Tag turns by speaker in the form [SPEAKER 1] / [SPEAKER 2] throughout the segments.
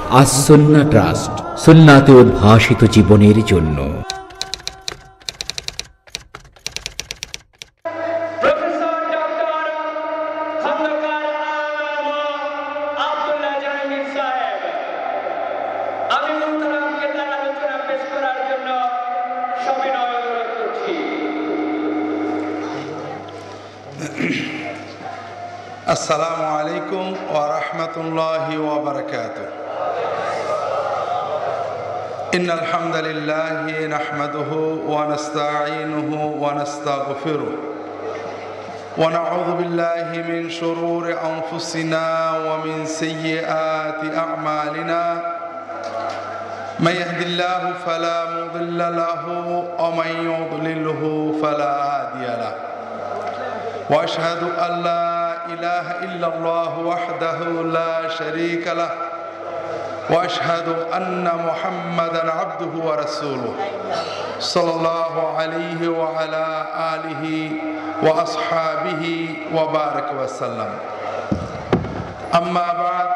[SPEAKER 1] As Sunnah trust, সুন্নাতে উদ্ভাসিত জীবনের জন্য।
[SPEAKER 2] আসসালামু আলাইকুম ওয়া রাহমাতুল্লাহি ওয়া বারাকাতুহু। ইন্নাল হামদালিল্লাহি নাহমাদুহু ওয়া নাস্তাঈনুহু ওয়া নাস্তাগফিরুহু ওয়া নাউযু বিল্লাহি মিন শুরুরি আনফুসিনা ওয়া মিন সাইয়্যাতি আ'মালিনা। মান ইয়াহদিল্লাহু ফালা মুদিল্লা লাহু ওয়া মান ইউদ্লিলহু ফালা হাদিয়া লাহু। ওয়া আশহাদু আল্লা ইলাহা ইল্লাল্লাহু ওয়াহদাহু লা শারীকা লাহু ওয়া আশহাদু আন্না মুহাম্মাদান আবদুহু ওয়া রাসূলুহু সাল্লাল্লাহু আলাইহি ওয়া আলা আলিহি ওয়া আসহাবিহি ওয়া বারাক ওয়া সাল্লাম। আম্মা বা'দ,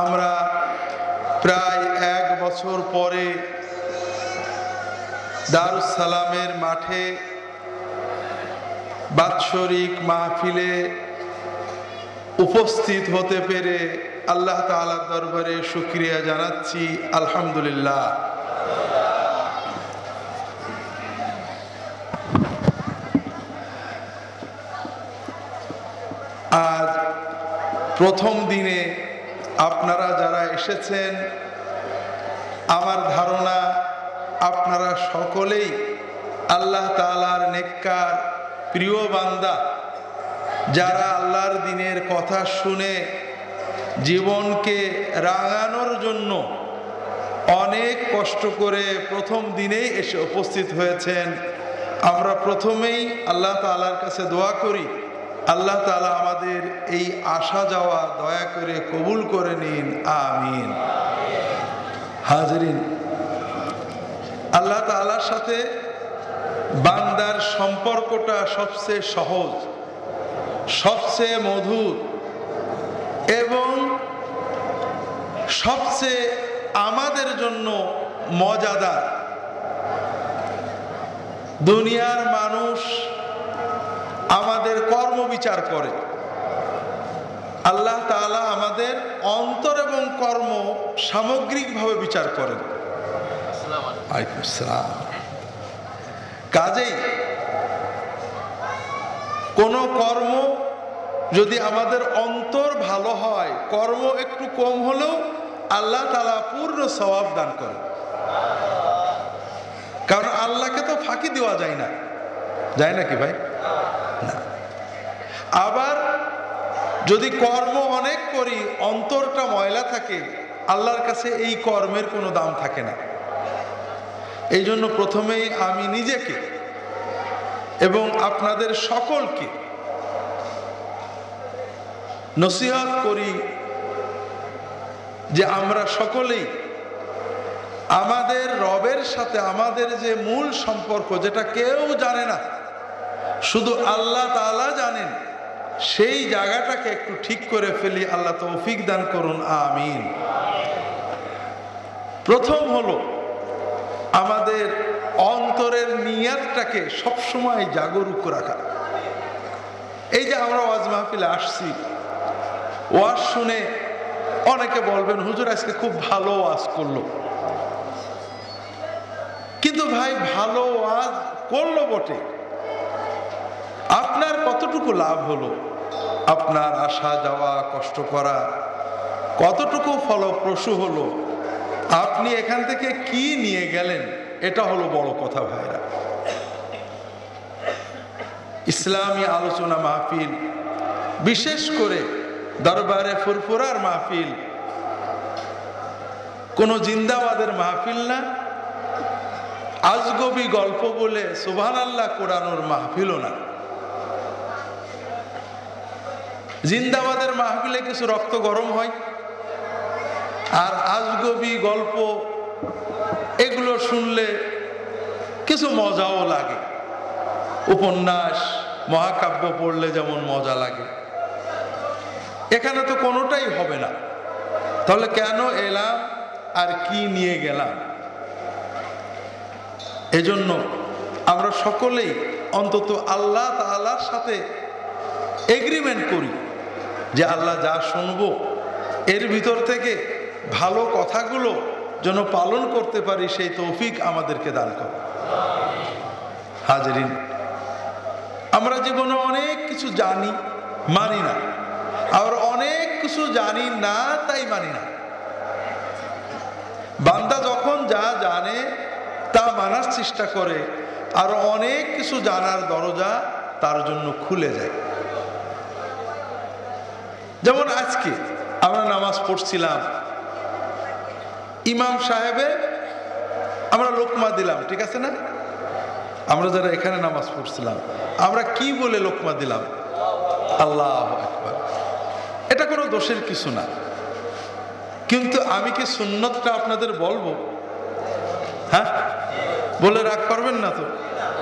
[SPEAKER 2] আমরা প্রায় 1 বছর পরে দারুস সালামের মাঠে বাৎসরিক মাহফিলে উপস্থিত হতে পেরে আল্লাহ তাআলার দরবারে শুকরিয়া জানাচ্ছি, আলহামদুলিল্লাহ। আজ প্রথম দিনে আপনারা যারা এসেছেন, আমার ধারণা আপনারা সকলেই আল্লাহ তাআলার নেককার প্রিয় বান্দা, যারা আল্লাহর দ্বীনের কথা শুনে জীবনকে রাঙানোর জন্য অনেক কষ্ট করে প্রথম দিনেই এসে উপস্থিত হয়েছেন। আমরা প্রথমেই আল্লাহ তাআলার কাছে দোয়া করি, আল্লাহ তাআলা আমাদের এই আসা যাওয়া দয়া করে কবুল করে নিন, আমিন। হাজরিন, আল্লাহ তাআলার সাথে বান্দার সম্পর্কটা সবচেয়ে সহজ, সবচেয়ে মধুর এবং সবচেয়ে আমাদের জন্য মজাদার। দুনিয়ার মানুষ আমাদের কর্ম বিচার করে, আল্লাহ তাআলা আমাদের অন্তর এবং কর্ম সামগ্রিকভাবে বিচার করেন। কাজেই কোন কর্ম যদি আমাদের অন্তর ভালো হয়, কর্ম একটু কম হলেও আল্লাহ তাআলা পূর্ণ সওয়াব দান করেন। কারণ আল্লাহকে তো ফাঁকি দেওয়া যায় না, যায় নাকি ভাই? না। আবার যদি কর্ম অনেক করি, অন্তরটা ময়লা থাকে, আল্লাহর কাছে এই কর্মের কোনো দাম থাকে না। এই জন্য প্রথমেই আমি নিজেকে এবং আপনাদের সকলকে নসিহত করি যে আমরা সকলেই আমাদের রবের সাথে আমাদের যে মূল সম্পর্ক, যেটা কেউ জানে না, শুধু আল্লাহ তাআলা জানেন, সেই জায়গাটাকে একটু ঠিক করে ফেলি। আল্লাহ তৌফিক দান করুন, আমিন। প্রথম হলো আমাদের অন্তরের নিয়াতটাকে সবসময় জাগরুক রাখা। এই যে আমরা ওয়াজ মাহফিলে আসছি, ওয়াজ শুনে অনেকে বলবেন, হুজুর আজকে খুব ভালো ওয়াজ করলো। কিন্তু ভাই, ভালো ওয়াজ করলো বটে, আপনার কতটুকু লাভ হলো? আপনার আসা যাওয়া কষ্ট করা কতটুকু ফলপ্রসূ হলো? আপনি এখান থেকে কি নিয়ে গেলেন? এটা হলো বড় কথা ভাইরা। ইসলামী আলোচনা মাহফিল, বিশেষ করে দরবারে ফুরফুরার মাহফিল, কোন জিন্দাবাদের মাহফিল না, আজগবি গল্প বলে সুবহানাল্লাহ কোরআনের মাহফিলও না। জিন্দাবাদের মাহফিলে কিছু রক্ত গরম হয়, আর আজগবি গল্প এগুলো শুনলে কিছু মজাও লাগে। উপন্যাস মহাকাব্য পড়লে যেমন মজা লাগে, এখানে তো কোনোটাই হবে না, তাহলে কেন এলাম আর কি নিয়ে গেলাম? এজন্য আমরা সকলেই অন্তত আল্লাহ তাআলার সাথে এগ্রিমেন্ট করি যে আল্লাহ যা শুনবো এর ভিতর থেকে ভালো কথাগুলো যেন পালন করতে পারি, সেই তৌফিক আমাদেরকে দান করো। হাজরিন, আমরা জীবনে অনেক কিছু জানি, মানি না, আর অনেক কিছু জানি না, তাই মানি না। বান্দা যখন যা জানে তা মানার চেষ্টা করে, আর অনেক কিছু জানার দরজা তার জন্য খুলে যায়। যেমন আজকে আমরা নামাজ পড়ছিলাম, ইমাম সাহেবে আমরা লোকমা দিলাম, ঠিক আছে না? আমরা যারা এখানে নামাজ পড়ছিলাম আমরা কি বলে লোকমা দিলাম? আল্লাহু আকবার। এটা কোনো দোষের কিছু না, কিন্তু আমি কি সুন্নতটা আপনাদের বলবো? হ্যাঁ, বলে রাগ করবেন না তো?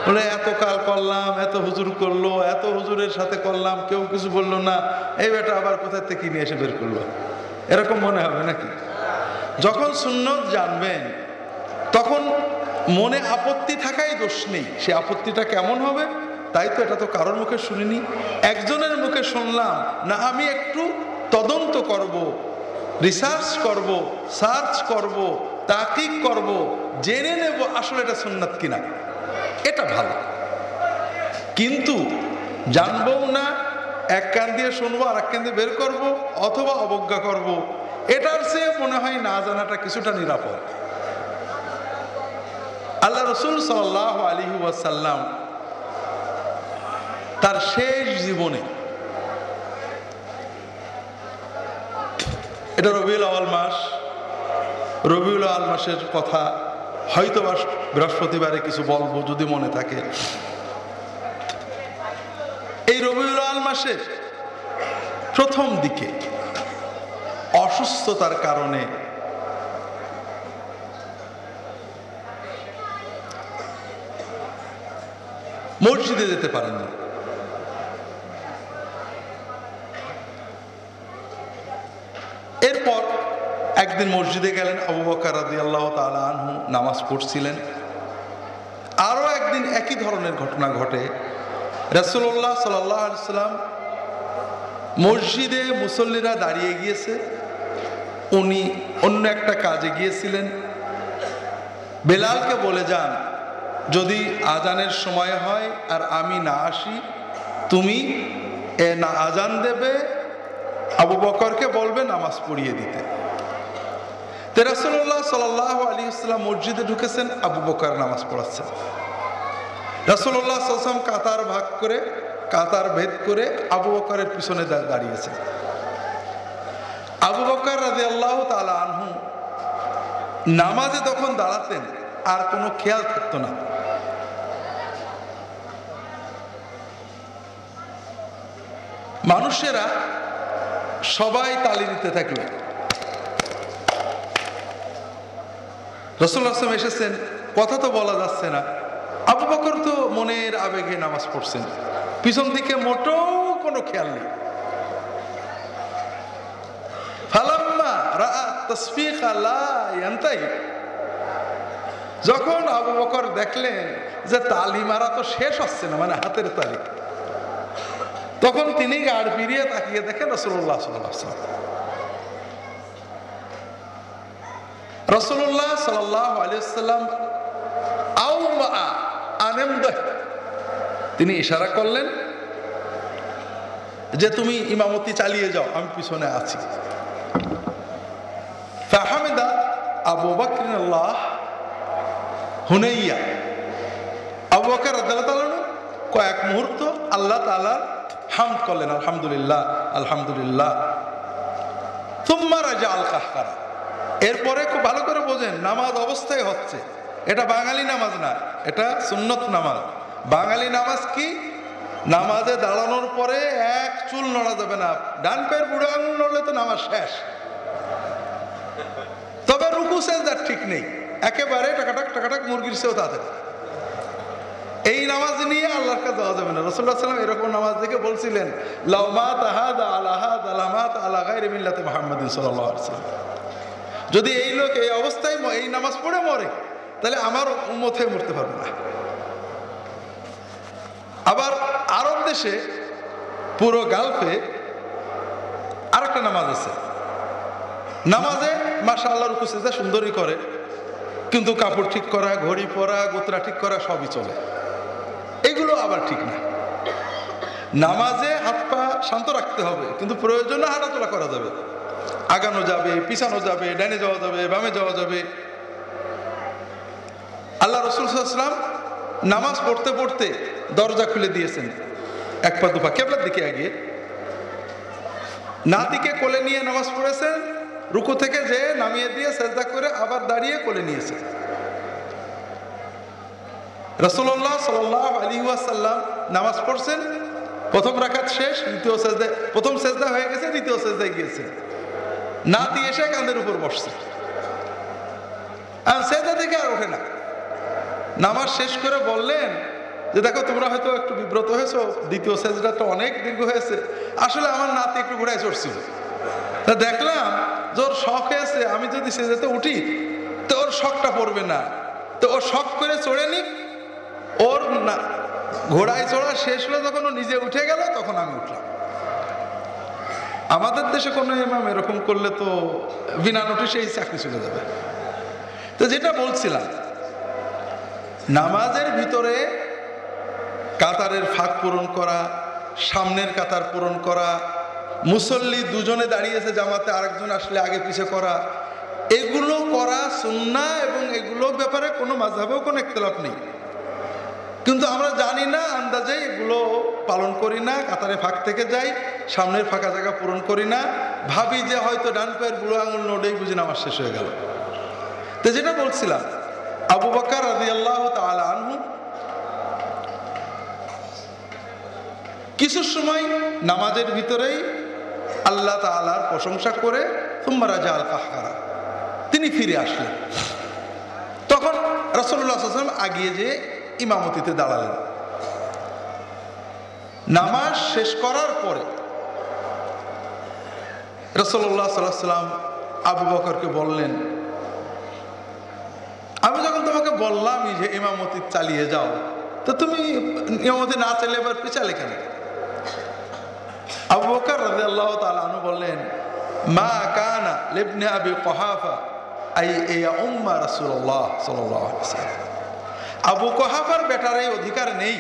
[SPEAKER 2] বলে এত কাল করলাম, এত হুজুর করলো, এত হুজুরের সাথে করলাম, কেউ কিছু বললো না, এই বেটা আবার কোথায় থেকে নিয়ে এসে বের করলো, এরকম মনে হবে নাকি? যখন সুন্নত জানবেন তখন মনে আপত্তি থাকাই দোষ নেই। সে আপত্তিটা কেমন হবে? তাই তো, এটা তো কারোর মুখে শুনিনি, একজনের মুখে শুনলাম। না, আমি একটু তদন্ত করব, রিসার্চ করব, সার্চ করব, তাহকিক করব, জেনে নেব আসলে এটা সুন্নাত কিনা। এটা ভালো, কিন্তু জানবও না, এক কান দিয়ে শুনবো আর এক কান দিয়ে বের করবো, অথবা অবজ্ঞা করব, এটার চেয়ে মনে হয় না জানাটা কিছুটা নিরাপদ। আল্লাহ রসুল সাল্লাল্লাহু আলাইহি ওয়াসাল্লাম তার শেষ জীবনে, এটা রবিউল আউয়াল মাস, রবিউল আউয়াল মাসের কথা হয়তো বা বৃহস্পতিবারে কিছু বলবো যদি মনে থাকে। এই রবিউল আউয়াল মাসের প্রথম দিকে অসুস্থতার কারণে মসজিদে যেতে পারেন না। এরপর একদিন মসজিদে গেলেন, আবু বকর রাদিয়াল্লাহু তাআলা আনহু নামাজ পড়ছিলেন। আরো একদিন একই ধরনের ঘটনা ঘটে। রাসূলুল্লাহ সাল্লাল্লাহু আলাইহি সাল্লাম মসজিদে মুসল্লিরা দাঁড়িয়ে গিয়েছে, উনি অন্য একটা কাজে গিয়েছিলেন। বেলালকে বলে যান, যদি আজানের সময় হয় আর আমি না আসি, তুমি না আজান দেবে, আবু বকরকে বলবে নামাজ পড়িয়ে দিতে। তো রাসূলুল্লাহ সাল্লাল্লাহু আলাইহি ওয়াসাল্লাম মসজিদে ঢুকেছেন, আবু বকর নামাজ পড়াচ্ছেন। রাসূলুল্লাহ সাল্লাল্লাহু আলাইহি ওয়াসাল্লাম কাতার ভাগ করে, কাতার ভেদ করে আবু বকরের পিছনে দাঁড়িয়েছেন। আবু বকর রাদিয়াল্লাহু তাআলা আনহু নামাজে তখন দাঁড়াতেন আর কোনো খেয়াল থাকতো না। মানুষেরা সবাই তালি দিতে থাকলো। রাসূলুল্লাহ সাল্লাল্লাহু আলাইহি ওয়াসাল্লাম এসেছেন, কথা তো বলা যাচ্ছে না। আবু বকর তো মনের আবেগে নামাজ পড়ছেন, পিছন দিকে মোটেও কোনো খেয়াল নেই। ফালাম্মা রাআ তাসফিকা লা ইয়ানতাহি, যখন আবু বকর দেখলেন যে তালি মারা তো শেষ হচ্ছে না, মানে হাতের তালি, তখন তিনি গাড় ফিরিয়ে তাকিয়ে দেখেন রাসূলুল্লাহ সাল্লাল্লাহু আলাইহি ওয়াসাল্লাম। রাসূলুল্লাহ সাল্লাল্লাহু আলাইহি ওয়াসাল্লাম আওমা আনামদাহ, তিনি ইশারা করলেন যে তুমি ইমামতি চালিয়ে যাও, আমি পিছনে আছি। ফাহামিদা আবু বকর আল্লাহ হুনাইয়া, আবু বকর রাদিয়াল্লাহু তাআলা কয়েক মুহূর্ত আল্লাহ তাআলা হামদ করলেন, আলহামদুলিল্লাহ আলহামদুলিল্লাহ। সুম্মা রাজা আল কাহকারা, এরপরে খুব ভালো করে বোঝেন, নামাজ অবস্থায় হচ্ছে, এটা বাঙালি নামাজ না, এটা সুন্নত নামাজ। বাঙালি নামাজ কি? নামাজে দাঁড়ানোর পরে এক চুল নড়া যাবে না, ডান পায়ের বুড়ো আঙুল নড়লে তো নামাজ শেষ। তবে রুকু সেজদার ঠিক নেই, একেবারে টাকাটাক টাকাটাক মুরগির চেয়েও তাড়াতাড়ি। এই নামাজ নিয়ে আল্লাহর কাছে যাওয়া যাবে না। রাসূলুল্লাহ সাল্লাল্লাহু আলাইহি ওয়াসাল্লাম এরকম নামাজ দেখে বলছিলেন, লাউ মাত হাদা আলা হাদা লামাত আলা গায়রি মিল্লাতি মুহাম্মাদিন সাল্লাল্লাহু আলাইহি ওয়াসাল্লাম। যদি এই লোক এই অবস্থায় এই নামাজ পড়ে মরে, তাহলে আমার উম্মত হয়ে মরতে পারবে না। আবার আরব দেশে পুরো গালফে আরেকটা নামাজ আছে, নামাজে মাশাআল্লাহ রুকু সিজদা সুন্দরই করে, কিন্তু কাপড় ঠিক করা, ঘড়ি পরা, গোত্রা ঠিক করা সবই চলে। এগুলো আবার ঠিক না। নামাজে হাত পা শান্ত রাখতে হবে, কিন্তু প্রয়োজনে হাঁটাচলা করা যাবে, আগানো যাবে, পিছানো যাবে, ডানে যাওয়া যাবে, বামে যাওয়া যাবে। আল্লাহ রাসূল সাল্লাল্লাহু আলাইহি ওয়াসাল্লাম নামাজ পড়তে পড়তে দরজা খুলে দিয়েছেন, এক পা দুপা কিবলার দিকে এগিয়ে, নাতিকে কোলে নিয়ে নামাজ পড়েছেন, রুকু থেকে যে নামিয়ে দিয়ে সেজদা করে আবার দাঁড়িয়ে কোলে নিয়েছে। রাসূলুল্লাহ সাল্লাল্লাহু আলাইহি ওয়াসাল্লাম নামাজ পড়ছেন, প্রথম রাকাত শেষ, দ্বিতীয় সেজদা, প্রথম সেজদা হয়ে গেছে, দ্বিতীয় সেজদায় গিয়েছে, নাতি এসে কাঁধের উপর বসছে, আর সেজদা থেকে আর ওঠে না। নামাজ শেষ করে বললেন যে দেখো তোমরা হয়তো একটু বিব্রত হয়েছো, দ্বিতীয় সেজদাটা অনেক দীর্ঘ হয়েছে, আসলে আমার নাতি একটু ঘোড়ায় চড়ছিল, তা দেখলাম যে ওর শখ হয়েছে, আমি যদি সেজদাতে উঠি তো ওর শখটা পড়বে না, তো ও শখ করে চড়ে নিক, ওর না ঘোড়ায় চড়া শেষ হলো, যখন ও নিজে উঠে গেল তখন আমি উঠলাম। আমাদের দেশে কোনো ইমাম এরকম করলে তো বিনা নোটিশে এই চাকরি চলে যাবে। তো যেটা বলছিলাম, নামাজের ভিতরে কাতারের ফাঁক পূরণ করা, সামনের কাতার পূরণ করা, মুসল্লি দুজনে দাঁড়িয়েছে জামাতে, আরেকজন আসলে আগে পিছে করা, এগুলো করা সুন্নাহ, এবং এগুলো ব্যাপারে কোনো মাযহাবেও কোনো ইখতিলাফ নেই। কিন্তু আমরা জানি না, আন্দাজে এগুলো পালন করি না, কাতারে ফাঁক থেকে যাই, সামনের ফাঁকা জায়গা পূরণ করি না, ভাবি যে হয়তো ডান পায়ের বুড়ো আঙুল নড়েই বুঝি নামাজ শেষ হয়ে গেল। তো যেটা বলছিলাম, আবু বকর রাদিয়াল্লাহু তাআলা আনহু কিছু সময় নামাজের ভিতরেই আল্লাহ তাআলার প্রশংসা করে সুম্মা রাজাআল কাহকারা, তিনি ফিরে আসলেন। তখন রাসূলুল্লাহ সাল্লাল্লাহু আলাইহি ওয়াসাল্লাম আগিয়ে যেয়ে ইমামতিতে দাঁড়ালেন। নামাজ শেষ করার পরে রাসূলুল্লাহ সাল্লাল্লাহু আলাইহি ওয়াসাল্লাম আবু বকরকে বললেন, আমি যখন তোমাকে বললাম যে ইমামতি চালিয়ে যাও, তো তুমি ইমামতি না চালিয়ে এবার পিছালে কেন? আবু বকর রাদিয়াল্লাহু তাআলা আনহু বললেন, মা কানা লিবনি আবি কুহাফা আই ইয়া উম্মা রাসূলুল্লাহ সাল্লাল্লাহু আলাইহি ওয়াসাল্লাম। আবু কুহাফার বেটার এই অধিকার নেই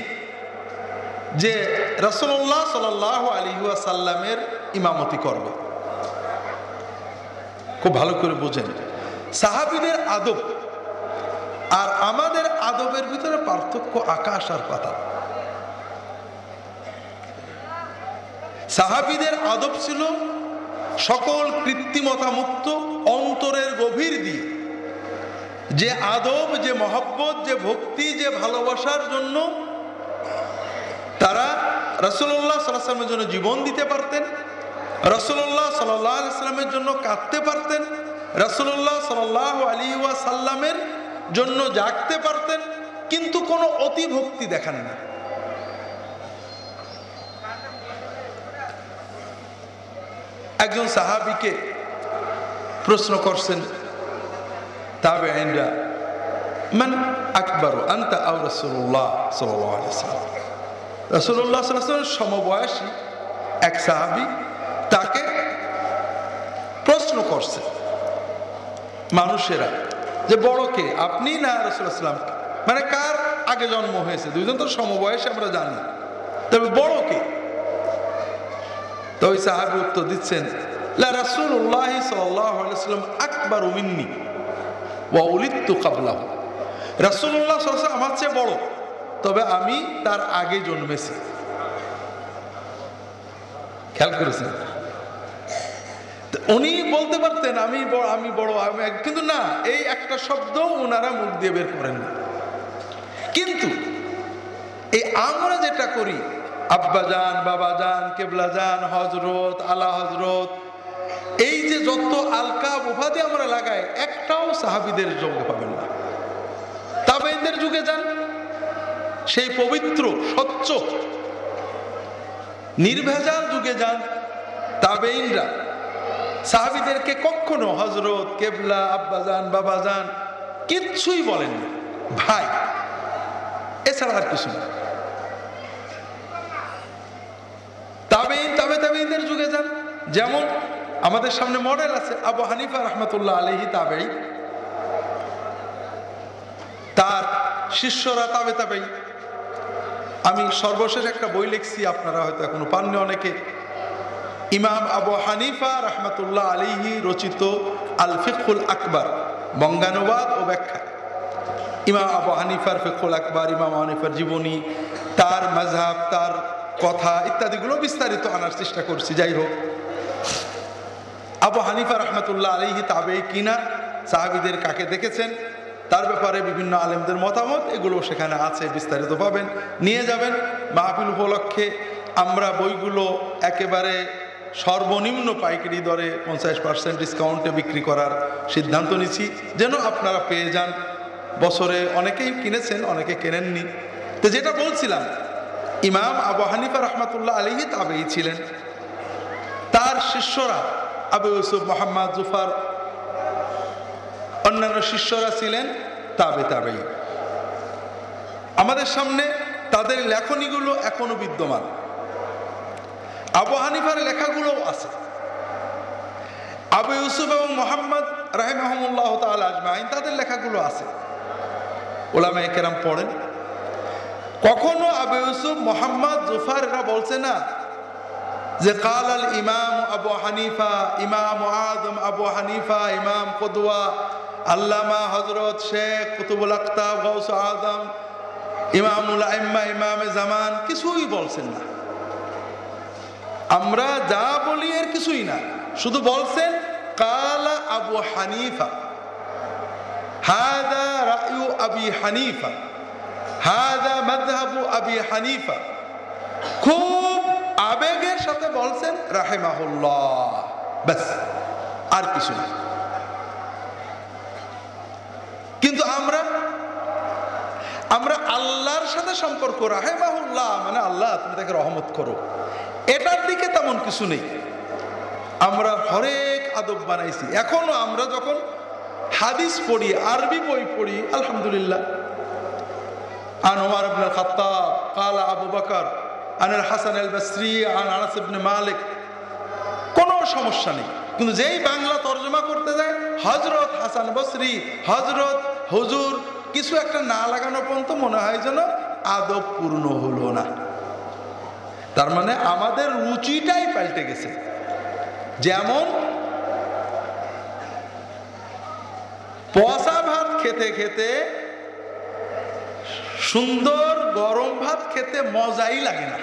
[SPEAKER 2] যে রাসূলুল্লাহ সাল্লাল্লাহু আলাইহি ওয়াসাল্লামের ইমামতি করবে। খুব ভালো করে বুঝেন, সাহাবীদের আদব আর আমাদের আদবের ভিতরে পার্থক্য আকাশ আর পাতাল। সাহাবীদের আদব ছিল সকল কৃত্রিমতা মুক্ত, অন্তরের গভীর দিয়ে যে আদব, যে মহব্বত, যে ভক্তি, যে ভালোবাসার জন্য তারা রাসূলুল্লাহ সাল্লাল্লাহু আলাইহি ওয়াসাল্লামের জন্য জীবন দিতে পারতেন, রাসূলুল্লাহ সাল্লাল্লাহু আলাইহি ওয়াসাল্লামের জন্য কাঁদতে পারতেন, রাসূলুল্লাহ সাল্লাল্লাহু আলাইহি ওয়াসাল্লামের জন্য জাগতে পারতেন, কিন্তু কোনো অতি ভক্তি দেখান না। একজন সাহাবীকে প্রশ্ন করছেন তাবেঈনরা, মান আকবারু আনতা আও রাসূলুল্লাহ সাল্লাল্লাহু আলাইহি ওয়াসাল্লাম। রাসূলুল্লাহ সাল্লাল্লাহু আলাইহি ওয়াসাল্লামের সমবয়সী এক সাহাবী তাকে প্রশ্ন করছে মানুষেরা যে বড় কে, আপনি না রাসূলুল্লাহ সাল্লাল্লাহু আলাইহি ওয়াসাল্লাম, মানে কার আগে জন্ম হয়েছে? দুইজন তো সমবয়সী আমরা জানি, তবে বড় কে? তো ওই সাহাবী উত্তর দিচ্ছেন, লা রাসূলুল্লাহ সাল্লাল্লাহু আলাইহি ওয়াসাল্লাম আকবারু মিন্নি ওয়া উলিদতু ক্বাবলাহু। রাসূলুল্লাহ সাল্লাল্লাহু আলাইহি ওয়াসাল্লাম আমার চেয়ে বড়, তবে আমি তার আগে জন্মেছি। খেয়াল করেছেন? উনি বলতে পারতেন আমি বড়, কিন্তু না, এই একটা শব্দ ওনারা মুখ দিয়ে বের করেন না। কিন্তু এই আমরা যেটা করি, আব্বাজান, বাবাজান, কেবলাজান, হযরত, আলা হযরত, এই যে যত আলকাব উপাধি আমরা লাগাই, একটাও সাহাবীদের যোগ্য পাবেন না। তাবেঈনদের যুগে যান, সেই পবিত্র স্বচ্ছ নির্ভেজাল যুগে যান তাবেঈনরা সাহাবীদেরকে কখনো হযরত, কেবলা, আব্বাজান, বাবাজান কিচ্ছুই বলেন না, ভাই, এছাড়া আর কিছু না। তাবেঈন, তাবেঈনদের যুগে যান, যেমন আমাদের সামনে মডেল আছে আবু হানিফা রাহমাতুল্লাহ আলাইহি তাবেঈ, তার শিষ্যরা তাবেঈ। আমি সর্বশেষ একটা বই লিখছি, আপনারা হয়তো এখনো পাননি অনেকে, ইমাম আবু হানিফা রাহমাতুল্লাহ আলাইহি রচিত আল ফিকহুল আকবার, বঙ্গানুবাদ ও ব্যাখ্যা। ইমাম আবু হানিফার ফিকহুল আকবার, ইমাম আবু হানিফার জীবনী, তার মাযহাব, তার কথা ইত্যাদিগুলো বিস্তারিত আনার চেষ্টা করছি। যাই হোক, আবু হানিফা রাহমাতুল্লাহ আলাইহি তাবেঈ কিনা, সাহাবীদের কাকে দেখেছেন, তার ব্যাপারে বিভিন্ন আলেমদের মতামত, এগুলো সেখানে আছে, বিস্তারিত পাবেন, নিয়ে যাবেন। মাহফিল উপলক্ষে আমরা বইগুলো একেবারে সর্বনিম্ন পাইকারি দরে 50% ডিসকাউন্টে বিক্রি করার সিদ্ধান্ত নিচ্ছি, যেন আপনারা পেয়ে যান। বছরে অনেকেই কিনেছেন, অনেকে কেনেননি। তো যেটা বলছিলাম, ইমাম আবু হানিফা রাহমাতুল্লাহ আলাইহি তাবেঈ ছিলেন, তার শিষ্যরা আবু ইউসুফ, মুহাম্মদ, জুফার, অন্যান্য শিষ্যরা ছিলেন তাবেঈ। আমাদের সামনে তাদের লেখনীগুলো এখনো বিদ্যমান, আবু হানিফার লেখাগুলো আছে। আবু ইউসুফ এবং মুহাম্মদ রাহিমাহুমুল্লাহ তাআলা আজমাইন, তাদের লেখাগুলো আছে, উলামায়ে কেরাম পড়েন। কখনো আবু ইউসুফ, মুহাম্মদ, জুফার এরা বলছে না যে কালাল ইমাম আবু হানিফা, ইমাম আযম আবু হানিফা, ইমাম কুদওয়া, আল্লামা হযরত শেখ কুতুবুল আকতাব, গাউস আযম, ইমামুল আইম্মা, ইমামে জামান, কিছুই বলছেন না। আমরা যা বলি এর কিছুই না, শুধু বলছেন কালা আবু হানিফা, হাদা রায়ু আবি হানিফা, হাদা মাযহাবু আবি হানিফা। খুব আবেগের সাথে বলছেন রাহিমাহুল্লাহ, ব্যাস, আর কিছু না। কিন্তু আমরা আল্লাহর সাথে সম্পর্ক, রাহিমাহুল্লাহ মানে আল্লাহ তুমি তাকে রহমত করো, এটার দিকে তেমন কিছু নেই। আমরা হরেক আদব বানাইছি। এখনো আমরা যখন হাদিস পড়ি, আরবি বই পড়ি, আলহামদুলিল্লাহ, আন ওমর ইবনে খাত্তাব ক্বালা আবু বকর আন আল হাসান আল বসরি আন আনাস ইবনে মালিক, কোনো সমস্যা নেই। কিন্তু যেই বাংলা তর্জমা করতে যায় হযরত হাসান বসরি, হযরত, হুজুর, কিছু একটা না লাগানো পর্যন্ত মনে হয় যেন আদব পূর্ণ হলো না। তার মানে আমাদের রুচিটাই পাল্টে গেছে। যেমন পচা ভাত খেতে খেতে সুন্দর গরম ভাত খেতে মজাই লাগে না,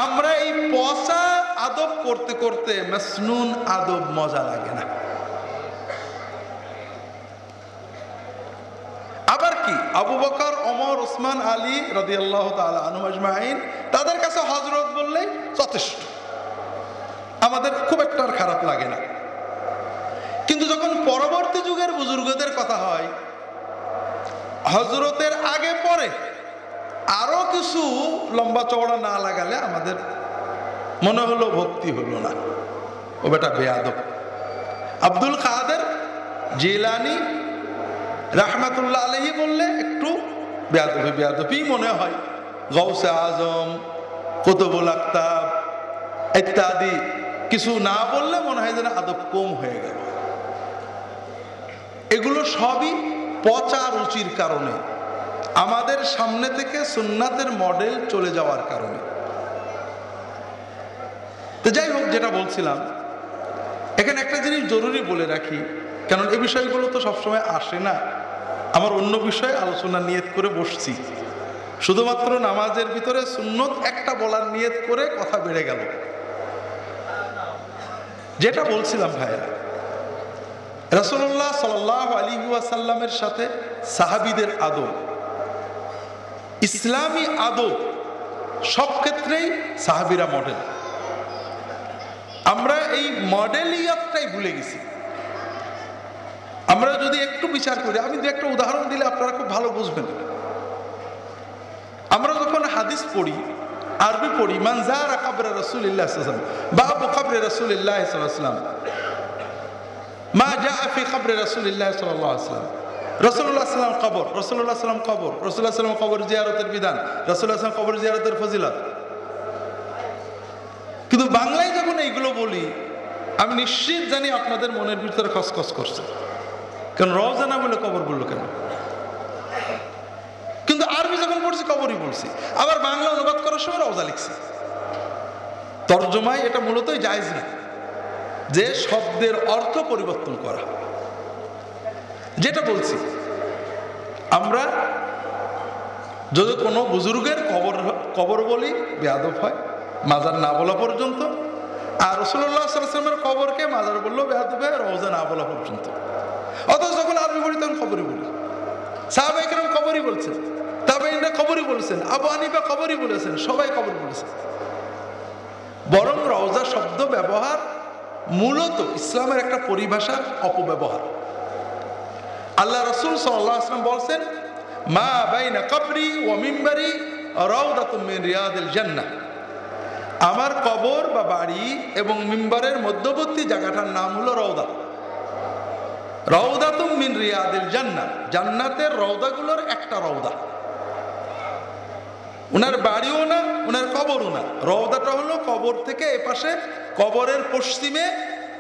[SPEAKER 2] আমরা এই পচা আদব করতে করতে মাসনুন আদব মজা লাগে না। আবার কি আবু বকর, ওমর, ওসমান, আলী রাদিয়াল্লাহু তাআলা আনহুম আজমাইন, তাদের কাছে হযরত বললেই যথেষ্ট, আমাদের খুব একটা খারাপ লাগে না। কিন্তু যখন পরবর্তী যুগের বুজুর্গদের কথা হয়, হযরতের আগে পরে আরো কিছু লম্বা চওড়া না লাগালে আমাদের মনে হলো ভক্তি হলো না, ও বেটা বেয়াদব। আব্দুল কাদের জিলানী রাহমাতুল্লাহ আলাইহি বললে একটু বেয়াদবি মনে হয়। গাউসে আজম, কুতুবুল আকতাব ইত্যাদি কিছু না বললে মনে হয় যেন আদব কম হয়ে গেল। এগুলো সবই পচা রুচির কারণে, আমাদের সামনে থেকে সুন্নাতের মডেল চলে যাওয়ার কারণে। তো যাই হোক, যেটা বলছিলাম, এখানে একটা জিনিস জরুরি বলে রাখি, কারণ এই বিষয়গুলো তো সবসময় আসে না। আমার অন্য বিষয়ে আলোচনা নিয়ত করে বসছি, শুধুমাত্র নামাজের ভিতরে সুন্নত একটা বলার নিয়ত করে কথা বেড়ে গেল। যেটা বলছিলাম ভাইরা, রাসূলুল্লাহ সাল্লাল্লাহু আলাইহি ওয়াসাল্লামের সাথে সাহাবীদের আদব, ইসলামী আদব, সব ক্ষেত্রেই সাহাবীরা মডেল। আমরা এই মডেলিয়াতটাই ভুলে গেছি। আমরা যদি একটু বিচার করি, আমি দু একটা উদাহরণ দিলে আপনারা খুব ভালো বুঝবেন। পড়ি, আরবি পড়ি, মান যারা কবর রাসূলিল্লাহ সাল্লাল্লাহু আলাইহি ওয়াসাল্লাম, বাবু কবর রাসূলিল্লাহ সাল্লাল্লাহু আলাইহি ওয়াসাল্লাম, মা জাআ ফি কবর রাসূলিল্লাহ সাল্লাল্লাহু আলাইহি ওয়াসাল্লাম, রাসূলুল্লাহ সাল্লাল্লাহু আলাইহি কবর, রাসূলুল্লাহ সাল্লাল্লাহু কবর, রাসূলুল্লাহ সাল্লাল্লাহু কবর জিয়ারতের বিধান, রাসূলুল্লাহ সাল্লাল্লাহু কবর জিয়ারতের ফজিলত। কিন্তু বাংলায় যখন এইগুলো বলি, আমি নিশ্চিত জানি আপনাদের মনের ভিতরে খসখস করছে, কারণ রওজা না বলে কবর বললো কেন? কিন্তু আরবি যখন পড়ছি কবরই বলছি, আবার বাংলা অনুবাদ করার সময় রওজা লিখছি। তর্জমায় এটা মূলতই জায়েজ না যে শব্দের অর্থ পরিবর্তন করা। যেটা বলছি, আমরা যদি কোনো বুজুর্গের কবর বলি বেয়াদব হয়, মাজার না বলা পর্যন্ত। আর রাসূলুল্লাহ সাল্লাল্লাহু আলাইহি ওয়াসাল্লামের কবরকে মাজার বললেও বেয়াদব হয়, রওজা না বলা পর্যন্ত। অথচ যখন আরবি পড়ি তখন কবরই বলি। সাহাবায়ে কেরাম কবরই বলছেন, তাবেঈনরা কবরই বলেছেন, আবু হানিফা কবরই বলেছেন, সবাই কবর বলেছেন। বরং রওজা শব্দ ব্যবহার মূলত ইসলামের একটা পরিভাষার অপব্যবহার। আল্লাহ রাসূল সাল্লাল্লাহু আলাইহি ওয়াসাল্লাম বলছেন, মা বাইনা কবরি ওয়া মিম্বারি রাউদাতুম মিন রিয়াদিল জান্নাহ। আমার কবর বা বাড়ি এবং মিম্বারের মধ্যবর্তী জায়গাটার নাম হলো রওদা। রাউদাতুম মিন রিয়াদিল জান্নাহ, জান্নাতের রওদাগুলোর একটা রওদা। উনার বাড়িও না, উনার কবরও না। রওদাটা হলো কবর থেকে এপাশে, কবরের পশ্চিমে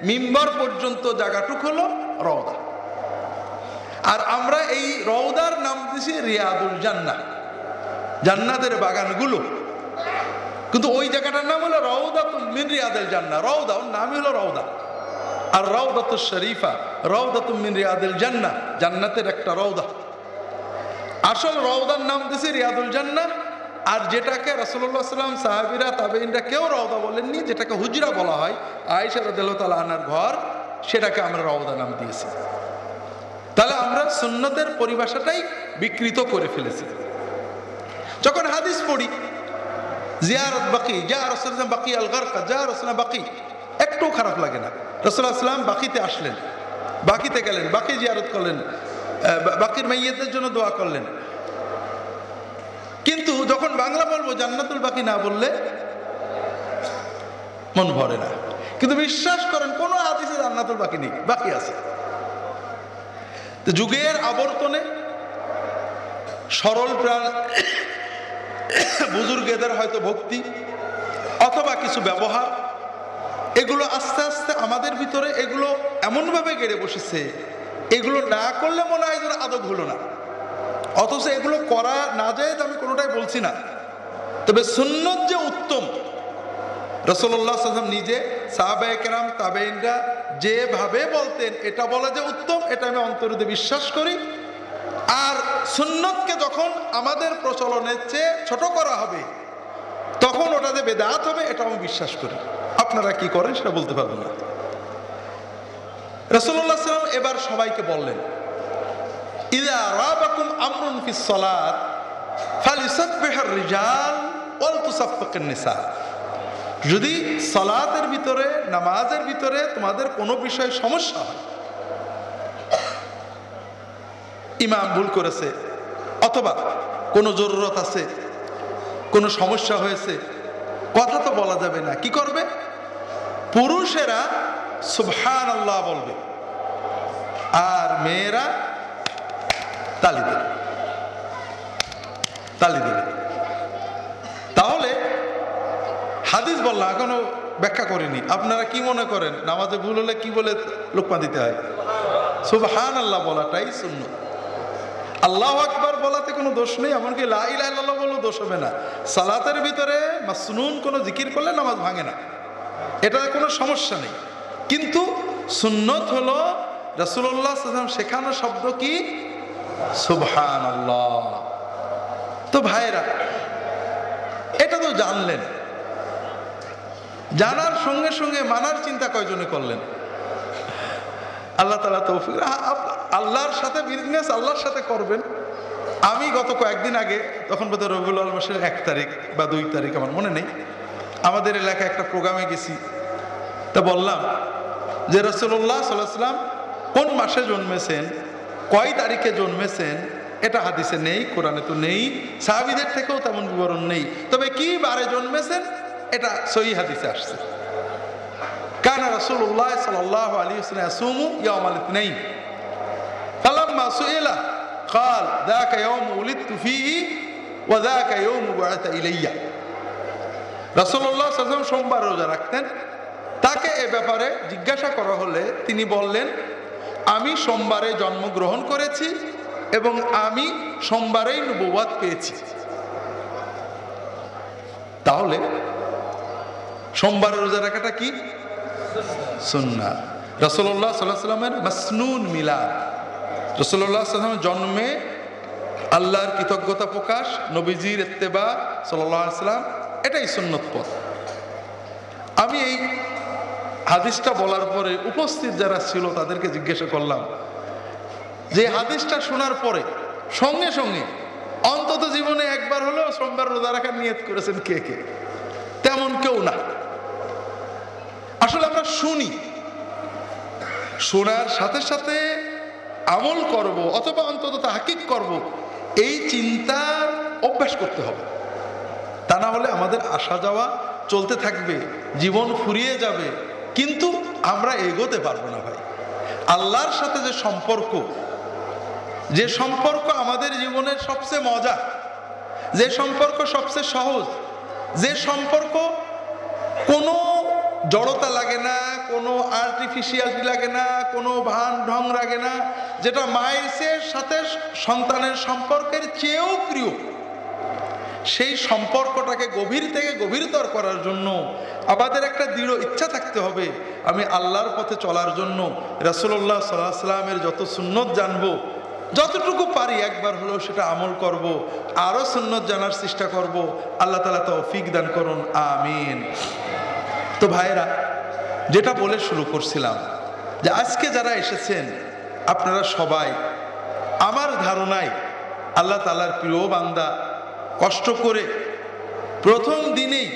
[SPEAKER 2] মিম্বার পর্যন্ত জায়গাটুক হলো রওদা। আর আমরা এই রওদার নাম দিয়েছি রিয়াদুল জান্নাহ, জান্নাতের বাগানগুলো। কিন্তু ওই জায়গাটার নাম হলো রাউদাতুম মিন রিয়াদিল জান্নাহ। রওদা, ওর নামই হলো রওদা। আর রাউদাতুশ শরীফা রাউদাতুম মিন রিয়াদিল জান্নাহ, জান্নাতের একটা রওদা। আসল রওদার নাম দিয়েছি রিয়াদুল জান্নাহ। আর যেটাকে রাসূলুল্লাহ সাল্লাল্লাহু আলাইহি ওয়াসাল্লাম, সাহাবীরা, তাবেঈনরা কেউ রওদা বলেননি, যেটাকে হুজরা বলা হয়, আয়েশা রাদিয়াল্লাহু তাআলা আনহার ঘর, সেটাকে আমরা রওদা নাম দিয়েছি। তাহলে আমরা সুন্নতের পরিভাষাটাই বিকৃত করে ফেলেছি। যখন হাদিস পড়ি জিয়ারত বাকি, যা রাসূলুল্লাহ বাকি আল গারকা, যা রাসূলুল্লাহ বাকি, একটু খারাপ লাগে না। রাসূলুল্লাহ সাল্লাল্লাহু আলাইহি ওয়াসাল্লাম বাকিতে আসলেন, বাকিতে গেলেন, বাকি জিয়ারত করলেন, বাকির মাইয়্যিতদের জন্য দোয়া করলেন। কিন্তু যখন বাংলা বলবো জান্নাতুল বাকি না বললে মন ভরে না। কিন্তু বিশ্বাস করেন কোন হাদিসে জান্নাতুল বাকি নেই, বাকি আছে। তো যুগের আবর্তনে সরল প্রাণ বুজুর্গেদের হয়তো ভক্তি অথবা কিছু ব্যবহার, এগুলো আস্তে আস্তে আমাদের ভিতরে এগুলো এমনভাবে গেড়ে বসেছে, এগুলো না করলে মনে হয় যেন আদব হলো না। অথচ এগুলো করা না যায়, আমি কোনোটাই বলছি না। তবে সুন্নত যে উত্তম, রাসূলুল্লাহ সাল্লাল্লাহু আলাইহি ওয়াসাল্লাম নিজে, সাহাবায়ে কেরাম, তাবেঈনরা যেভাবে বলতেন এটা বলা যে উত্তম, এটা আমি অন্তরে বিশ্বাস করি। আর সুন্নতকে যখন আমাদের প্রচলনের চেয়ে ছোট করা হবে, তখন ওটাতে বেদাত হবে, এটা আমি বিশ্বাস করি। আপনারা কি করেন সেটা বলতে পারবেন না। রাসূলুল্লাহ সাল্লাল্লাহু আলাইহি ওয়াসাল্লাম এবার সবাইকে বললেন, ইযা রাবাকুম আমরুন ফিস সালাত ফালিসাব্বিহুর রিজাল ওয়াল তুসাফফিকুন নিসা। যদি সালাতের ভিতরে, নামাজের ভিতরে তোমাদের কোনো বিষয়ে সমস্যা হয়, ইমাম ভুল করেছে অথবা কোনো জরুরত আছে, কোনো সমস্যা হয়েছে, কথা তো বলা যাবে না, কি করবে? পুরুষেরা সুবহানাল্লাহ বলবে আর মেয়েরা তালি দেবে, তালি দেবে। তাহলে হাদিস বললাম, এখনো ব্যাখ্যা করিনি। আপনারা কি মনে করেন নামাজে ভুল হলে কি বলে লোকমা দিতে হয়? সুবহানাল্লাহ বলাটাই সুন্নাত। আল্লাহু আকবার বলাতে কোনো দোষ নেই, এমনকি লা ইলাহা ইল্লাল্লাহ বলেও দোষ হবে না। সালাতের ভিতরে মাসনুন কোনো জিকির করলে নামাজ ভাঙে না, এটা কোনো সমস্যা নেই। কিন্তু সুন্নত হলো রাসূলুল্লাহ সাল্লাল্লাহু আলাইহি ওয়াসাল্লাম শেখানো শব্দ কি? সুবহানাল্লাহ। তো ভাইরা, এটা তো জানলেন, জানার সঙ্গে সঙ্গে মানার চিন্তা কয়জনে করলেন? আল্লাহ তাআলা তৌফিক। আল্লাহর সাথে বিজনেস আল্লাহর সাথে করবেন। আমি গত কয়েকদিন আগে, তখন বোধহয় রবিউল আউয়াল মাসের 1 তারিখ বা 2 তারিখ, আমার মনে নেই, আমাদের এলাকায় একটা প্রোগ্রামে গেছি। তা বললাম যে রাসূলুল্লাহ সাল্লাল্লাহু আলাইহি ওয়াসাল্লাম কোন মাসে জন্মেছেন, কয় তারিখে জন্মেছেন, এটা হাদিসে নেই, কোরআনে তো নেই, সাহাবীদের থেকেও তেমন বিবরণ নেই। তবে কি বারে জন্মেছেন এটা সহিহ হাদিসে আসছে। কানা রাসূলুল্লাহ সাল্লাল্লাহু আলাইহি ওয়াসাল্লাম ইয়াসুমু ইয়াউমাল ইতনাইন ফালাম্মা সুইলা قال ذاك يوم ولدت فيه وذاك يوم بعث إلي। রাসূলুল্লাহ সাল্লাল্লাহু আলাইহি ওয়াসাল্লাম সোমবার রোজা রাখতেন। তাকে এ ব্যাপারে জিজ্ঞাসা করা হলে তিনি বললেন, আমি সোমবারে জন্মগ্রহণ করেছি এবং আমি সোমবারেই নবুয়ত পেয়েছি। তাহলে সোমবার রোজা রাখাটা কি? সুন্নাহ। রাসূলুল্লাহ সাল্লাল্লাহু আলাইহি ওয়াসাল্লামের মাসনুন মিলাদ, রাসূলুল্লাহ সাল্লাল্লাহু আলাইহি ওয়াসাল্লামের জন্মে আল্লাহর কৃতজ্ঞতা প্রকাশ, নবীজির ইত্তেবা সাল্লাল্লাহু আলাইহি ওয়াসাল্লাম, এটাই সুন্নত পথ। আমি এই হাদিসটা বলার পরে উপস্থিত যারা ছিল তাদেরকে জিজ্ঞাসা করলাম যে হাদিসটা শোনার পরে সঙ্গে সঙ্গে অন্তত জীবনে একবার হলেও সোমবার রোজা রাখার নিয়ত করেছেন কে কে? তেমন কেউ না। আসলে আমরা শুনি, শোনার সাথে সাথে আমল করব অথবা অন্তত তাহকিক করব, এই চিন্তার অভ্যাস করতে হবে। তা না হলে আমাদের আসা যাওয়া চলতে থাকবে, জীবন ফুরিয়ে যাবে, কিন্তু আমরা এগোতে পারবো না ভাই। আল্লাহর সাথে যে সম্পর্ক, যে সম্পর্ক আমাদের জীবনের সবচেয়ে মজা, যে সম্পর্ক সবচেয়ে সহজ, যে সম্পর্ক কোনো জড়তা লাগে না, কোনো আর্টিফিশিয়ালিটি লাগে না, কোনো ভান ঢং লাগে না, যেটা মায়ের সাথে সন্তানের সম্পর্কের চেয়েও প্রিয়, সেই সম্পর্কটাকে গভীর থেকে গভীরতর করার জন্য আমাদের একটা দৃঢ় ইচ্ছা থাকতে হবে। আমি আল্লাহর পথে চলার জন্য রাসূলুল্লাহ সাল্লাল্লাহু আলাইহি ওয়াসাল্লামের যত সুন্নত জানবো, যতটুকু পারি একবার হলেও সেটা আমল করব, আরও সুন্নত জানার চেষ্টা করব। আল্লাহ তাআলা তৌফিক দান করুন, আমিন। তো ভাইরা, যেটা বলে শুরু করছিলাম যে আজকে যারা এসেছেন আপনারা সবাই আমার ধারণায় আল্লাহ তাআলার প্রিয় বান্দা, কষ্ট করে প্রথম দিনেই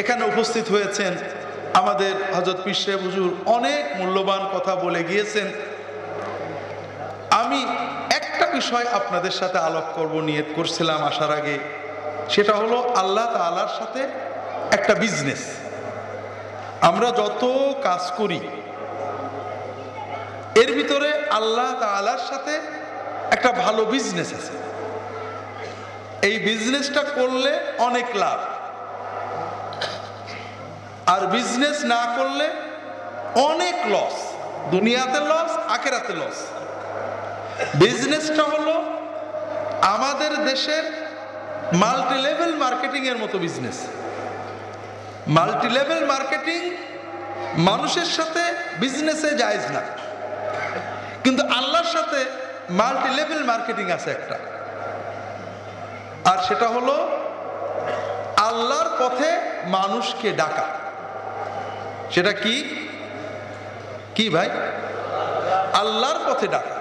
[SPEAKER 2] এখানে উপস্থিত হয়েছেন। আমাদের হযরত পীর সাহেব হুজুর অনেক মূল্যবান কথা বলে গিয়েছেন। আমি একটা বিষয় আপনাদের সাথে আলাপ করব নিয়ত করছিলাম আসার আগে, সেটা হলো আল্লাহ তাআলার সাথে একটা বিজনেস। আমরা যত কাজ করি এর ভিতরে আল্লাহ তাআলার সাথে একটা ভালো বিজনেস আছে। এই বিজনেসটা করলে অনেক লাভ, আর বিজনেস না করলে অনেক লস, দুনিয়াতে লস, আখিরাতে লস। বিজনেসটা হলো আমাদের দেশের মাল্টি লেভেল মার্কেটিং এর মতো বিজনেস। মাল্টি লেভেল মার্কেটিং মানুষের সাথে বিজনেসে জায়েজ না, কিন্তু আল্লাহর সাথে মাল্টি লেভেল মার্কেটিং আছে একটা, আর সেটা হলো আল্লাহর পথে মানুষকে ডাকা। সেটা কি কি ভাই? আল্লাহর পথে ডাকা।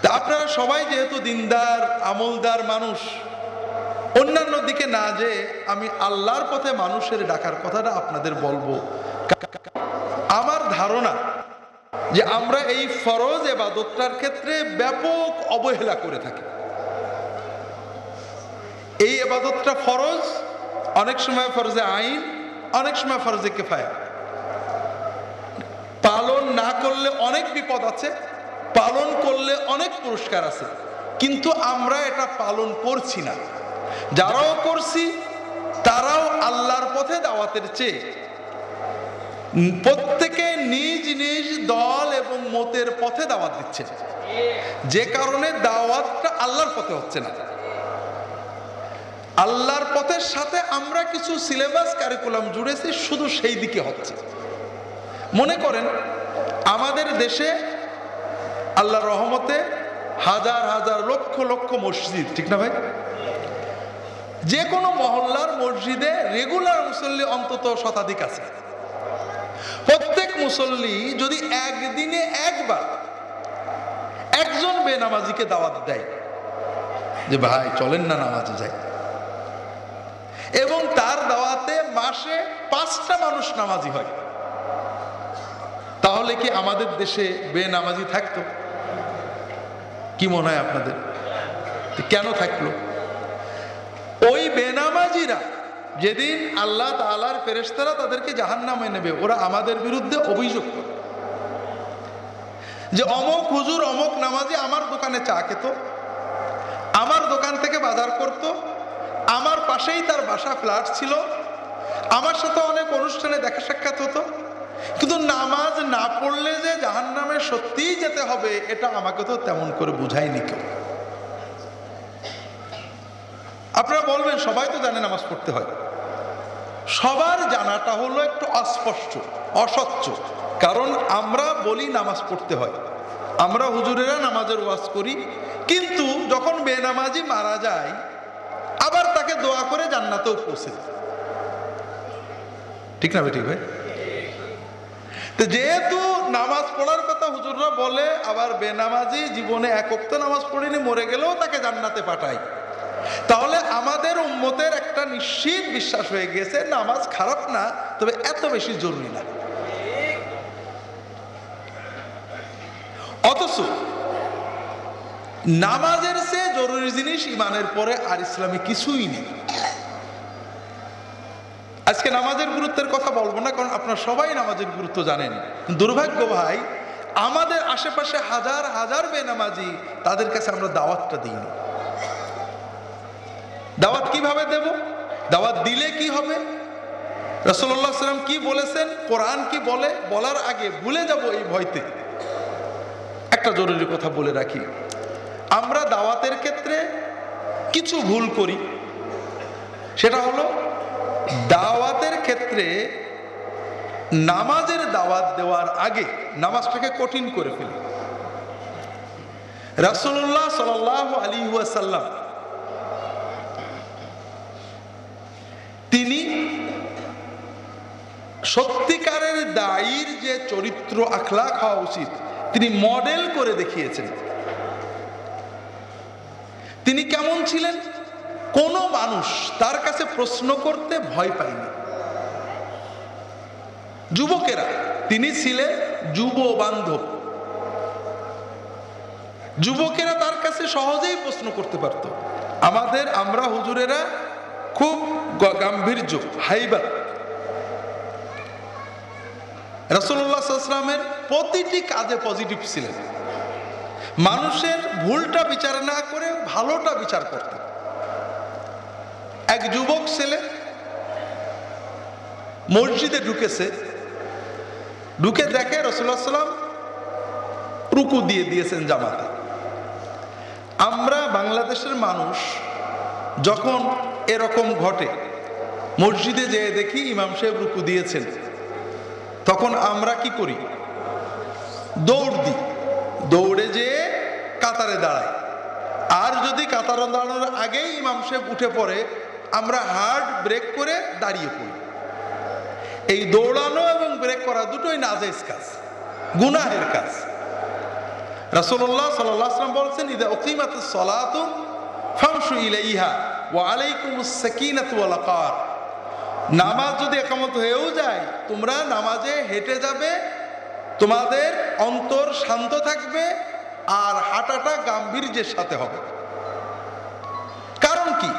[SPEAKER 2] তা আপনারা সবাই যেহেতু দিনদার আমলদার মানুষ, অন্যান্য দিকে না যে আমি আল্লাহর পথে মানুষের ডাকার কথাটা আপনাদের বলবো। আমার ধারণা যে আমরা এই ফরজ ইবাদতটার ক্ষেত্রে ব্যাপক অবহেলা করে থাকি। এই ইবাদতটা ফরজ, অনেক সময় ফরজে আইন, অনেক সময় ফরজে কিফায়া। পালন না করলে অনেক বিপদ আছে, পালন করলে অনেক পুরস্কার আছে, কিন্তু আমরা এটা পালন করছি না। যারাও করছি তারাও আল্লাহর পথে দাওয়াতের চেয়ে প্রত্যেকে নিজ নিজ দল এবং মতের পথে দাওয়াত দিচ্ছে, যে কারণে দাওয়াতটা আল্লাহর পথে হচ্ছে না। আল্লাহর পথের সাথে আমরা কিছু সিলেবাস কারিকুলাম জুড়েছি, শুধু সেই দিকে হচ্ছে। মনে করেন আমাদের দেশে আল্লাহর রহমতে হাজার হাজার লক্ষ লক্ষ মসজিদ, ঠিক না ভাই? যে কোনো মহল্লার মসজিদে রেগুলার মুসল্লি অন্তত শতাধিক আছে। প্রত্যেক মুসল্লি যদি একদিনে একবার একজন বেনামাজিকে দাওয়াত দেয় যে ভাই চলেন না নামাজে যাই, এবং তার দাওয়াতে মাসে 5টা মানুষ নামাজি হয়, তাহলে কি আমাদের দেশে বেনামাজি থাকতো? কি মনে হয় আপনাদের? কেন থাকলো? ওই বেনামাজিরা যেদিন আল্লাহ তাআলার ফেরেশতারা তাদেরকে জাহান্নামে নেবে, ওরা আমাদের বিরুদ্ধে অভিযোগ করে যে অমুক হুজুর অমুক নামাজি আমার দোকানে চা খেত, আমার দোকান থেকে বাজার করত, আমার পাশেই তার বাসা, ফ্ল্যাট ছিল, আমার সাথে অনেক অনুষ্ঠানে দেখা সাক্ষাৎ হতো, কিন্তু নামাজ না পড়লে যে জাহান্নামে সত্যিই যেতে হবে এটা আমাকে তো তেমন করে বুঝায়নি কেউ। আপনারা বলবেন সবাই তো জানে নামাজ পড়তে হয়। সবার জানাটা হলো একটু অস্পষ্ট, অস্বচ্ছ। কারণ আমরা বলি নামাজ পড়তে হয়, আমরা হুজুরেরা নামাজের ওয়াজ করি, কিন্তু যখন বেনামাজি মারা যায় আবার তাকে দোয়া করে জান্নাতেও পৌঁছে। ঠিক না ঠিক ভাই? তো যেহেতু নামাজ পড়ার কথা হুজুররা বলে, আবার বেনামাজি জীবনে এক ওয়াক্ত নামাজ পড়েনি, মরে গেলেও তাকে জান্নাতে পাঠায়, তাহলে আমাদের উম্মতের একটা নিশ্চিত বিশ্বাস হয়ে গেছে নামাজ খারাপ না, তবে এত বেশি জরুরি না। অথচ নামাজের চেয়ে জরুরি জিনিস ইমানের পরে আর ইসলামে কিছুই নেই। আজকে নামাজের গুরুত্বের কথা বলবো না, কারণ আপনারা সবাই নামাজের গুরুত্ব জানেন। দুর্ভাগ্য ভাই, আমাদের আশেপাশে হাজার হাজার বেনামাজি, তাদের কাছে আমরা দাওয়াতটা দিইনি। দাওয়াত কিভাবে দেব? দাওয়াত দিলে কি হবে? রাসূলুল্লাহ সাল্লাল্লাহু আলাইহি ওয়াসাল্লাম কি বলেছেন, কোরআন কি বলে, বলার আগে ভুলে যাব এই ভয়তে একটা জরুরি কথা বলে রাখি। আমরা দাওয়াতের ক্ষেত্রে কিছু ভুল করি। সেটা হলো দাওয়াতের ক্ষেত্রে নামাজের দাওয়াত দেওয়ার আগে নামাজটাকে কঠিন করে ফেলি। রাসূলুল্লাহ সাল্লাল্লাহু আলাইহি ওয়াসাল্লাম তিনি সত্যিকারের দায়ীর যে চরিত্র আখলাক হওয়া উচিত তিনি মডেল করে দেখিয়েছেন। তিনি কেমন ছিলেন? কোন মানুষ তার কাছে প্রশ্ন করতে ভয় পায়নি। যুবকেরা, তিনি ছিলেন যুব বান্ধব, যুবকেরা তার কাছে সহজেই প্রশ্ন করতে পারত। আমরা হুজুরেরা খুব গাম্ভীর্য, হাইবাত। রাসূলুল্লাহ সাল্লাল্লাহু আলাইহি ওয়াসাল্লামের প্রতিটি কাজে পজিটিভ ছিলেন। মানুষের ভুলটা বিচার না করে ভালোটা বিচার করতেন। এক যুবক ছেলে মসজিদে ঢুকেছে, ঢুকে দেখে রাসূলুল্লাহ সাল্লাল্লাহু আলাইহি ওয়াসাল্লাম রুকু দিয়ে দিয়েছেন জামাতে। আমরা বাংলাদেশের মানুষ যখন এরকম ঘটে, মসজিদে যেয়ে দেখি ইমাম সাহেব রুকু দিয়েছেন, তখন আমরা কি করি? দৌড় দিই, দৌড়ে যেয়ে কাতারে দাঁড়াই। আর যদি কাতারে দাঁড়ানোর আগেই ইমাম সাহেব উঠে পড়ে, আমরা হার্ড ব্রেক করে দাঁড়িয়ে পড়ি। এই দৌড়ানো এবং ব্রেক করা দুটোই নাজায়েজ কাজ, গুনাহের কাজ। রাসূলুল্লাহ সাল্লাল্লাহু আলাইহি ওয়াসাল্লাম বলেছেন, ইযা উকিমাতুস সালাতু ফামশু ইলাইহা ওয়া আলাইকুমুস সাকিনাতু ওয়াল ওয়াকার। নামাজ যদি একামত হয়েও যায়, তোমরা নামাজে হেঁটে যাবে, তোমাদের অন্তর শান্ত থাকবে আর হাঁটাটা গাম্ভীর্যের সাথে হবে। কারণ কি?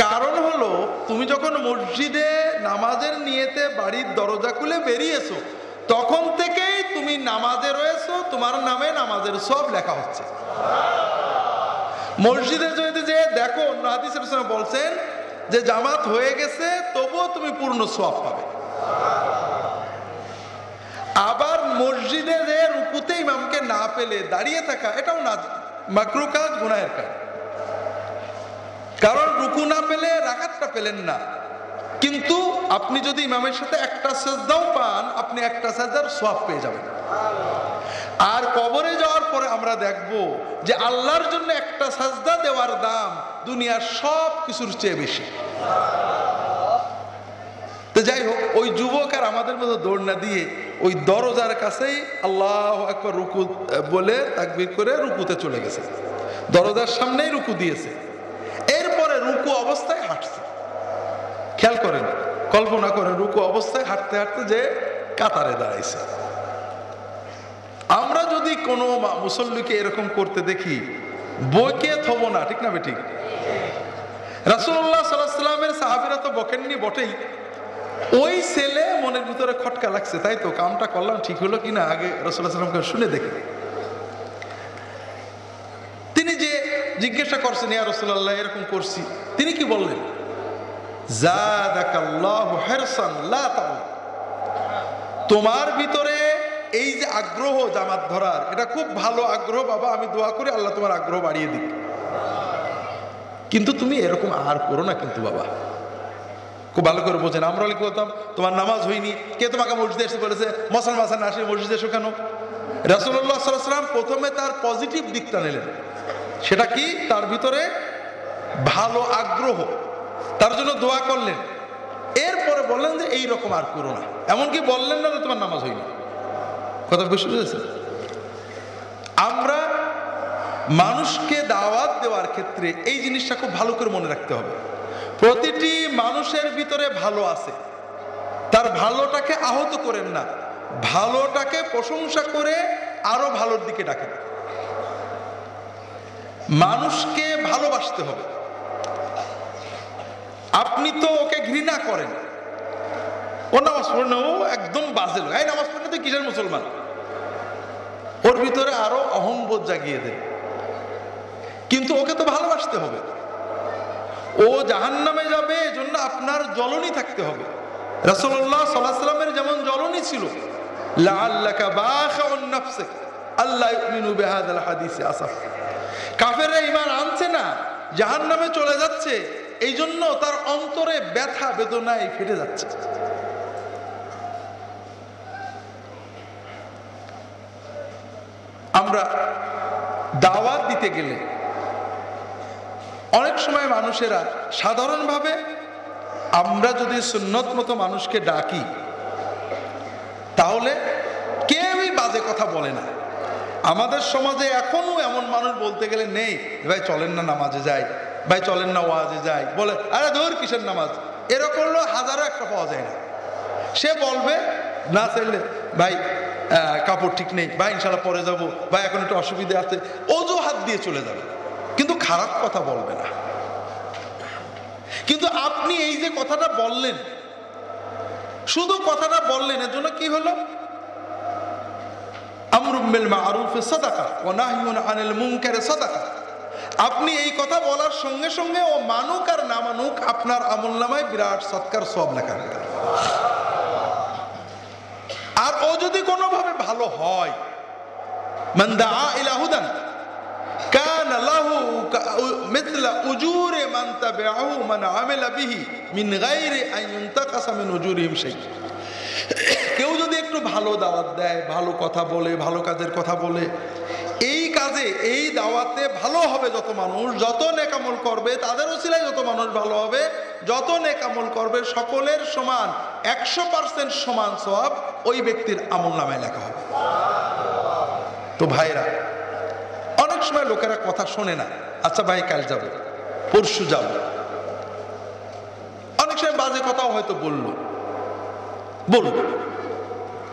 [SPEAKER 2] কারণ হলো তুমি যখন মসজিদে নামাজের নিয়তে বাড়ির দরজা খুলে বেরিয়েছো, তখন থেকেই তুমি নামাজে রয়েছো, তোমার নামে নামাজের সওয়াব লেখা হচ্ছে। মসজিদে যদি যে দেখো, অন্য হাদিসে রাসূল বলছেন যে জামাত হয়ে গেছে, তবুও তুমি পূর্ণ সওয়াব পাবে। আবার মসজিদে যে রুকুতে ইমামকে না পেলে দাঁড়িয়ে থাকা, এটাও না, মাকরুহ কাজ, গুনাহের কাজ। কারণ রুকু না পেলে রাকাতটা পেলেন না, কিন্তু আপনি যদি ইমামের সাথে একটা সাজদাও পান, আপনি একটা সাজদার সওয়াব পেয়ে যাবেন। আর কবরে যাওয়ার পরে আমরা দেখব যে আল্লাহর জন্য একটা সাজদা দেওয়ার দাম দুনিয়ার সব কিছুর চেয়ে বেশি। তো যাই হোক, ওই যুবক আর আমাদের মতো দৌড় না দিয়ে ওই দরজার কাছেই আল্লাহু আকবার রুকু বলে তাকবীর করে রুকুতে চলে গেছে, দরজার সামনেই রুকু দিয়েছে। এরপরে রুকু অবস্থায় হাঁটছে। খেয়াল করেন, কল্পনা করেন, রুকু অবস্থায় হাঁটতে হাঁটতে যে কাতারে দাঁড়াইছে। আমরা যদি কোনো মুসল্লিকে এরকম করতে দেখি, বইকে থব না, ঠিক না বেঠিক? রাসূলুল্লাহ সাল্লাল্লাহু আলাইহি ওয়াসাল্লামের সাহাবীরা তো বকেননি বটেই, ওই ছেলে মনের ভিতরে খটকা লাগছে, তাই তো কামটা করলাম ঠিক হলো কিনা আগে রাসূলুল্লাহ সাল্লাল্লাহু আলাইহি ওয়াসাল্লামকে শুনে দেখি। তিনি যে জিজ্ঞাসা করছেন, ইয়া রাসূলুল্লাহ এরকম করছি, তিনি কি বললেন? জাদাকাল্লাহু হিরসান লা তাউ, তোমার ভিতরে এই যে আগ্রহ জামাত ধরার, এটা খুব ভালো আগ্রহ বাবা, আমি দোয়া করি আল্লাহ তোমার আগ্রহ বাড়িয়ে দিক, কিন্তু তুমি এরকম আর করো না কিন্তু বাবা। খুব ভালো করে বোঝেন, আমরা কি বলতাম, তোমার নামাজ হয়নি, কে তোমাকে মসজিদে এসে বলেছে মুসলমান না আসে মসজিদে এসো কেন? রাসূলুল্লাহ সাল্লাল্লাহু আলাইহি ওয়াসাল্লাম প্রথমে তার পজিটিভ দিকটা নিলেন, সেটা কি? তার ভিতরে ভালো আগ্রহ, তার জন্য দোয়া করলেন, এরপরে বললেন যে এই রকম আর করো না। এমনকি বললেন না যে তোমার নামাজ হয়নি। কথা বুঝতে পেরেছেন? আমরা মানুষকে দাওয়াত দেওয়ার ক্ষেত্রে এই জিনিসটা খুব ভালো করে মনে রাখতে হবে, প্রতিটি মানুষের ভিতরে ভালো আছে, তার ভালোটাকে আহত করেন না, ভালোটাকে প্রশংসা করে আরো ভালোর দিকে ডাকেন। মানুষকে ভালোবাসতে হবে। আপনি তো ওকে ঘৃণা করেন, ও নামাজ পড়ে না, ও একদম বাজে লোক, এই নামাজ পড়ে না তুই কিসের মুসলমান, ওর ভিতরে আরো অহংবোধ জাগিয়ে দেন, কিন্তু ওকে তো ভালোবাসতে হবে। ও জাহান্নামে যাবে, এজন্য আপনার জ্বলনি থাকতে হবে। রাসূলুল্লাহ সাল্লাল্লাহু আলাইহি ওয়াসাল্লামের যেমন জ্বলনি ছিল, লাআল্লাকা বাখিউন নাফসাক আল্লা ইউমিনু বিহাযাল হাদিস আসাফ, কাফেররা ঈমান আনছে না, জাহান্নামে চলে যাচ্ছে, এই জন্য তার অন্তরে ব্যথা বেদনায় ফেটে যাচ্ছে। আমরা দাওয়াত দিতে গেলে অনেক সময় মানুষেরা সাধারণভাবে, আমরা যদি সুন্নত মতো মানুষকে ডাকি তাহলে কেউই বাজে কথা বলে না। আমাদের সমাজে এখনো এমন মানুষ বলতে গেলে নেই, ভাই চলেন না নামাজে যাই, ভাই চলেন না ওয়াজে যাই, বলে আরে ধর কিসের নামাজ, এরকম হাজারো একটা পাওয়া যায় না। সে বলবে না চাইলে ভাই কাপড় ঠিক নেই, ভাই ইনশাল্লাহ পরে যাবো, ভাই এখন একটু অসুবিধা আছে, অজুহাত দিয়ে চলে যাবে, কিন্তু খারাপ কথা বলবে না। কিন্তু আপনি এই যে কথাটা বললেন, শুধু কথাটা বললেন, এর জন্য কি হলো? আমরুম বিল মারুফ সাদাকা ওয়া নাহয়ুন আনিল মুনকার সাদাকা। আপনি এই কথা বলার সঙ্গে সঙ্গে ও মানুক আর না মানুক, আপনার আমলনামায় বিরাট সৎকার সওয়াব লেখা হবে। আর ও যদি কোনোভাবে ভালো হয়, মান দাআ ইলা হুদান কানা লাহু মিথলা উজুরি মান তাবিআহু মান আমিলা বিহি মিন গায়রি আন ইউনতাকাসা মিন উজুরিহিম শাই। কেউ যদি একটু ভালো দাওয়াত দেয়, ভালো কথা বলে, ভালো কাজের কথা বলে, এই কাজে এই দাওয়াতে ভালো হবে যত মানুষ, যত নেক আমল করবে তাদের ওসিলায় যত মানুষ ভালো হবে, যত নেক আমল করবে সকলের সমান 100% সমান সওয়াব ওই ব্যক্তির আমলনামায় লেখা হবে। তো ভাইরা, অনেক সময় লোকেরা কথা শোনে না, আচ্ছা ভাই কাল যাব, পরশু যাব, অনেক সময় বাজে কথাও হয়তো বলল।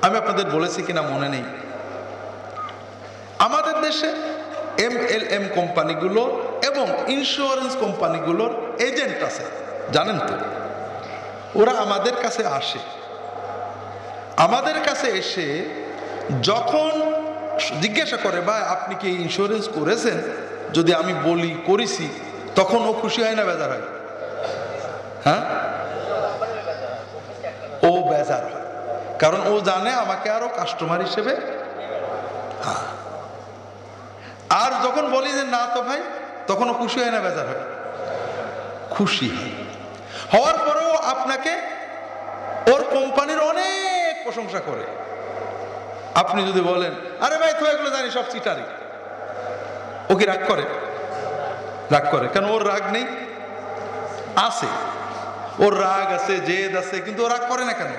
[SPEAKER 2] আমি আপনাদের বলেছি কিনা মনে নেই, আমাদের দেশে MLM কোম্পানিগুলো এবং ইন্স্যুরেন্স কোম্পানিগুলোর এজেন্ট আছে, জানেন তো? ওরা আমাদের কাছে আসে, আমাদের কাছে এসে যখন জিজ্ঞাসা করে ভাই আপনি কি ইন্স্যুরেন্স করেছেন, যদি আমি বলি করেছি, তখন ও খুশি হয় না বেজার হয়? হ্যাঁ, ও বেজার হয়, কারণ ও জানে আমাকে আরো কাস্টমার হিসেবে। হ্যাঁ, আর যখন বলি যে না তো ভাই, তখন ও খুশি হয় না বেজার হয়? খুশি হয়। হওয়ার পরেও আপনাকে ওর কোম্পানির অনেক প্রশংসা করে। আপনি যদি বলেন আরে ভাই তো এগুলো জানি সব চিটারি, ও কি রাগ করে? রাগ করে। কেন? ওর রাগ নেই? আছে, ওর রাগ আছে, জেদ আছে, কিন্তু ও রাগ করে না কেন?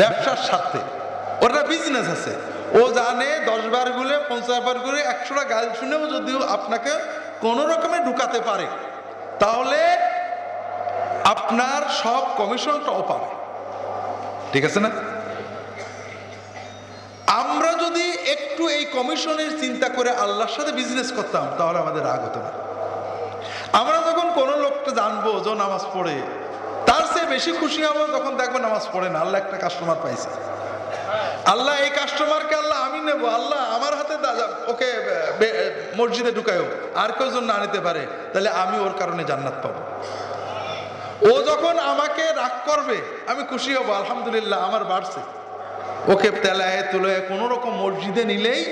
[SPEAKER 2] ব্যবসার স্বার্থে। ওটা বিজনেস আছে, ও জানে 10 বার গুলে 50 বার করে 100টা গাল শুনেও যদিও আপনাকে কোন রকমে ঢুকাতে পারে, তাহলে আপনার সব কমিশনটাও পাবে। ঠিক আছে না? আমরা যদি কমিশনের চিন্তা করে আল্লাহর সাথে বিজনেস করতাম, তাহলে আমাদের রাগ হতো না। আমরা যখন কোনো লোকটা জানবো যে নামাজ পড়ে, তার চেয়ে বেশি খুশি হবো যখন দেখবো নামাজ পড়ে না, আল্লাহ একটা কাস্টমার পাইছে, আল্লাহ এই কাস্টমারকে আল্লাহ আমি নেবো, আল্লাহ আমার হাতে ওকে মসজিদে ঢুকায়ও, আর কেউ যেন না নিতে পারে, তাহলে আমি ওর কারণে জান্নাত পাবো। ও যখন আমাকে রাগ করবে আমি খুশি হব, আলহামদুলিল্লাহ আমার বাড়ছে। ওকে তেলায় তুলায় কোনো রকম মসজিদে নিলেই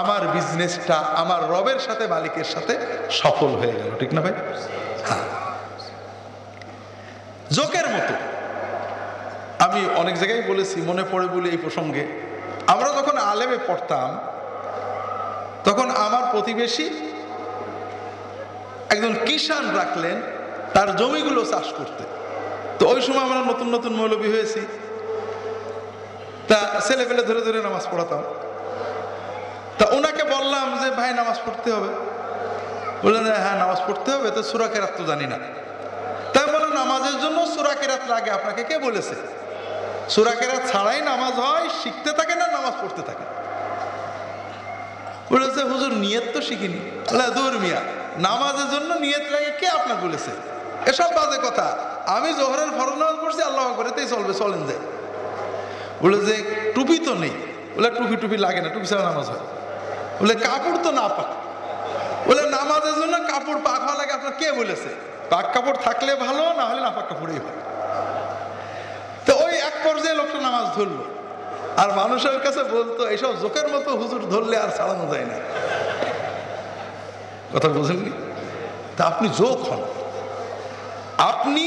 [SPEAKER 2] আমার বিজনেসটা আমার রবের সাথে মালিকের সাথে সফল হয়ে গেল, ঠিক না ভাই? হ্যাঁ, জোকের মতো আমি অনেক জায়গায় বলেছি, মনে পড়ে বলে এই প্রসঙ্গে, আমরা যখন আলেমে পড়তাম তখন আমার প্রতিবেশী একজন কিষান রাখলেন তার জমিগুলো চাষ করতে। তো ওই সময় আমরা নতুন নতুন মৌলবী হয়েছি, তা ছেলে পেলে ধরে ধরে নামাজ পড়াতাম। তা ওনাকে বললাম যে ভাই নামাজ পড়তে হবে, বললেন হ্যাঁ নামাজ পড়তে হবে, তো সূরা কেরাত তো জানি না। তাই বলে নামাজের জন্য সূরা কেরাত লাগে, আপনাকে কে বলেছে? সূরা কেরাত ছাড়াই নামাজ হয়, শিখতে থাকে না নামাজ পড়তে থাকে। বলেছে হুজুর নিয়ত তো শিখিনি। দূর মিয়া, নামাজের জন্য নিয়ত লাগে কে আপনার বলেছে? এসব বাজে কথা। আমি জোহরের ফরজ নামাজ পড়ছি, আল্লাহ আকবার, এতেই চলবে, চলেন যায়। বলে যে টুপি তো নেই, বলে টুপি লাগে না, টুপি ছাড়া নামাজ হয়। বলে কাপড় তো না পাক, বলে নামাজের জন্য কাপড় পাক হওয়া লাগে আপনার কে বলেছে? পাক কাপড় থাকলে ভালো, না হলে না পাক কাপড়ই ভালো। তো ওই এক পর্যায়ে লোকটা নামাজ ধরলো, আর মানুষের কাছে বলতো এইসব জোকের মতো হুজুর ধরলে আর চালানো যায় না। কথা বুঝেননি? তা আপনি জোক হন, আপনি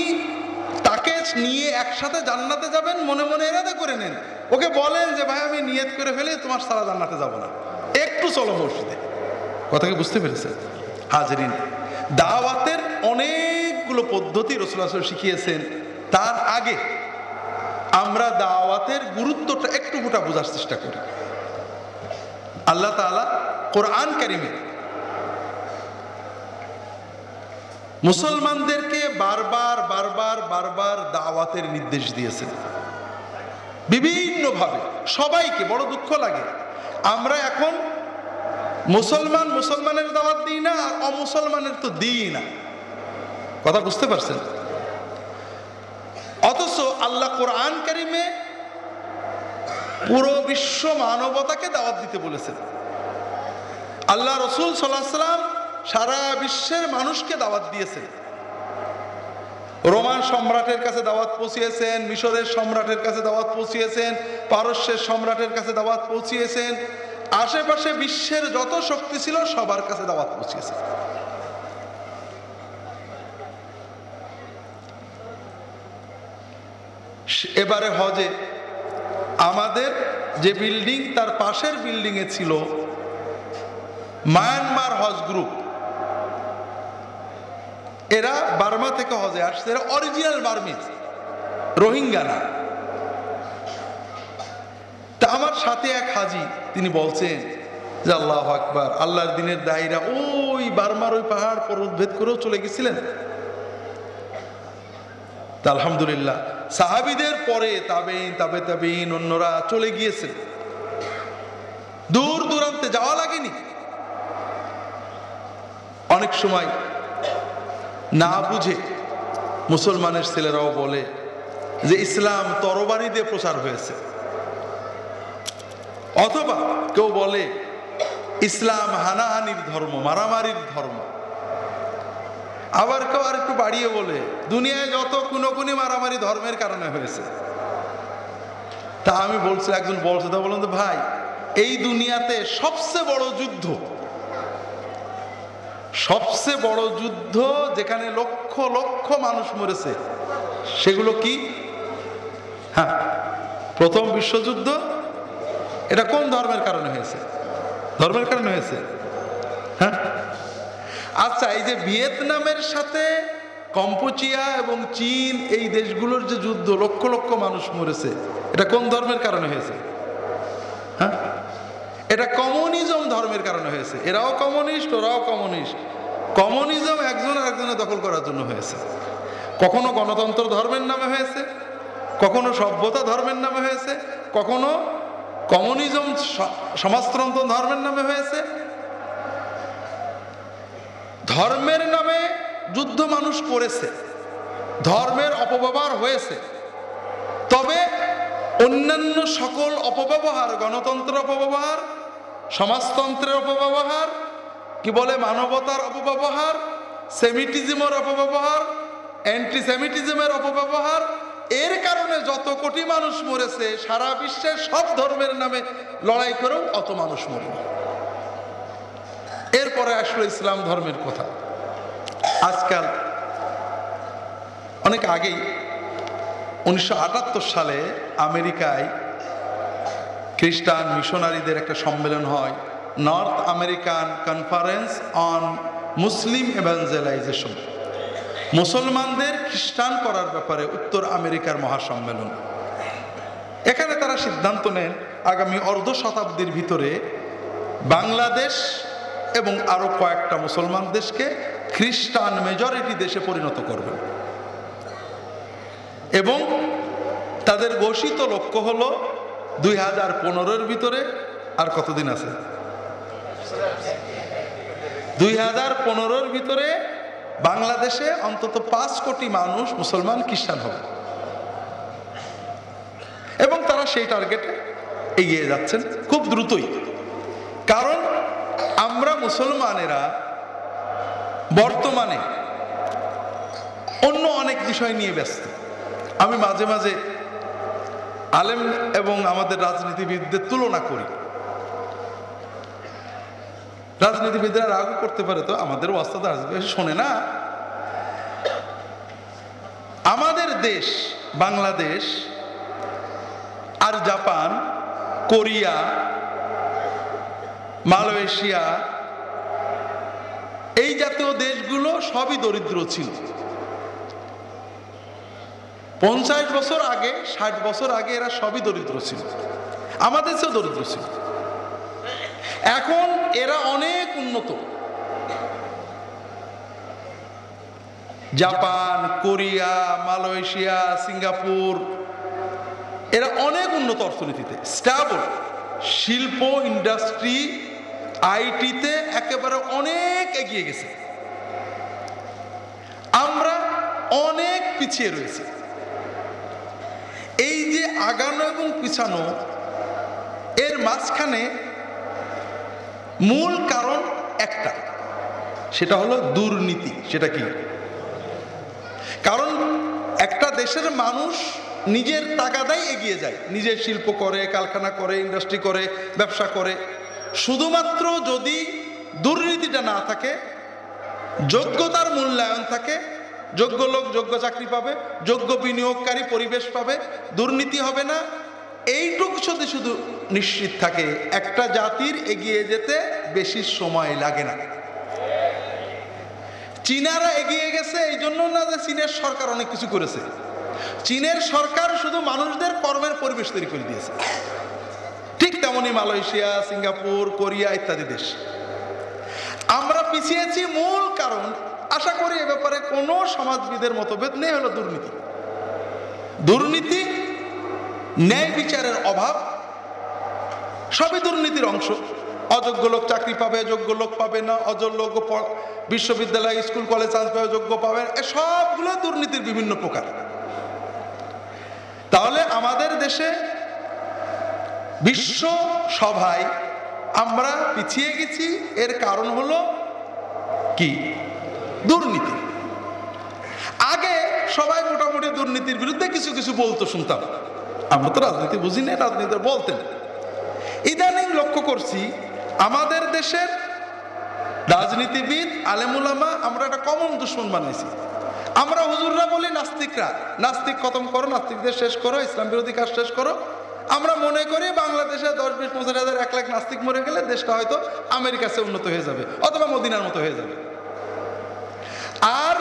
[SPEAKER 2] তাকে নিয়ে একসাথে জান্নাতে যাবেন, মনে মনে এরাদা করে নেন, ওকে বলেন যে ভাই আমি নিয়ত করে ফেলে তোমার সারা জান্নাতে যাব না, একটু চলো মসজিদে। কথা কি বুঝতে পেরেছেন? হাজরিন, দাওয়াতের অনেকগুলো পদ্ধতি রাসূলুল্লাহ সাল্লাল্লাহু আলাইহি ওয়াসাল্লাম শিখিয়েছেন। তার আগে আমরা দাওয়াতের গুরুত্বটা একটু গোটা বোঝার চেষ্টা করি। আল্লাহ তাআলা কোরআন কারীমে মুসলমানদেরকে বারবার বারবার বারবার দাওয়াতের নির্দেশ দিয়েছেন বিভিন্নভাবে, সবাইকে। বড় দুঃখ লাগে আমরা এখন মুসলমানের দাওয়াত দিই না, আর অমুসলমানের তো দিই না। কথা বুঝতে পারছেন? অথচ আল্লাহ কোরআন কারীমে পুরো বিশ্ব মানবতাকে দাওয়াত দিতে বলেছেন। আল্লাহ রাসূল সাল্লাল্লাহু আলাইহি ওয়াসাল্লাম সারা বিশ্বের মানুষকে দাওয়াত দিয়েছেন। রোমান সম্রাটের কাছে দাওয়াত পৌঁছিয়েছেন, মিশরের সম্রাটের কাছে দাওয়াত পৌঁছিয়েছেন, পারস্যের সম্রাটের কাছে দাওয়াত পৌঁছিয়েছেন, আশেপাশে বিশ্বের যত শক্তি ছিল সবার কাছে দাওয়াত পৌঁছিয়েছেন। এবারে হজে আমাদের যে বিল্ডিং, তার পাশের বিল্ডিং এ ছিল মায়ানমার হজ গ্রুপ। এরা বার্মা থেকে হজে আসছে, এরা অরিজিনাল বার্মিজ, রোহিঙ্গা না। তা আমার সাথে এক হাজি, তিনি বলছেন যে আল্লাহু আকবার, আল্লাহর দিনের দায়ীরা ওই বার্মার ওই পাহাড় পর্বত ভেদ করেও চলে গেছিলেন। তা আলহামদুলিল্লাহ সাহাবীদের পরে তাবেঈন অন্যরা চলে গিয়েছেন, দূর দূরান্তে যাওয়া লাগেনি। অনেক সময় না বুঝে মুসলমানের ছেলেরাও বলে যে ইসলাম তরবারি দিয়ে প্রচার হয়েছে, অথবা কেউ বলে ইসলাম হানাহানির ধর্ম, মারামারির ধর্ম। আবার কেউ আর একটু বাড়িয়ে বলে দুনিয়ায় যত খুনোখুনি মারামারি ধর্মের কারণে হয়েছে। তা আমি বলছি, একজন বলছে, তা বললাম তো ভাই, এই দুনিয়াতে সবচেয়ে বড় যুদ্ধ যেখানে লক্ষ লক্ষ মানুষ মরেছে, সেগুলো কি? হ্যাঁ, প্রথম বিশ্বযুদ্ধ। এটা কোন ধর্মের কারণে হয়েছে? ধর্মের কারণে হয়েছে। হ্যাঁ, আচ্ছা, এই যে ভিয়েতনামের সাথে কম্বোডিয়া এবং চীন, এই দেশগুলোর যে যুদ্ধ, লক্ষ লক্ষ মানুষ মরেছে, এটা কোন ধর্মের কারণে হয়েছে? হ্যাঁ, এটা কমিউনিজম ধর্মের কারণে হয়েছে। এরাও কমিউনিস্ট, ওরাও কমিউনিস্ট। কমিউনিজম একজন আরেকজনের দখল করার জন্য হয়েছে। কখনো গণতন্ত্র ধর্মের নামে হয়েছে, কখনো সভ্যতা ধর্মের নামে হয়েছে, কখনো কমিউনিজম সমাজতন্ত্র ধর্মের নামে হয়েছে। ধর্মের নামে যুদ্ধ মানুষ করেছে, ধর্মের অপব্যবহার হয়েছে, তবে অন্যান্য সকল অপব্যবহার, গণতন্ত্রের অপব্যবহার, সমাজতন্ত্রের অপব্যবহার, কি বলে মানবতার অপব্যবহার, সেমিটিজমের অপব্যবহার, অ্যান্টিসেমিটিজমের অপব্যবহার, এর কারণে যত কোটি মানুষ মরেছে সারা বিশ্বের সব ধর্মের নামে লড়াই করেও অত মানুষ মরেনি। এরপরে আসলো ইসলাম ধর্মের কথা। আজকাল অনেক আগেই 1978 সালে আমেরিকায় খ্রিস্টান মিশনারিদের একটা সম্মেলন হয়, নর্থ আমেরিকান কনফারেন্স অন মুসলিম ইভাঞ্জেলাইজেশন, মুসলমানদের খ্রিস্টান করার ব্যাপারে উত্তর আমেরিকার মহাসম্মেলন। এখানে তারা সিদ্ধান্ত নেন আগামী অর্ধ শতাব্দীর ভিতরে বাংলাদেশ এবং আরো কয়েকটা মুসলমান দেশকে খ্রিস্টান মেজরিটি দেশে পরিণত করবে, এবং তাদের ঘোষিত লক্ষ্য হলো 2015-এর ভিতরে, আর কতদিন আছে, 2015-এর ভিতরে বাংলাদেশে অন্তত 5 কোটি মানুষ মুসলমান খ্রিস্টান হবে, এবং তারা সেই টার্গেটে এগিয়ে যাচ্ছেন খুব দ্রুতই। কারণ আমরা মুসলমানেরা বর্তমানে অন্য অনেক বিষয় নিয়ে ব্যস্ত। আমি মাঝে মাঝে আলেম এবং আমাদের রাজনীতিবিদদের তুলনা করি। রাজনীতিবিদরা রাগ করতে পারে, তো আমাদের ওয়াস্তাদ শোনে না। আমাদের দেশ বাংলাদেশ আর জাপান, কোরিয়া, মালয়েশিয়া, এই জাতীয় দেশগুলো সবই দরিদ্র ছিল। 50 বছর আগে, 60 বছর আগে এরা সবই দরিদ্র ছিল, আমাদের চেয়েও দরিদ্র ছিল। এখন এরা অনেক উন্নত। জাপান, কোরিয়া, মালয়েশিয়া, সিঙ্গাপুর, এরা অনেক উন্নত অর্থনীতিতে, স্টেবল, শিল্প, ইন্ডাস্ট্রি, আইটিতে একেবারে অনেক এগিয়ে গেছে। আমরা অনেক পিছিয়ে রয়েছি। এই যে আগানো এবং পিছানো, এর মাঝখানে মূল কারণ একটা, সেটা হলো দুর্নীতি। সেটা কি? কারণ একটা দেশের মানুষ নিজের তাগাদাই এগিয়ে যায়, নিজের শিল্প করে, কারখানা করে, ইন্ডাস্ট্রি করে, ব্যবসা করে। শুধুমাত্র যদি দুর্নীতিটা না থাকে, যোগ্যতার মূল্যায়ন থাকে, যোগ্য লোক যোগ্য চাকরি পাবে, যোগ্য বিনিয়োগকারী পরিবেশ পাবে, দুর্নীতি হবে না, এইটুকু যদি শুধু নিশ্চিত থাকে, একটা জাতির এগিয়ে যেতে বেশি সময় লাগে না। চীনারা এগিয়ে গেছে এই জন্য না যে চীনের সরকার অনেক কিছু করেছে, চীনের সরকার শুধু মানুষদের কর্মের পরিবেশ তৈরি করে দিয়েছে। ঠিক তেমনি মালয়েশিয়া, সিঙ্গাপুর, কোরিয়া ইত্যাদি দেশ। আমরা পিছিয়েছি মূল কারণ, আশা করি এ ব্যাপারে কোনো সমাজবিদের মতভেদ নেই, হলো দুর্নীতি। দুর্নীতি, ন্যায় বিচারের অভাব, সবই দুর্নীতির অংশ। অযোগ্য লোক চাকরি পাবে, যোগ্য লোক পাবে না, অযোগ্য লোক বিশ্ববিদ্যালয়, স্কুল, কলেজ চান্স পাবে, যোগ্য পাবে, সবগুলো দুর্নীতির বিভিন্ন প্রকার। তাহলে আমাদের দেশে বিশ্ব সভায় আমরা পিছিয়ে গেছি, এর কারণ হলো কি? দুর্নীতি। আগে সবাই মোটামুটি দুর্নীতির বিরুদ্ধে কিছু কিছু বলতো, শুনতাম। আমরা তো রাজনীতি বুঝি না, রাজনীতি বলতেন। ইদানিং লক্ষ্য করছি আমাদের দেশের রাজনীতিবিদ, আলেমুলামা, আমরা একটা কমন দুশ্মন বানাইছি। আমরা হুজুররা বলি নাস্তিকরা, নাস্তিক খতম করো, নাস্তিকদের শেষ করো, ইসলাম বিরোধী কাজ শেষ করো। আমরা মনে করি বাংলাদেশে 10, 20, 50 হাজার, 1 লাখ নাস্তিক মরে গেলে দেশটা হয়তো আমেরিকার চেয়ে উন্নত হয়ে যাবে, অথবা মদিনার মতো হয়ে যাবে। আর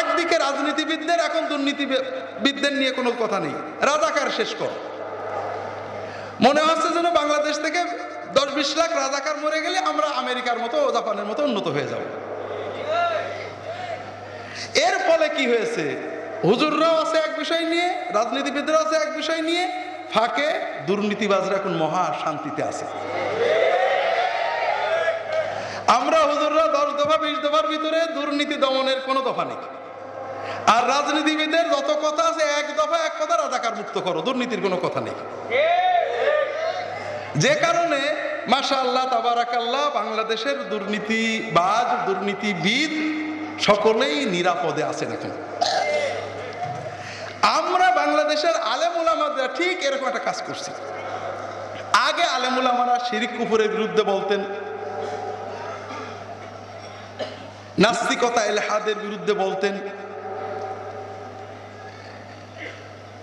[SPEAKER 2] একদিকে রাজনীতিবিদদের, এখন দুর্নীতিবিদদের নিয়ে কোনো কথা নেই, রাজাকার শেষ করো। মনে হচ্ছে যেন বাংলাদেশ থেকে 10, 20 লাখ রাজাকার মরে গেলে আমরা আমেরিকার মতো, জাপানের মতো উন্নত হয়ে যাব। এর ফলে কি হয়েছে? হুজুররাও আছে এক বিষয় নিয়ে, রাজনীতিবিদরাও আছে এক বিষয় নিয়ে, ফাঁকে দুর্নীতিবাজরা এখন মহা শান্তিতে আছে। আমরা হুজুররা 10 দফা 20 দফার ভিতরে দুর্নীতি দমনের কোনো দফা নেই, আর রাজনীতিবিদদের যত কথা আছে এক দফা এক কথা, রাজাকার মুক্ত করো, দুর্নীতির কোনো কথা নেই। যে কারণে মাশাআল্লাহ তাবারাকাল্লাহ বাংলাদেশের দুর্নীতিবাজ দুর্নীতিবিদ সকলেই নিরাপদে আছেন এখন। আমরা বাংলাদেশের আলেম উলামারা ঠিক এরকম একটা কাজ করছি। আগে আলেম উলামারা শিরক কুফরের বিরুদ্ধে বলতেন, নাস্তিকতা ইলহাদের বিরুদ্ধে বলতেন,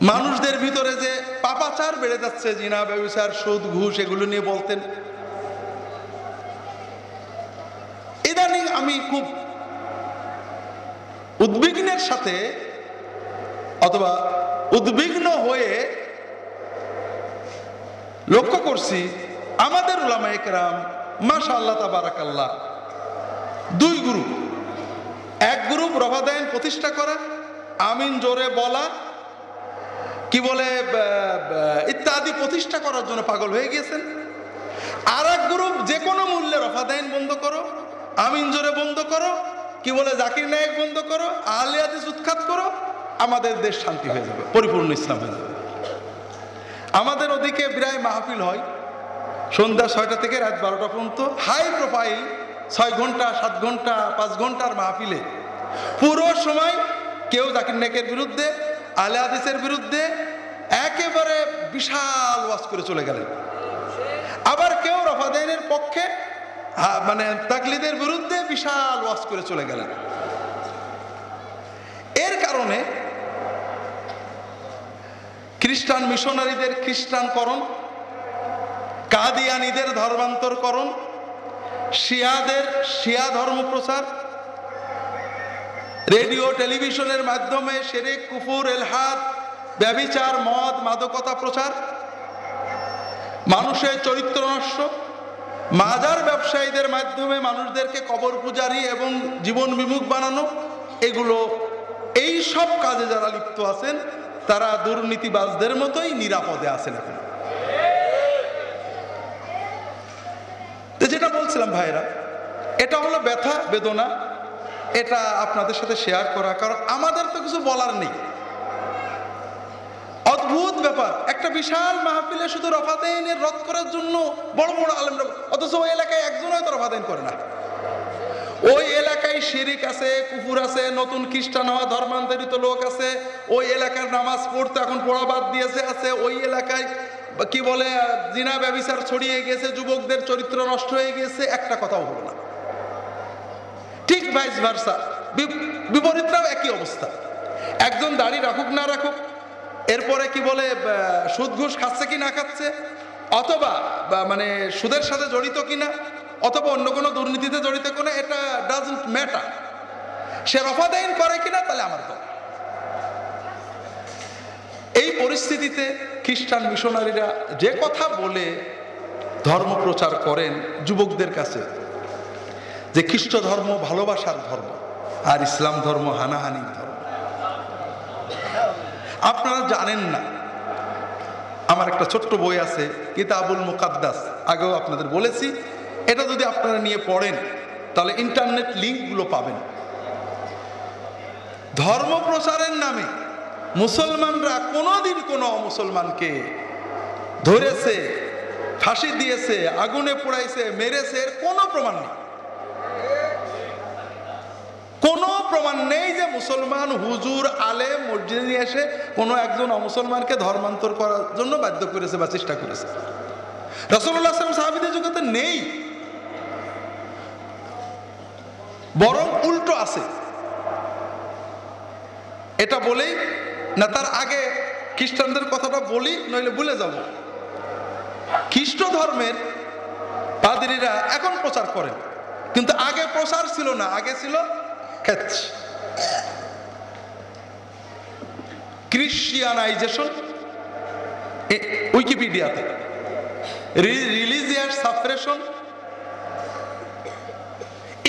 [SPEAKER 2] মানুষদের ভিতরে যে পাপাচার বেড়ে যাচ্ছে, জিনা ব্যভিচার সুদ ঘুষ এগুলো নিয়ে বলতেন। ইদানিং আমি খুব উদ্বিগ্নের সাথে অথবা উদ্বিগ্ন হয়ে লক্ষ্য করছি আমাদের উলামায়ে কেরাম মাশাআল্লাহ তাবারাকাল্লাহ দুই গ্রুপ, এক গ্রুপ রফাদাইন প্রতিষ্ঠা করা, আমিন জোরে বলা, কি বলে ইত্যাদি প্রতিষ্ঠা করার জন্য পাগল হয়ে গিয়েছেন। আর এক গ্রুপ যে কোনো মূল্যে রফাদাইন বন্ধ করো, আমিন জোরে বন্ধ করো, কি বলে জাকির নায়েক বন্ধ করো, আহলে হাদিস উৎখাত করো, আমাদের দেশ শান্তি হয়ে যাবে, পরিপূর্ণ ইসলাম হয়ে যাবে। আমাদের ওদিকে বিরায় মাহফিল হয় সন্ধ্যা 6টা থেকে রাত 12টা পর্যন্ত, হাই প্রোফাইল 6 ঘন্টা 7 ঘন্টা 5 ঘন্টার মাহফিলে পুরো সময় কেউ জাকির নায়েকের বিরুদ্ধে আহলে হাদিসের বিরুদ্ধে একেবারে বিশাল ওয়াজ করে চলে গেলেন। আবার কেউ রফাদাইনের পক্ষে মানে তাকলিদের বিরুদ্ধে বিশাল ওয়াজ করে চলে গেলেন। এর কারণে খ্রিস্টান মিশনারিদের খ্রিস্টানকরণ, কাদিয়ানীদের ধর্মান্তরকরণ, শিয়াদের শিয়া ধর্ম প্রচার, রেডিও টেলিভিশনের মাধ্যমে শিরক কুফর ইলহাদ ব্যভিচার মদ মাদকতা প্রচার, মানুষের চরিত্র নষ্ট, মাজার ব্যবসায়ীদের মাধ্যমে মানুষদেরকে কবর পূজারী এবং জীবন বিমুখ বানানো, এগুলো এই সব কাজে যারা লিপ্ত আছেন তারা দুর্নীতিবাজদের মতোই নিরাপদে আছেন এখন। যেটা বলছিলাম ভাইরা, এটা হলো ব্যথা বেদনা, এটা আপনাদের সাথে শেয়ার করা, কারণ আমাদের তো কিছু বলার নেই। অদ্ভুত ব্যাপার, একটা বিশাল মাহফিলে শুধু রফাদাইনের রদ করার জন্য বড় বড় আলেমরা, অথচ ওই এলাকায় একজন হয়তো রফাদাইন করে না। ওই এলাকায় শিরিক আছে, কুফুর আছে, নতুন খ্রিস্টান হওয়া ধর্মান্তরিত লোক আছে, ওই এলাকার নামাজ পড়তে এখন পড়া বাদ দিয়েছে আছে, ওই এলাকায় কি বলে জিনা ব্যভিচার ছড়িয়ে গেছে, যুবকদের চরিত্র নষ্ট হয়ে গেছে, একটা কথাও হলো না। ঠিক ভাইস ভার্সা, বিপরীতটাও একই অবস্থা। একজন দাড়ি রাখুক না রাখুক, এরপরে কি বলে সুদ ঘুষ খাচ্ছে কি না খাচ্ছে, অথবা মানে সুদের সাথে জড়িত কিনা, অথবা অন্য কোনো দুর্নীতিতে জড়িত কিনা, এটা ডাজন্ট ম্যাটার। সে রফাদাইন করে কিনা, তাহলে আমার দল। এই পরিস্থিতিতে খ্রিস্টান মিশনারিরা যে কথা বলে ধর্ম প্রচার করেন যুবকদের কাছে, যে খ্রিস্ট ধর্ম ভালোবাসার ধর্ম আর ইসলাম ধর্ম হানাহানির ধর্ম, আপনারা জানেন না। আমার একটা ছোট্ট বই আছে কিতাবুল মুকাদ্দাস, আগেও আপনাদের বলেছি, এটা যদি আপনারা নিয়ে পড়েন তাহলে ইন্টারনেট লিঙ্কগুলো পাবেন। ধর্ম প্রচারের নামে মুসলমানরা কোনোদিন কোনো অমুসলমানকে ধরেছে, ফাঁসি দিয়েছে, আগুনে পোড়াইছে, মেরেছে, এর কোনো প্রমাণ নেই। কোনো প্রমাণ নেই যে মুসলমান হুজুর আলেম মসজিদে নিয়ে এসে কোনো একজন অমুসলমানকে ধর্মান্তর করার জন্য বাধ্য করেছে বা চেষ্টা করেছে। রাসূলুল্লাহ সাল্লাল্লাহু আলাইহি ওয়াসাল্লাম সাহাবীদের যুগেতে নেই, বরং উল্টো আছে। এটা বলেই না, তার আগে খ্রিস্টানদের কথাটা বলি, নইলে ভুলে যাব। খ্রিস্ট ধর্মের পাদ্রীরা এখন প্রচার করেন, কিন্তু আগে প্রচার ছিল না, আগে ছিল ক্রিশ্চিয়ানাইজেশন। উইকিপিডিয়াতে রিলিজিয়াস সাপ্রেশন,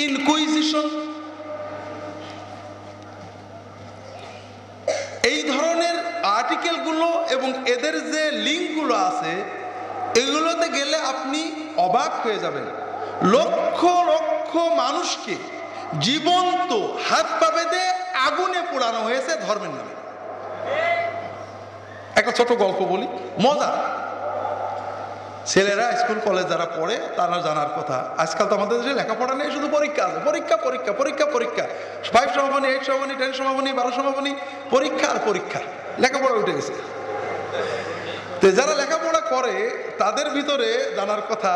[SPEAKER 2] ইনকুইজিশন, এই ধরনের আর্টিকেলগুলো এবং এদের যে লিঙ্কগুলো আছে এগুলোতে গেলে আপনি অবাক হয়ে যাবেন। লক্ষ লক্ষ মানুষকে জীবন্ত হাত পা বেঁধে আগুনে পোড়ানো হয়েছে ধর্মের নামে। একটা ছোট গল্প বলি, মজা। ছেলেরা স্কুল কলেজ যারা পড়ে তারা জানার কথা, আজকাল তো আমাদের দেশে লেখাপড়া নেই, শুধু পরীক্ষা আছে, পরীক্ষা পরীক্ষা পরীক্ষা পরীক্ষা, 5 সমাপনী, 8 সমাপনী, 10 সমাপনী, 12 সমাপনী, পরীক্ষা আর পরীক্ষা, লেখাপড়া উঠে গেছে। তো যারা লেখাপড়া করে তাদের ভিতরে জানার কথা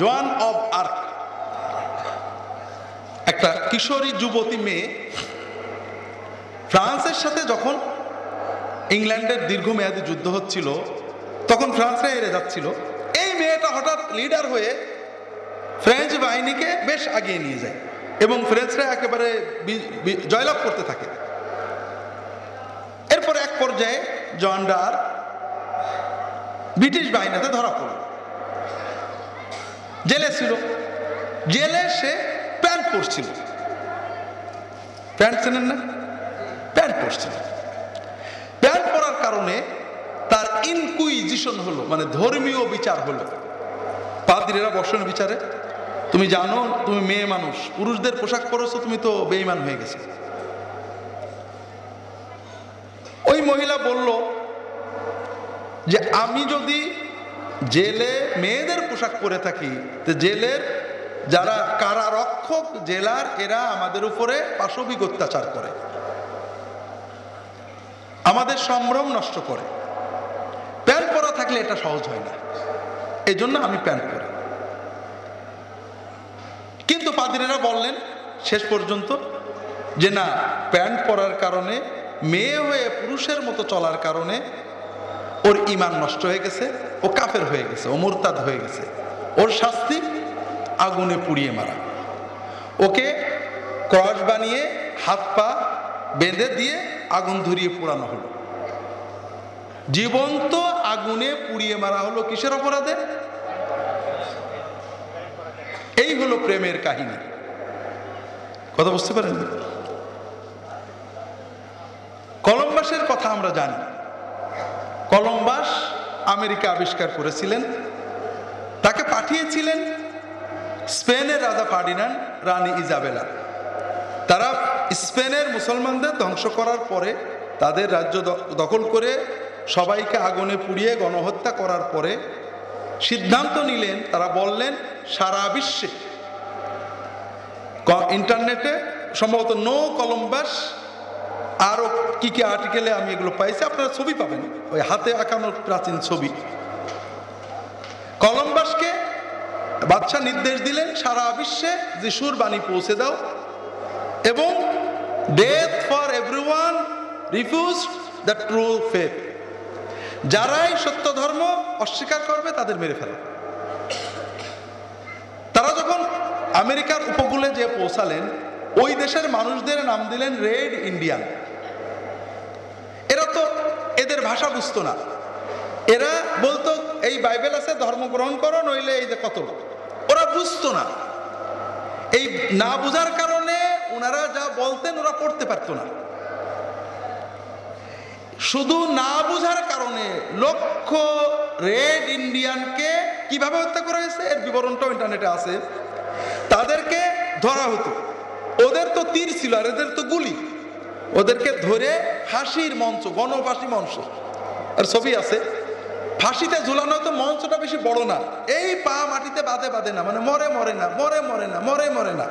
[SPEAKER 2] জোয়ান অব আর্ক, একটা কিশোরী যুবতী মেয়ে ফ্রান্সের সাথে যখন ইংল্যান্ডের দীর্ঘমেয়াদী যুদ্ধ হচ্ছিল তখন ফ্রান্সরা হেরে যাচ্ছিল, এই মেয়েটা হঠাৎ লিডার হয়ে ফ্রেঞ্চ বাহিনীকে বেশ আগিয়ে নিয়ে যায় এবং ফ্রেঞ্চরা একেবারে জয়লাভ করতে থাকে। এরপর এক পর্যায়ে জোয়ান d'Arc ব্রিটিশ বাহিনীতে ধরা পড়ল, জেলে ছিল। জেলে সে প্যান্ট পরছিল, প্যান্ট চেনেন না, প্যান্ট পরছিল। প্যান্ট পরার কারণে তার ইনকুইজিশন হলো, মানে ধর্মীয় বিচার হলো। পাদ্রীরা বসেন বিচারে, তুমি জানো তুমি মেয়ে মানুষ, পুরুষদের পোশাক পরেছো, তুমি তো বেঈমান হয়ে গেছে। ওই মহিলা বলল যে আমি যদি জেলে মেয়েদের পোশাক পরে থাকি, তো জেলের যারা কারারক্ষক জেলার এরা আমাদের উপরে পাশবিক অত্যাচার করে, আমাদের সম্ভ্রম নষ্ট করে। প্যান্ট পরা থাকলে এটা সহজ হয় না, এই জন্য আমি প্যান্ট পরি। কিন্তু পাদ্রীরা বললেন শেষ পর্যন্ত যে না, প্যান্ট পরার কারণে, মেয়ে হয়ে পুরুষের মতো চলার কারণে ওর ঈমান নষ্ট হয়ে গেছে, ও কাফের হয়ে গেছে, ও মুরতাদ হয়ে গেছে। ওর শাস্তি আগুনে পুড়িয়ে মারা। ওকে ক্রস বানিয়ে হাত পা বেঁধে দিয়ে আগুন ধরিয়ে পোড়ানো হলো, জীবন্ত আগুনে পুড়িয়ে মারা হলো। কিসের অপরাধে? এই হলো প্রেমের কাহিনী। কথা বুঝতে পারেন? কলম্বাসের কথা আমরা জানি। কলম্বাস আমেরিকা আবিষ্কার করেছিলেন, তাকে পাঠিয়েছিলেন স্পেনের রাজা ফার্ডিনান্ড, রানী ইজাবেলা। তারা স্পেনের মুসলমানদের ধ্বংস করার পরে, তাদের রাজ্য দখল করে সবাইকে আগুনে পুড়িয়ে গণহত্যা করার পরে সিদ্ধান্ত নিলেন, তারা বললেন সারা বিশ্বে, ইন্টারনেটে সম্ভবত নো কলম্বাস আরো কি কি আর্টিকেলে আমি এগুলো পাইছি, আপনারা ছবি পাবেন, ওই হাতে আঁকানোর প্রাচীন ছবি। কলম্বাসকে বাদশা নির্দেশ দিলেন সারা বিশ্বে যিশুর বাণী পৌঁছে দাও এবং death for everyone refused the true faith, যারাই সত্য ধর্ম অস্বীকার করবে তাদের মেরে ফেলো। তারা যখন আমেরিকার উপকূলে যে পৌঁছালেন, ওই দেশের মানুষদের নাম দিলেন রেড ইন্ডিয়ান। এরা তো এদের ভাষা বুঝতো না, এরা বলতো এই বাইবেল আছে ধর্ম গ্রহণ করো, নইলে এই যে কতল। ওরা বুঝতো না, এই না বুঝার কারণে ওনারা যা বলতেন ওরা পড়তে পারতো না। শুধু না বুঝার কারণে লক্ষ রেড ইন্ডিয়ানকে কিভাবে হত্যা করা হয়েছে এর বিবরণটাও ইন্টারনেটে আছে। তাদেরকে ধরা হতো, ওদের তো তীর ছিল আর এদের তো গুলি। ওদেরকে ধরে ফাঁসির মঞ্চ, গণফাঁসি মঞ্চ, আর ছবি আছে, ফাঁসিতে ঝুলানো হতো। মঞ্চটা বেশি বড় না, এই পা মাটিতে বাঁধে বাঁধে না, মানে মরে মরে না, মরে মরে না, মরে মরে না।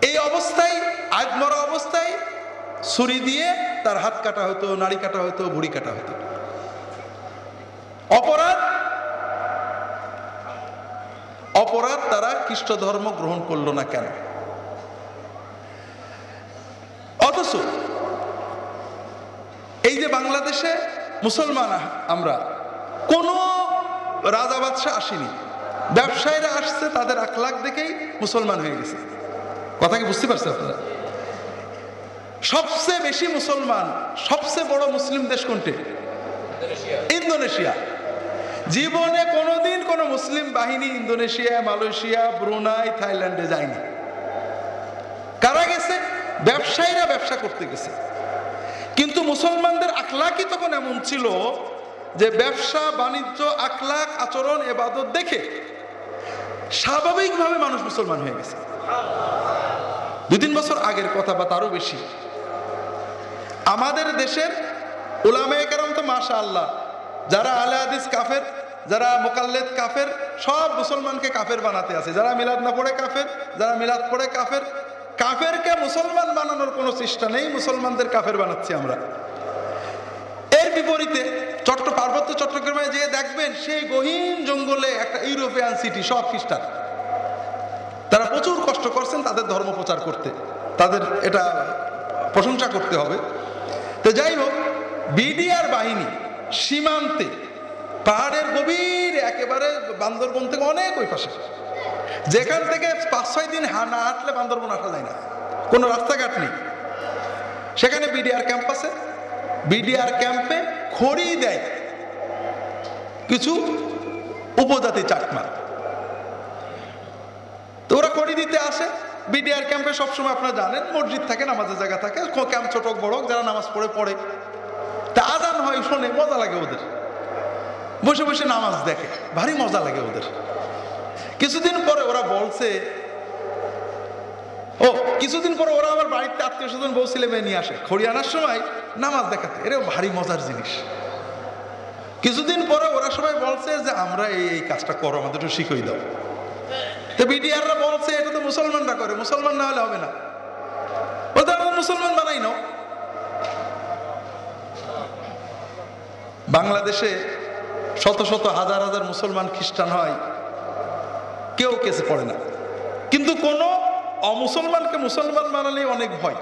[SPEAKER 2] এই অবস্থায়, আজ মরা অবস্থায় ছুরি দিয়ে তার হাত কাটা হতো, নাড়ি কাটা হতো, ভুঁড়ি কাটা হতো। অপরাধ অপরাধ তারা খ্রিস্ট ধর্ম গ্রহণ করলো না কেন? অথচ এই যে বাংলাদেশে মুসলমান আমরা, কোন রাজা বাদশাহ আসেনি, ব্যবসায়ীরা আসছে, তাদের আখলাক দেখেই মুসলমান হয়ে গেছে। কথা কি বুঝতে পারছেন আপনারা? সবচেয়ে বেশি মুসলমান, সবচেয়ে বড় মুসলিম দেশ কোনটি? ইন্দোনেশিয়া। জীবনে কোনোদিন কোন মুসলিম বাহিনী ইন্দোনেশিয়া, মালয়েশিয়া, ব্রুনাই, থাইল্যান্ডে যায়নি। কারা গেছে? ব্যবসায়ীরা ব্যবসা করতে গেছে। কিন্তু মুসলমানদের আখলাকই তখন এমন ছিল যে ব্যবসা বাণিজ্য, আখলাক, আচরণ, ইবাদত দেখে স্বাভাবিকভাবে মানুষ মুসলমান হয়ে গেছে। 2-3 বছর আগের কথা বা তারও বেশি, আমাদের দেশের উলামায়ে কেরাম তো মাশাআল্লাহ, যারা আহলে হাদিস কাফের, যারা মুকাল্লিদ কাফের, সব মুসলমানকে কাফের বানাতে আছে। যারা মিলাদ না পড়ে কাফের, যারা মিলাদ পড়ে কাফের। কাফেরকে মুসলমান বানানোর কোনো চেষ্টা নেই, মুসলমানদের কাফের বানাচ্ছি আমরা। এর বিপরীতে পার্বত্য চট্টগ্রামে যেয়ে দেখবেন সেই গহীন জঙ্গলে একটা ইউরোপিয়ান সিটি, সব খ্রিস্টান। তারা প্রচুর কষ্ট করছেন তাদের ধর্ম প্রচার করতে, তাদের এটা প্রশংসা করতে হবে। তো যাই হোক, বিডিআর বাহিনী সীমান্তে পাহাড়ের গভীর একেবারে বান্দরবন থেকে অনেক ওই পাশে, যেখান থেকে 5-6 দিন না হাঁটলে বান্দরবন আসা যায় না, কোনো রাস্তাঘাট নেই। সেখানে বিডিআর ক্যাম্প আছে। বিডিআর ক্যাম্পে খড়ি দেয় কিছু উপজাতি চাকমা। তো ওরা খড়ি দিতে আসে। বিডিআর ক্যাম্পে সবসময় আপনারা জানেন মসজিদ থাকে, নামাজের জায়গা থাকে, ক্যাম্প ছোট বড়, যারা নামাজ পড়ে তা আজান হয়, শোনে, মজা লাগে ওদের, বসে বসে নামাজ দেখে, ভারী মজা লাগে ওদের। কিছুদিন পরে ওরা বলছে, কিছুদিন পরে ওরা আমার বাড়িতে আত্মীয় স্বজন বউ ছেলে মেয়ে নিয়ে আসে খড়ি আনার সময় নামাজ দেখাতে, এটা ভারী মজার জিনিস। কিছুদিন পরে ওরা সবাই বলছে যে আমরা এই কাজটা করো, আমাদের একটু শিখিয়ে দাও। তো বিডিআররা বলছে এটা তো মুসলমানরা করে, মুসলমান না হলে হবে না, বলতে আমরা মুসলমান বানাই নাও। বাংলাদেশে শত শত হাজার হাজার মুসলমান খ্রিস্টান হয়, কেউ কেসে পড়ে না, কিন্তু কোনো অমুসলমানকে মুসলমান বানালে অনেক ভয়।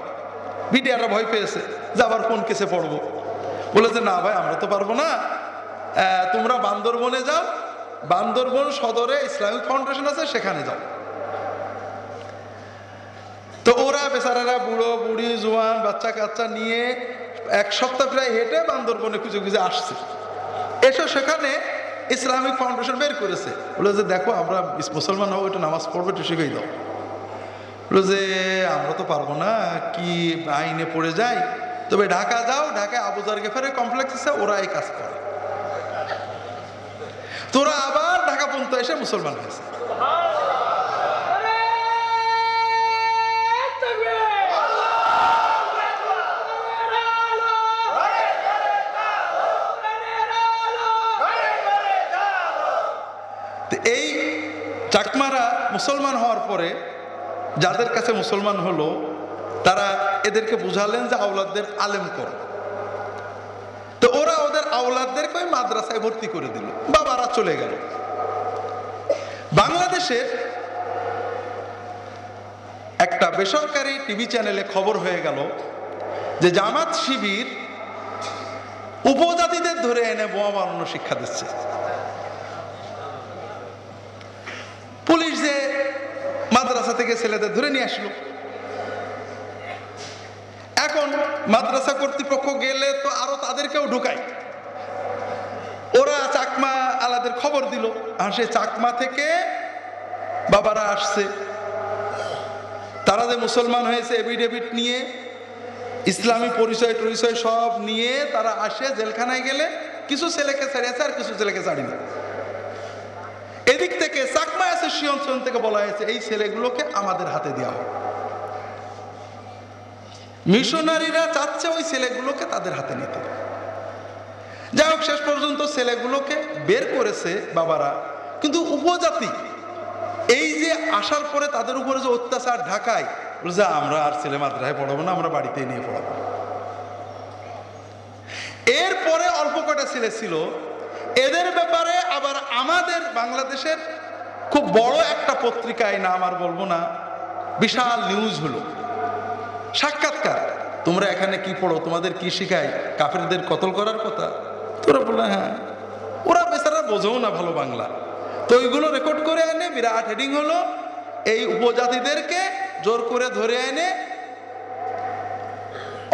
[SPEAKER 2] বিডিআররা ভয় পেয়েছে যে আবার কোন কেসে পড়বো, বলেছে না ভাই আমরা তো পারবো না, তোমরা বান্দরবনে যাও, বান্দরবন সদরে ইসলামিক ফাউন্ডেশন আছে, সেখানে যাও। তো ওরা বেচারারা বুড়ো বুড়ি জোয়ান বাচ্চা কাচ্চা নিয়ে 1 সপ্তাহ প্রায় হেঁটে বান্দরবনে খুঁজে খুঁজে আসছে। এসে সেখানে ইসলামিক ফাউন্ডেশন বের করেছে, বলে যে দেখো আমরা মুসলমান হবো, একটু নামাজ পড়বো, একটু শিখিয়ে দাও। বলে যে আমরা তো পারবো না, কি আইনে পড়ে যাই, তবে ঢাকা যাও, ঢাকায় আবু জার গেফারি কমপ্লেক্স আছে, ওরা এই কাজ করে। তোরা আবার ঢাকা পর্যন্ত এসে মুসলমান হয়েছে। এই চাকমারা মুসলমান হওয়ার পরে যাদের কাছে মুসলমান হলো, তারা এদেরকে বুঝালেন যে আওলাদদের আলেম করো। তো ওরা ওদের আওলাদদেরকে ওই মাদ্রাসায় ভর্তি করে দিল, বাবারা চলে গেল। বাংলাদেশের একটা বেসরকারি টিভি চ্যানেলে খবর হয়ে গেল যে জামাত শিবির উপজাতিদের ধরে এনে বোমা বানানো শিক্ষা দিচ্ছে। পুলিশ যে মাদ্রাসা থেকে ছেলেদের ধরে নিয়ে আসলো। এখন মাদ্রাসা কর্তৃপক্ষ গেলে তো আরো তাদেরকেও ঢুকায়। ওরা চাকমা আলাদের খবর দিল, আর সে চাকমা থেকে বাবারা আসছে, তারা যে মুসলমান হয়েছে এফিডেভিট নিয়ে, ইসলামী পরিচয় টরিচয় সব নিয়ে তারা আসে। জেলখানায় গেলে কিছু ছেলেকে ছাড়িয়েছে আর কিছু ছেলেকে ছাড়িনি। এদিক থেকে চাকমা অ্যাসোসিয়েশন থেকে বলা হয়েছে এই ছেলেগুলোকে আমাদের হাতে দেওয়া হোক। মিশনারিরা চাচ্ছে ওই ছেলেগুলোকে তাদের হাতে নিতে। যাই হোক, শেষ পর্যন্ত ছেলেগুলোকে বের করেছে বাবারা, কিন্তু উপজাতি এই যে আসার পরে তাদের উপরে যে অত্যাচার ঢাকায়, বলছে আমরা আর ছেলে মাদ্রাসায় পড়াবো না, আমরা বাড়িতে নিয়ে পড়াবো। এরপরে অল্প কটা ছেলে ছিল, এদের ব্যাপারে আবার আমাদের বাংলাদেশের খুব বড় একটা পত্রিকায়, নাম আর বলবো না, বিশাল নিউজ হলো, সাক্ষাৎকার, তোমরা এখানে কি পড়ো, তোমাদের কি শিখায়, কাফেরদের কতল করার কথা। তোরা বললো হ্যাঁ। ওরা বেচারা বোঝেও না ভালো বাংলা, তো ওইগুলো রেকর্ড করে এনে বিরাট হেডিং হলো, এই উপজাতিদেরকে জোর করে ধরে এনে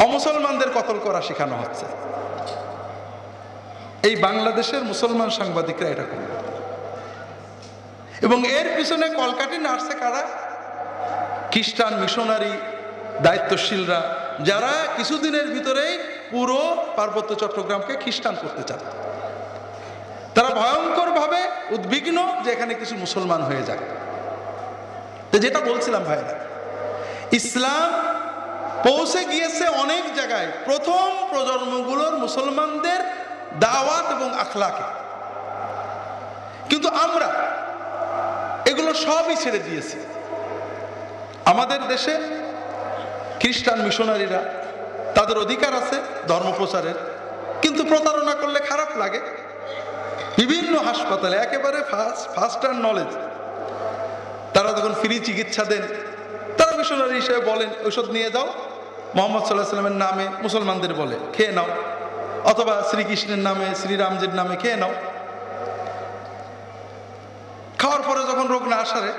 [SPEAKER 2] অমুসলমানদের কতল করা শেখানো হচ্ছে। এই বাংলাদেশের মুসলমান সাংবাদিকরা এটা করল, এবং এর পিছনে কলকাঠি নাড়ছে কারা? খ্রিস্টান মিশনারি দায়িত্বশীলরা, যারা কিছুদিনের ভিতরেই পুরো পার্বত্য চট্টগ্রামকে খ্রিস্টান করতে চান। তারা ভয়ঙ্করভাবে উদ্বিগ্ন যে এখানে কিছু মুসলমান হয়ে যায়। তো যেটা বলছিলাম ভাইরা, ইসলাম পৌঁছে গিয়েছে অনেক জায়গায়, প্রথম প্রজন্মগুলোর মুসলমানদের দাওয়াত এবং আখলাকে, কিন্তু আমরা এগুলো সবই ছেড়ে দিয়েছি। আমাদের দেশে খ্রিস্টান মিশনারিরা, তাদের অধিকার আছে ধর্ম প্রচারের, কিন্তু প্রতারণা করলে খারাপ লাগে। বিভিন্ন হাসপাতালে একেবারে ফার্স্ট হ্যান্ড নলেজ, তারা যখন ফ্রি চিকিৎসা দেন, তারা মিশনারি হিসেবে বলেন ঔষধ নিয়ে যাও, মোহাম্মদ সাল্লাহ সাল্লামের নামে মুসলমানদের বলে খেয়ে নাও, অথবা শ্রীকৃষ্ণের নামে শ্রীরামজির নামে খেয়ে নাও। খাওয়ার পরে যখন রোগ না আসারে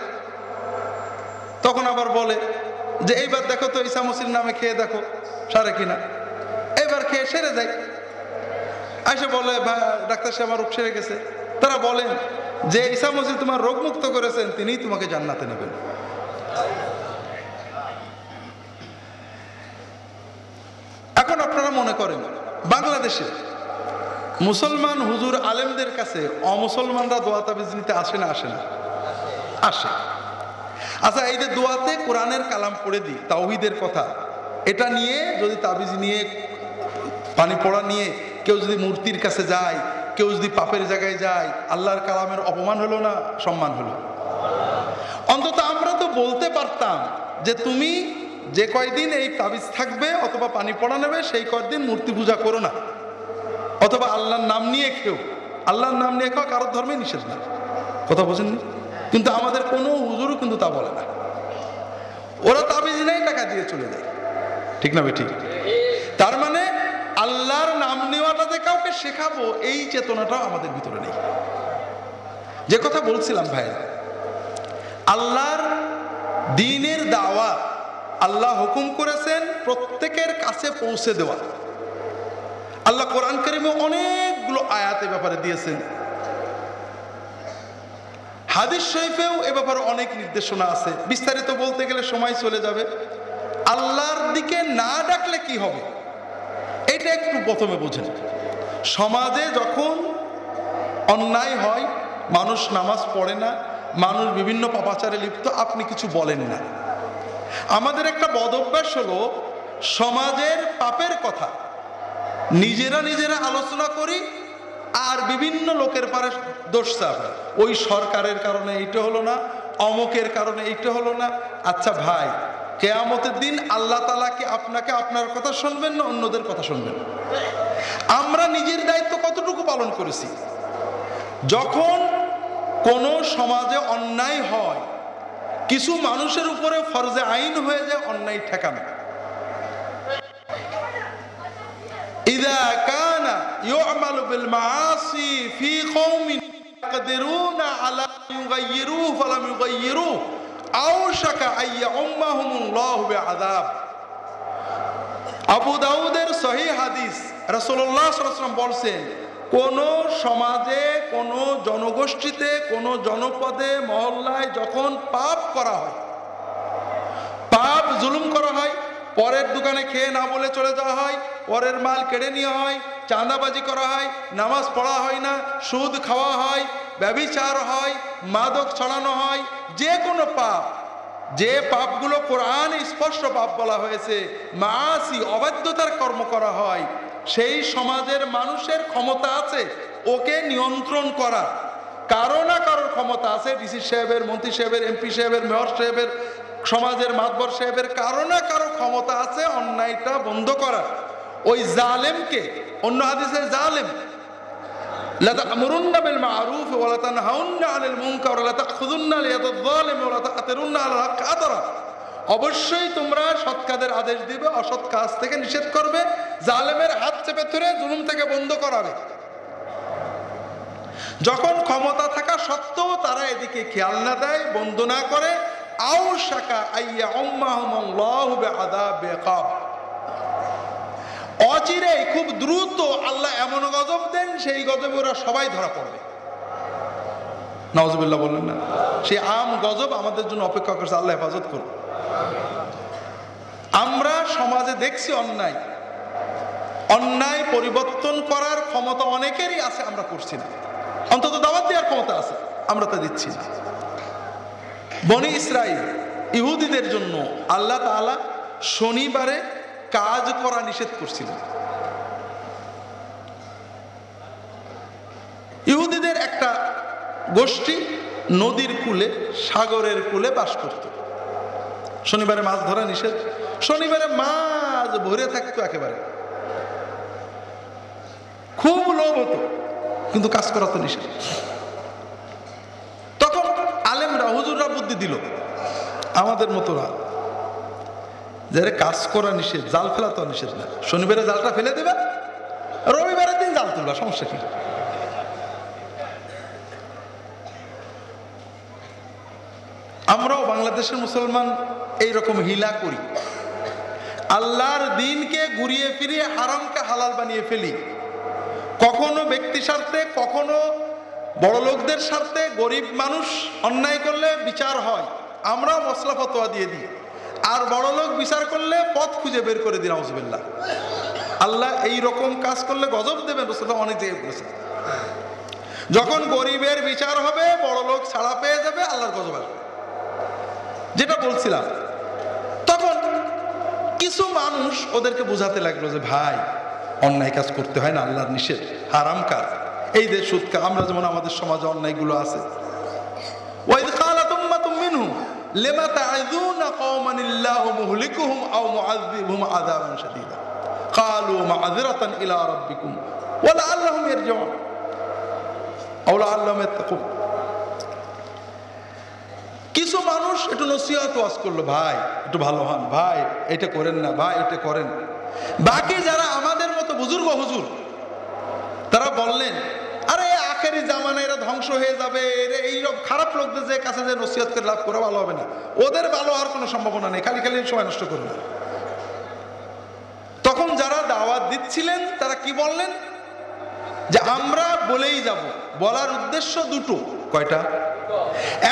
[SPEAKER 2] তখন আবার বলে যে এইবার দেখো তো ঈসা মসির নামে খেয়ে দেখো সারে কিনা, এবার খেয়ে সেরে যায়। এসে বলে ভাই ডাক্তার সাহেব আমার রোগ সেরে গেছে। তারা বলেন যে ঈসা মসিহ তোমার রোগ মুক্ত করেছেন, তিনিই তোমাকে জান্নাতে নেবেন। এখন আপনারা মনে করেন বাংলাদেশে মুসলমান হুজুর আলেমদের কাছে অমুসলমানরা দোয়া তাবিজ নিতে আসে না? আসে না? আসে। আচ্ছা, এই যে দোয়াতে কোরআনের কালাম পড়ে দিই, তাওহীদের কথা, এটা নিয়ে যদি তাবিজ নিয়ে পানি পড়া নিয়ে কেউ যদি মূর্তির কাছে যায়, কেউ যদি পাপের জায়গায় যায়, আল্লাহর কালামের অপমান হলো না সম্মান হলো? অন্তত আমরা তো বলতে পারতাম যে তুমি যে কয়দিন এই তাবিজ থাকবে অথবা পানি পড়া নেবে সেই কয়দিন মূর্তি পূজা করো না, অথবা আল্লাহর নাম নিয়ে খেও। আল্লাহর নাম নিয়ে খাওয়া কারোর ধর্মে নিষেধ না, কথা বোঝেননি? কিন্তু আমাদের কোনো হুজুরও কিন্তু তা বলে না। ওরা তাবিজ নেই, টাকা দিয়ে চলে যায়। ঠিক না ঠিক? তার মানে আল্লাহর নাম নেওয়াটা যে কাউকে শেখাবো এই চেতনাটাও আমাদের ভিতরে নেই। যে কথা বলছিলাম ভাইরা, আল্লাহর দ্বীনের দাওয়াত আল্লাহ হুকুম করেছেন প্রত্যেকের কাছে পৌঁছে দেওয়া। আল্লাহ কোরআন কারীমে অনেকগুলো আয়াত এ ব্যাপারে দিয়েছেন, হাদিস শরীফেও এ ব্যাপারে অনেক নির্দেশনা আছে। বিস্তারিত বলতে গেলে সময় চলে যাবে। আল্লাহর দিকে না ডাকলে কি হবে এটা একটু প্রথমে বোঝেন। সমাজে যখন অন্যায় হয়, মানুষ নামাজ পড়ে না, মানুষ বিভিন্ন পাপাচারে লিপ্ত, আপনি কিছু বলেন না। আমাদের একটা বদ অভ্যাস হলো সমাজের পাপের কথা নিজেরা আলোচনা করি আর বিভিন্ন লোকের পারে দোষ চাপে। ওই সরকারের কারণে এইটা হলো না, অমুকের কারণে এইটা হলো না। আচ্ছা ভাই, কিয়ামতের দিন আল্লাহ তাআলা কি আপনাকে আপনার কথা শুনবেন না অন্যদের কথা শুনবেন? আমরা নিজের দায়িত্ব কতটুকু পালন করেছি? যখন কোনো সমাজে অন্যায় হয়, কিছু মানুষের উপরে ফরজে আইন হয়ে যায় অন্যায় ঠেকানো। ইযা কানা ইউ'মালু বিল মাআসি ফি কওমিন ইয়াকদিরুনা আলা ইউগাইয়িরু ফালাম ইউগাইয়িরু আওশাকা আইয়াউম্মাহুমুল্লাহু বিআযাব। আবু দাউদের সহিহ হাদিস, রাসূলুল্লাহ সাল্লাল্লাহু আলাইহি ওয়াসাল্লাম বলেন, কোন সমাজে, কোন জনগোষ্ঠীতে, কোন জনপদে, মহল্লায় যখন পাপ করা হয়, পাপ জুলুম করা হয়, পরের দোকানে খেয়ে না বলে চলে যাওয়া হয়, পরের মাল কেড়ে নেওয়া হয়, চাঁদাবাজি করা হয়, নামাজ পড়া হয় না, সুদ খাওয়া হয়, ব্যভিচার হয়, মাদক ছড়ানো হয়, যে কোনো পাপ, যে পাপগুলো কোরআনে স্পষ্ট পাপ বলা হয়েছে, মাআসি অবাধ্যতার কর্ম করা হয়, সেই সমাজের মানুষের ক্ষমতা আছে ওকে নিয়ন্ত্রণ করা। কারো না কারোর ক্ষমতা আছে, ডিসি সাহেবের, মন্ত্রী সাহেবের, এমপি সাহেবের, মেয়র সাহেবের, সমাজের মাতবর সাহেবের, কারো না কারো ক্ষমতা আছে অন্যায়টা বন্ধ করা। ওই জালেমকে, অন্য হাদিসে জালেম, লা তা'মুরুন্না বিল মা'রুফ ওয়া লা তানহাউন্না আনিল মুনকার ওয়া লা তা'খুযুন্না লিয়াদাল যালিমি ওয়া লা তা'তিরুন্না আলাল হাক্কি আদরা। অবশ্যই তোমরা সৎ কাজের আদেশ দিবে, অসৎ কাজ থেকে নিষেধ করবে, জালেমের হাত চেপে ধরে জুলুম থেকে বন্ধ করাবে। যখন ক্ষমতা থাকা সত্ত্বেও তারা এদিকে খেয়াল না দেয়, বন্ধ না করে, আওশাকা আইয়াউম্মাহুমুল্লাহু বিআযাব ইকাব, অচিরেই খুব দ্রুত আল্লাহ এমন গজব দেন, সেই গজবে ওরা সবাই ধরা পড়বে। নাউজুবিল্লাহ বললেন না? সেই আম গজব আমাদের জন্য অপেক্ষা করছে, আল্লাহ হেফাজত করুন। আমরা সমাজে দেখছি অন্যায়, অন্যায় পরিবর্তন করার ক্ষমতা অনেকেরই আছে, আমরা করছি না। অন্তত দাওয়াত দেওয়ার ক্ষমতা আছে, আমরা তা দিচ্ছি না। বনি ইসরাইল ইহুদিদের জন্য আল্লাহ তাআলা শনিবারে কাজ করা নিষেধ করছিলেন। ইহুদিদের একটা গোষ্ঠী নদীর কূলে, সাগরের কূলে বাস করত। শনিবারে মাছ ধরা নিষেধ, শনিবারে মাছ ভরে থাকতো একেবারে, খুব লোভ হতো, কিন্তু কাজ করা তো নিষেধ। তখন আলেমরা, হুজুররা বুদ্ধি দিল, আমাদের মতো না, যারা কাজ করা নিষেধ, জাল ফেলা তো নিষেধ না, শনিবারে জালটা ফেলে দেবে, রবিবারের দিন জাল তুলবা, সমস্যা কি? আমরাও বাংলাদেশের মুসলমান এইরকম হিলা করি, আল্লাহর দিনকে ঘুরিয়ে ফিরিয়ে হারামকে হালাল বানিয়ে ফেলি। কখনো ব্যক্তি স্বার্থে, কখনো বড় লোকদের স্বার্থে। গরিব মানুষ অন্যায় করলে বিচার হয়, আমরাও মসলা ফতোয়া দিয়ে দিই, আর বড় লোক বিচার করলে পথ খুঁজে বের করে দিই, নাউজুবিল্লাহ। আল্লাহ এই রকম কাজ করলে গজব দেবেন, রাসূলুল্লাহ অনেক জায়গায় বলেছেন। যখন গরিবের বিচার হবে, বড় লোক ছাড়া পেয়ে যাবে, আল্লাহর গজব আসবে, যেটা বলছিলাম। তখন কিছু মানুষ ওদেরকে বোঝাতে লাগলো যে ভাই, অন্যায় কাজ করতে হয় না, আল্লাহর নিষেধ, হারাম কাজ। এই যে সুদ কাজ, আমরা যেমন আমাদের সমাজে অন্যায়গুলো আছে, ওয়াইদ কালাত উম্মাতুম মিনহুম লিমা তা'ইযুনা কওমান ইল্লাহু মুহলিকুহুম আও মুআযযিবুহুম আযাবান শাদীদা ক্বালু মা'যিরাতান ইলা রাব্বিকুম ওয়া লা'আল্লাহুম ইয়ারজিউন আও লা'আল্লাহুম ইয়াত্তাকুন। কিছু মানুষ একটু নসিহত ওয়াজ করলো, ভাই একটু ভালো হন, ভাই এটা করেন না, ভাই এটা করেন। বাকি যারা আমাদের মতো বুজুর্গ হুজুর, তারা বললেন, আরে আখেরি জামানায় এরা ধ্বংস হয়ে যাবে, এইরকম খারাপ লোকদের যে কাছে যে নসিহত করে লাভ করা ভালো হবে না, ওদের ভালো হওয়ার কোনো সম্ভাবনা নেই, খালি খালি সময় নষ্ট করবে না। তখন যারা দাওয়াত দিচ্ছিলেন তারা কি বললেন, যে আমরা বলেই যাব। বলার উদ্দেশ্য দুটো। কয়টা?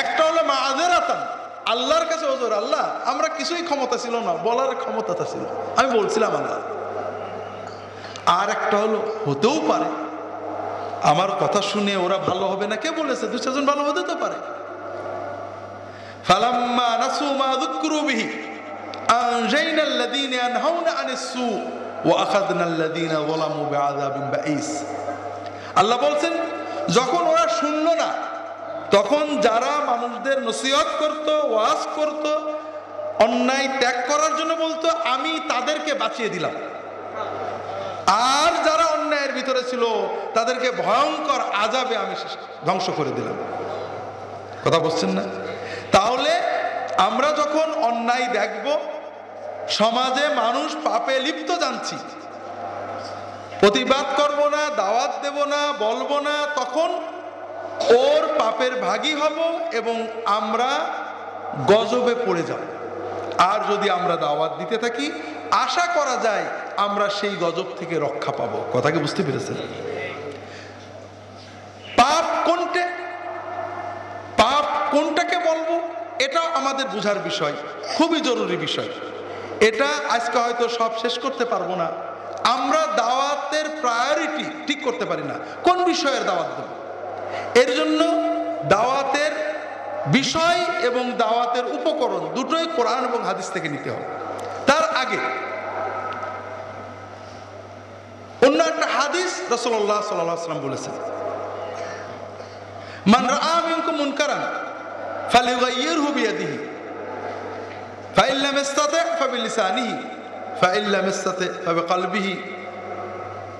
[SPEAKER 2] একটা হলো মা'যিরাতান, আল্লাহর কাছে ওজর, আল্লাহ আমরা কিছুই ক্ষমতা ছিল না, বলার ক্ষমতাটা ছিল, আমি বলছিলাম আল্লাহ। আর একটা হলো, হতেও পারে আমার কথা শুনে ওরা ভালো হবে না, কে বলেছে, দু চারজন ভালো হতে তো পারে। ফালাম্মা নাসু মা যুকরু বিহি আনজাইনা আল্লাযীনা ইয়ানহাউনা আনিস সু ওয়া আখাযনা আল্লাযীনা যালামু বিআযাবিন বাঈস। আল্লাহ বলছেন, যখন ওরা শুনলো না, তখন যারা মানুষদের নসিহত করত, ওয়াজ করত, অন্যায় ত্যাগ করার জন্য বলতো, আমি তাদেরকে বাঁচিয়ে দিলাম। আর যারা অন্যায়ের ভিতরে ছিল, তাদেরকে ভয়ঙ্কর আযাবে আমি ধ্বংস করে দিলাম। কথা বলছেন না? তাহলে আমরা যখন অন্যায় দেখব, সমাজে মানুষ পাপে লিপ্ত জানছি, প্রতিবাদ করব না, দাওয়াত দেব না, বলবো না, তখন ওর পাপের ভাগী হব এবং আমরা গজবে পড়ে যাব। আর যদি আমরা দাওয়াত দিতে থাকি, আশা করা যায় আমরা সেই গজব থেকে রক্ষা পাবো। কথা কি বুঝতে পেরেছেন? পাপ কোনটা, পাপ কোনটাকে বলবো, এটাও আমাদের বোঝার বিষয়, খুবই জরুরি বিষয়। এটা আজকে হয়তো সব শেষ করতে পারবো না। আমরা দাওয়াতের প্রায়োরিটি ঠিক করতে পারি না, কোন বিষয়ের দাওয়াত দেব। এর জন্য দাওয়াতের বিষয় এবং দাওয়াতের উপকরণ দুটোই কোরআন এবং হাদিস থেকে নিতে হবে। তার আগে অন্য একটা হাদিস রাসূলুল্লাহ সাল্লাল্লাহু আলাইহি ওয়াসাল্লাম বলেছেন, মান রাআ মিনকুম মুনকারান ফালিয়ুগাইয়িরহু বিয়াদিহি ফাইন লাম ইসতাতি' ফাবিলিসানিহি ফাইন লাম ইসতাতি' ফাবিকলবিহি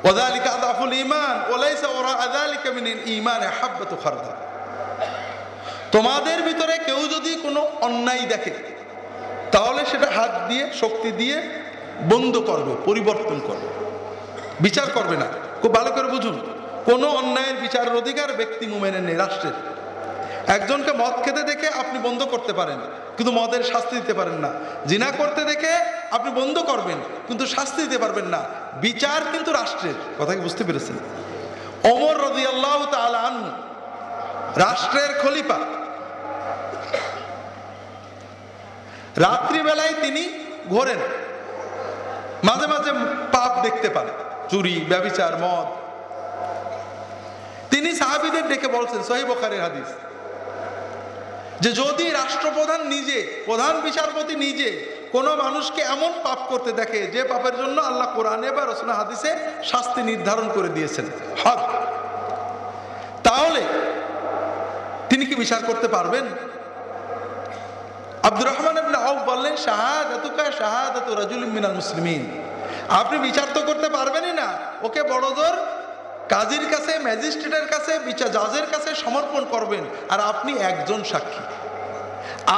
[SPEAKER 2] ওয়া যালিকা আযআফুল ঈমান ওয়া লাইসা ওয়ারা'a যালিকা মিনাল ঈমানি হাববাতু খারদাল। তোমাদের ভিতরে কেউ যদি কোনো অন্যায় দেখে, তাহলে সেটা হাত দিয়ে, শক্তি দিয়ে বন্ধ করবে, পরিবর্তন করবে, বিচার করবে না। খুব ভালো করে বুঝুন, কোনো অন্যায়ের বিচারের অধিকার ব্যক্তি মুমিনের নেই, রাষ্ট্রের। একজনকে মদ খেতে দেখে আপনি বন্ধ করতে পারেন, কিন্তু মদের শাস্তি দিতে পারেন না। জিনা করতে দেখে আপনি বন্ধ করবেন, কিন্তু শাস্তি দিতে পারবেন না। বিচার কিন্তু রাষ্ট্রের। কথা কি বুঝতে পেরেছেন? ওমর রাদিয়াল্লাহু তাআলা আনহু রাষ্ট্রের খলিফা। রাত্রিবেলায় তিনি ঘোরেন, মাঝে মাঝে পাপ দেখতে পান, চুরি, ব্যভিচার, মদ। তিনি সাহাবীদের ডেকে বলছেন, সহিহ বুখারীর হাদিস, যে যদি রাষ্ট্রপ্রধান নিজে, প্রধান বিচারপতি নিজে কোনো মানুষকে এমন পাপ করতে দেখে যে পাপের জন্য আল্লাহ কোরআনে বা রাসূলের হাদিসে শাস্তি নির্ধারণ করে দিয়েছেন, হদ, তাহলে তিনি কি বিচার করতে পারবেন? আব্দুর রহমান ইবনে আউফ বললেন, শাহাদাতুকা শাহাদাতু রাজুলিন মিনাল মুসলিমিন, আপনি বিচার তো করতে পারবেনই না, ওকে বড়জোর কাজীর কাছে, ম্যাজিস্ট্রেটের কাছে, বিচার জাজের কাছে সমর্পণ করবেন, আর আপনি একজন সাক্ষী।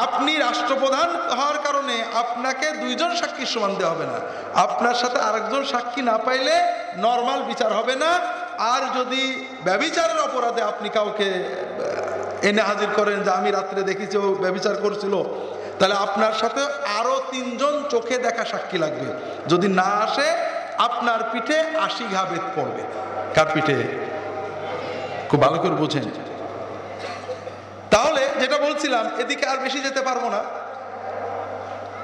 [SPEAKER 2] আপনি রাষ্ট্রপ্রধান হওয়ার কারণে আপনাকে দুইজন সাক্ষীর সমান দেওয়া হবে না, আপনার সাথে আরেকজন সাক্ষী না পাইলে নর্মাল বিচার হবে না। আর যদি ব্যভিচারের অপরাধে আপনি কাউকে এনে হাজির করেন যে আমি রাত্রে দেখেছি ও ব্যভিচার করছিল, তাহলে আপনার সাথে আরো 3 জন চোখে দেখা সাক্ষী লাগবে। যদি না আসে আপনার পিঠে 80 ঘা বেত পড়বে। কার পিঠে? খুব ভালো করে বুঝেন। তাহলে যেটা বলছিলাম, এদিকে আর বেশি যেতে পারবো না।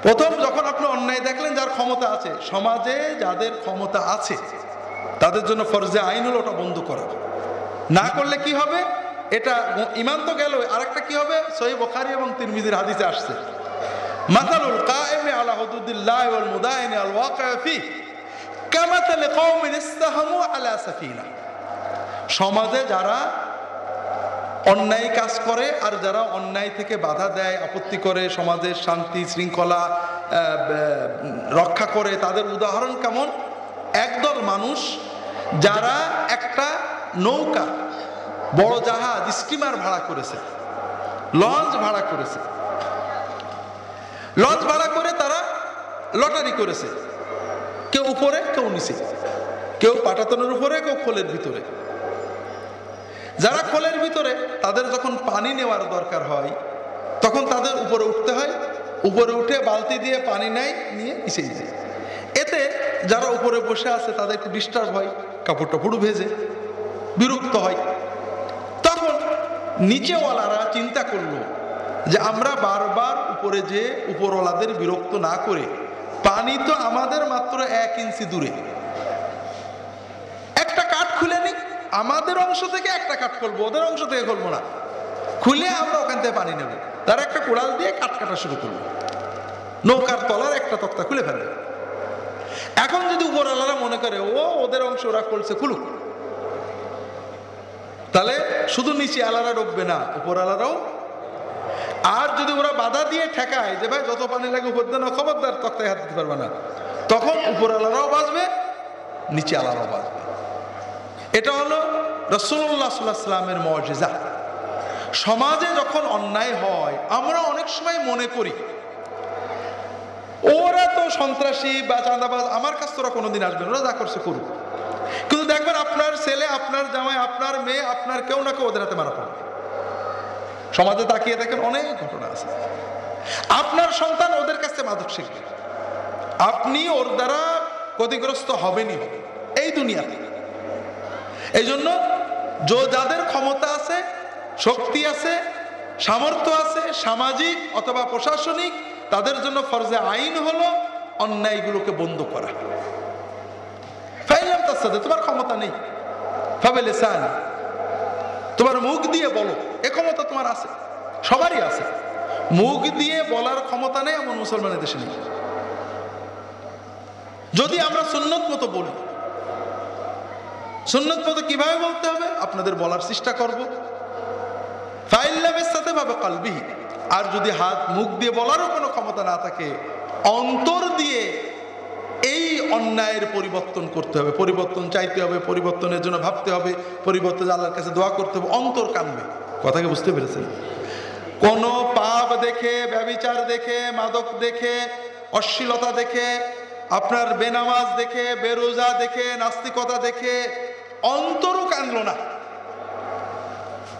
[SPEAKER 2] প্রথম যখন আপনি অন্যায় দেখলেন, যার ক্ষমতা আছে, সমাজে যাদের ক্ষমতা আছে তাদের জন্য ফরজে আইন হলো ওটা বন্ধ করা। না করলে কি হবে? এটা ঈমান তো গেল, আরেকটা কি হবে? সহিহ বুখারী এবং তিরমিজির হাদিসে আসছে, মাসালুল কায়েমি আলা হুদুদিল্লাহ ওয়াল মুদাইনি আল ওয়াকিউ ফি কামাসালি কওমিন ইসতাহামু আলা সাফিনা। সমাজে যারা অন্যায় কাজ করে আর যারা অন্যায় থেকে বাধা দেয়, আপত্তি করে, সমাজের শান্তি শৃঙ্খলা রক্ষা করে, তাদের উদাহরণ কেমন? একদল মানুষ যারা একটা নৌকা, বড় জাহাজ, স্টিমার ভাড়া করেছে, লঞ্চ ভাড়া করেছে, লঞ্চ ভাড়া করে তারা লটারি করেছে, কেউ উপরে কেউ নিচে, কেউ পাটাতনের উপরে কেউ খোলের ভিতরে। যারা খোলের ভিতরে, তাদের যখন পানি নেওয়ার দরকার হয় তখন তাদের উপরে উঠতে হয়, উপরে উঠে বালতি দিয়ে পানি নেয়, নিয়ে নিচেই যায়। এতে যারা উপরে বসে আছে তাদের একটু ডিস্টার্ব হয়, কাপড় টাপড় ভেজে বিরক্ত হয়। তখন নিচেওয়ালারা চিন্তা করলো যে আমরা বারবার উপরে যে উপরওয়ালাদের বিরক্ত না করে, পানি তো আমাদের মাত্র 1 ইঞ্চি দূরে, একটা কাঠ খুলে নিই, আমাদের অংশ থেকে একটা কাঠ খুলবো, ওদের অংশ থেকে খুলবো না, খুলে আমরা ওখান থেকে পানি নেব। তারা একটা কোড়াল দিয়ে কাঠ কাটা শুরু করলো, নৌকার তলার একটা তক্তা খুলে ফেলবে। এখন যদি উপরওয়ালারা মনে করে ও ওদের অংশ ওরা খুলছে, খুলুক, তাহলে শুধু নিচে আলারা ডুববে না, উপরওয়ালারাও। আর যদি ওরা বাধা দিয়ে ঠেকায় যে ভাই যত পানি লাগে উপর দেন, খবরদার তক্তায় হাত দিতে পারবে না, তখন উপরওয়ালারাও বাঁচবে, নিচে আলারাও বাঁচবে। এটা হলো রাসূলুল্লাহ সাল্লাল্লাহু আলাইহি ওয়াসাল্লামের মুজিজা। সমাজে যখন অন্যায় হয়, আমরা অনেক সময় মনে করি ওরা তো সন্ত্রাসী বা চাঁদাবাজ, আমার কাছে তোরা কোনোদিন আসবে না, ওরা যা করছে করুক। কিন্তু দেখবেন আপনার ছেলে, আপনার জামাই, আপনার মেয়ে, আপনার কেউ না কেউ ওদের হাতে মারা পড়বে। সমাজে তাকিয়ে দেখেন অনেক ঘটনা আছে। আপনার সন্তান ওদের কাছে মাদক শিখবে, আপনি ওর দ্বারা ক্ষতিগ্রস্ত হবেনই হবে এই দুনিয়াতে। এই জন্য যাদের ক্ষমতা আছে, শক্তি আছে, সামর্থ্য আছে, সামাজিক অথবা প্রশাসনিক, তাদের জন্য ফরজে আইন হলো অন্যায়গুলোকে বন্ধ করা। ফাইলাম তার সাথে তোমার ক্ষমতা নেই, ফাবে লিসান, তোমার মুখ দিয়ে বলো, এ ক্ষমতা তোমার আছে, সবারই আছে। মুখ দিয়ে বলার ক্ষমতা নেই এমন মুসলমানের দেশে নেই। যদি আমরা সুন্নত মতো বলি, সুন্নত মতো কিভাবে বলতে হবে আপনাদের বলার চেষ্টা করব। ফাইল্লামের সাথে ভাবে কালবিহি, আর যদি হাত মুখ দিয়ে বলারও কোনো ক্ষমতা না থাকে, অন্তর দিয়ে এই অন্যায়ের পরিবর্তন করতে হবে, পরিবর্তন চাইতে হবে, পরিবর্তনের জন্য ভাবতে হবে, পরিবর্তন আল্লাহর কাছে দোয়া করতে হবে। অন্তর কানবে। কথাকে বুঝতে পেরেছেন? কোন পাপ দেখে, ব্যভিচার দেখে, মাদক দেখে, অশ্লীলতা দেখে, আপনার বেনামাজ দেখে, বেরোজা দেখে, নাস্তিকতা দেখে অন্তরও কানলো না,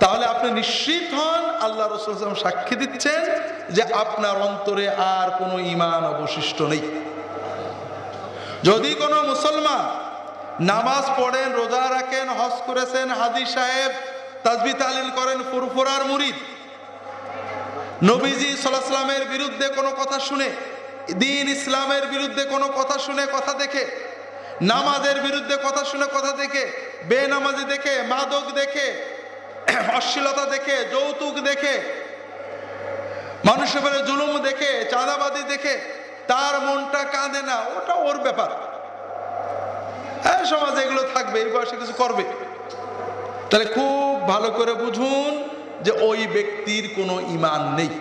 [SPEAKER 2] তাহলে আপনি নিশ্চিত হন আল্লাহ রাসূল সাল্লাল্লাহু আলাইহি ওয়াসাল্লাম সাক্ষী দিচ্ছেন যে আপনার অন্তরে আর কোনো ঈমান অবশিষ্ট নেই। যদি কোনো মুসলমান নামাজ পড়েন, রোজা রাখেন, হজ করেছেন, হাজী সাহেব, তাসবিহ তাহলিল করেন, ফুরফুরার মুরিদ, নবীজি সাল্লাল্লাহু আলাইহি ওয়াসাল্লামের বিরুদ্ধে কোনো কথা শুনে, দ্বীন ইসলামের বিরুদ্ধে কোনো কথা শুনে, কথা দেখে নামাজের বিরুদ্ধে কথা শুনে, কথা দেখে, বেনামাজি দেখে, মাদক দেখে, অশ্লীলতা দেখে, যৌতুক দেখে, মানুষের উপরে জুলুম দেখে, চাঁদাবাদি দেখে তার মনটা কাঁদে না, ওটা ওর ব্যাপার। হ্যাঁ, সমাজে এগুলো থাকবে, এই বয়সে কিছু করবে। তাহলে খুব ভালো করে বুঝুন যে ওই ব্যক্তির কোনো ঈমান নেই।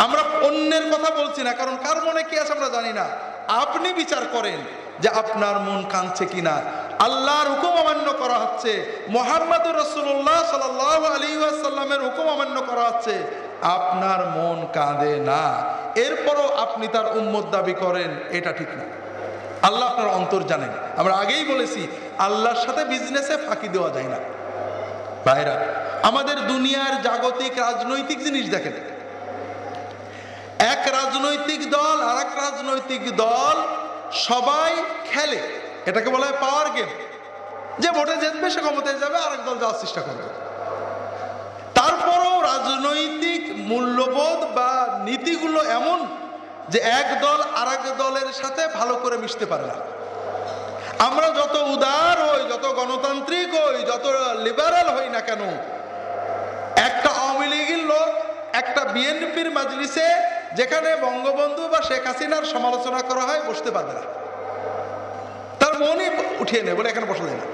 [SPEAKER 2] আমরা অন্যের কথা বলছি না, কারণ কার মনে কি আছে আমরা জানি না। আপনি বিচার করেন যে আপনার মন কাঁদছে কিনা। আল্লাহর হুকুম অমান্য করা হচ্ছে, মুহাম্মদুর রাসূলুল্লাহ সাল্লাল্লাহু আলাইহি ওয়াসাল্লামের হুকুম অমান্য করা হচ্ছে, আপনার মন কাঁদে না, এরপরও আপনি তার উম্মত দাবি করেন, এটা ঠিক না। আল্লাহ আপনার অন্তর জানেন। আমরা আগেই বলেছি, আল্লাহর সাথে বিজনেসে ফাঁকি দেওয়া যায় না। ভাইরা, আমাদের দুনিয়ার জাগতিক রাজনৈতিক জিনিস দেখেন, এক রাজনৈতিক দল আর এক রাজনৈতিক দল সবাই খেলে, এটাকে বলা হয় পাওয়ার গেম। যে ভোটে জিতবে সে ক্ষমতায় যাবে, আরেক দল যাওয়ার চেষ্টা করবে। তারপরও রাজনৈতিক মূল্যবোধ বা নীতিগুলো এমন যে এক দল আরেক দলের সাথে ভালো করে মিশতে পারে না। আমরা যত উদার হই, যত গণতান্ত্রিক হই, যত লিবারাল হই না কেন, একটা আওয়ামী লীগের লোক একটা বিএনপির মাজলিসে যেখানে বঙ্গবন্ধু বা শেখ হাসিনার সমালোচনা করা হয় বসতে পারবে না, তার মনই উঠিয়ে নেই, বলে এখানে বসা যায় না।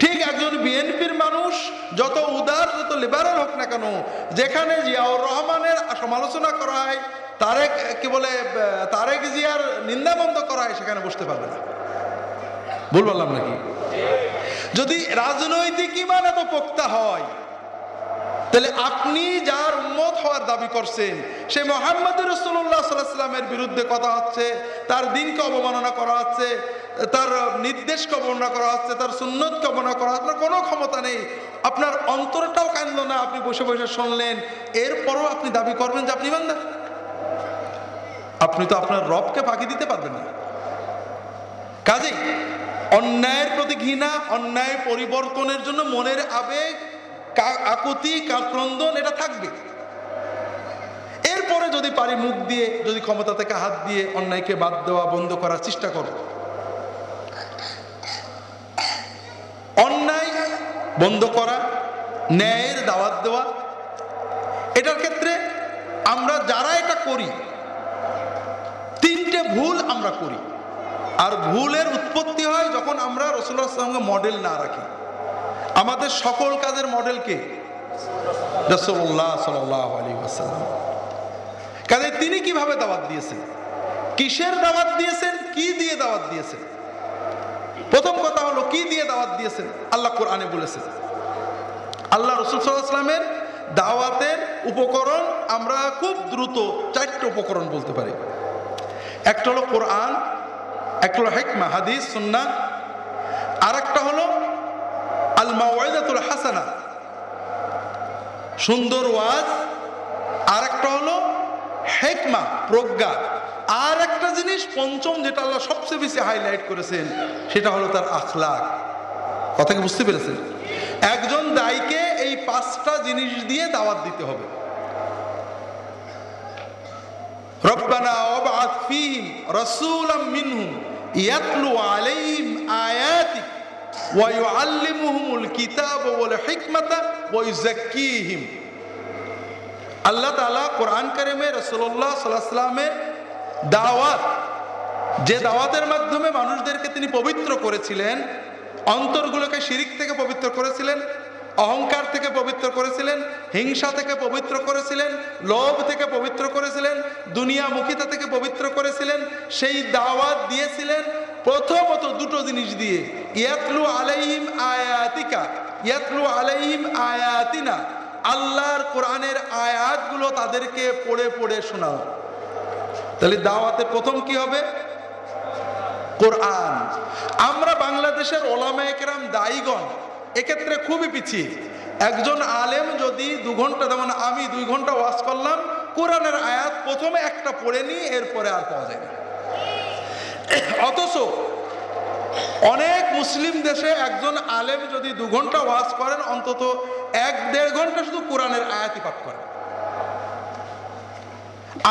[SPEAKER 2] ঠিক একজন বিএনপির মানুষ যত উদার, যত লিবারাল হোক না কেন, যেখানে জিয়াউর রহমানের সমালোচনা করা হয়, তারেক জিয়ার নিন্দাবন্ধ করা হয়, সেখানে বসতে পারবে না। ভুল বললাম নাকি? যদি রাজনৈতিক ঈমান এত পোক্তা হয়, তাহলে আপনি যার উম্মত হওয়ার দাবি করছেন, সে মুহাম্মদুর রাসূলুল্লাহ সাল্লাল্লাহু আলাইহি ওয়াসাল্লামের বিরুদ্ধে কথা হচ্ছে, তার দ্বীনকে অবমাননা করা হচ্ছে, তার নির্দেশকে অবমাননা করা হচ্ছে, তার সুন্নতকে অবমাননা করা হচ্ছে, আপনার কোনো ক্ষমতা নেই, আপনার অন্তরটাও কাঁদলো না, আপনি বসে বসে শুনলেন, এরপরও আপনি দাবি করবেন যে আপনি ইমানদার? আপনি তো আপনার রবকে ফাঁকি দিতে পারবেন না। কাজেই অন্যায়ের প্রতি ঘৃণা, অন্যায় পরিবর্তনের জন্য মনের আবেগ, আকুতি, ক্রন্দন এটা থাকবে। এরপরে যদি পারি মুখ দিয়ে, যদি ক্ষমতা থেকে হাত দিয়ে অন্যায়কে বাদ দেওয়া, বন্ধ করার চেষ্টা করো। অন্যায় বন্ধ করা, ন্যায়ের দাওয়াত দেওয়া, এটার ক্ষেত্রে আমরা যারা এটা করি, তিনটে ভুল আমরা করি। আর ভুলের উৎপত্তি হয় যখন আমরা রাসূলুল্লাহ সাল্লাল্লাহু আলাইহি ওয়াসাল্লামকে মডেল না রাখি। আমাদের সকল কাজের মডেল কে? রাসূলুল্লাহ সাল্লাল্লাহু আলাইহি ওয়াসাল্লাম। কাজে তিনি কিভাবে দাওয়াত দিয়েছেন, কিসের দাওয়াত দিয়েছেন, কি দিয়ে দাওয়াত দিয়েছেন? প্রথম কথা হলো কি দিয়ে দাওয়াত দিয়েছেন। আল্লাহ কোরআনে বলেছেন, আল্লাহ রাসূল সাল্লাল্লাহু আলাইহি ওয়াসাল্লামের দাওয়াতের উপকরণ আমরা খুব দ্রুত চারটি উপকরণ বলতে পারি। একটা হলো কোরআন, একটা হলো হিকমা, হাদিস, সুন্নাহ, আর একটা হলো আল মাওয়াইদাতুল হাসানা, সুন্দর ওয়াজ, আর একটা হলো হিকমা, প্রজ্ঞা, আর একটা জিনিস পঞ্চম যেটা আল্লাহ সবচেয়ে বেশি হাইলাইট করেছেন, সেটা হলো তার আখলাক। কথা কি বুঝতে পেরেছেন? একজন দায়ীকে এই পাঁচটা জিনিস দিয়ে দাওয়াত দিতে হবে। রব্বানা ওয়াবআথ ফীহিম রাসূলাম মিনহুম ইয়াতলু আলাইহিম আয়াতিক ওয়া ইউআল্লিমুহুমুল কিতাবা ওয়াল হিকমাতা ওয়া ইউযাক্কিহিম। আল্লাহ তাআলা কোরআন কারিমে রাসূলুল্লাহ সাল্লাল্লাহু আলাইহি ওয়াসাল্লামের দাওয়াত, যে দাওয়াতের মাধ্যমে মানুষদেরকে তিনি পবিত্র করেছিলেন, অন্তরগুলোকে শিরিক থেকে পবিত্র করেছিলেন, অহংকার থেকে পবিত্র করেছিলেন, হিংসা থেকে পবিত্র করেছিলেন, লোভ থেকে পবিত্র করেছিলেন, দুনিয়ামুখিতা থেকে পবিত্র করেছিলেন, সেই দাওয়াত দিয়েছিলেন প্রথমত দুটো জিনিস দিয়ে, ইয়াতলু আলাইহিম আয়াতিকা, ইয়াতলু আলাইহিম আয়াতিনা, আল্লাহর কোরআনের আয়াতগুলো তাদেরকে পড়ে পড়ে শোনাও। তাহলে দাওয়াতে প্রথম কি হবে? কোরআন। আমরা বাংলাদেশের ওলামায়ে কেরাম, দায়ীগণ এক্ষেত্রে খুবই পিছিয়ে। একজন আলেম যদি 2 ঘন্টা, যেমন আমি 2 ঘন্টা ওয়াজ করলাম, কোরআনের আয়াত প্রথমে একটা পড়ে নিই, এরপরে আর পাওয়া যায় না। অথচ অনেক মুসলিম দেশে একজন আলেম যদি 2 ঘন্টা ওয়াজ করেন, অন্তত 1-1.5 ঘন্টা শুধু কোরআনের আয়াতই পাঠ করেন।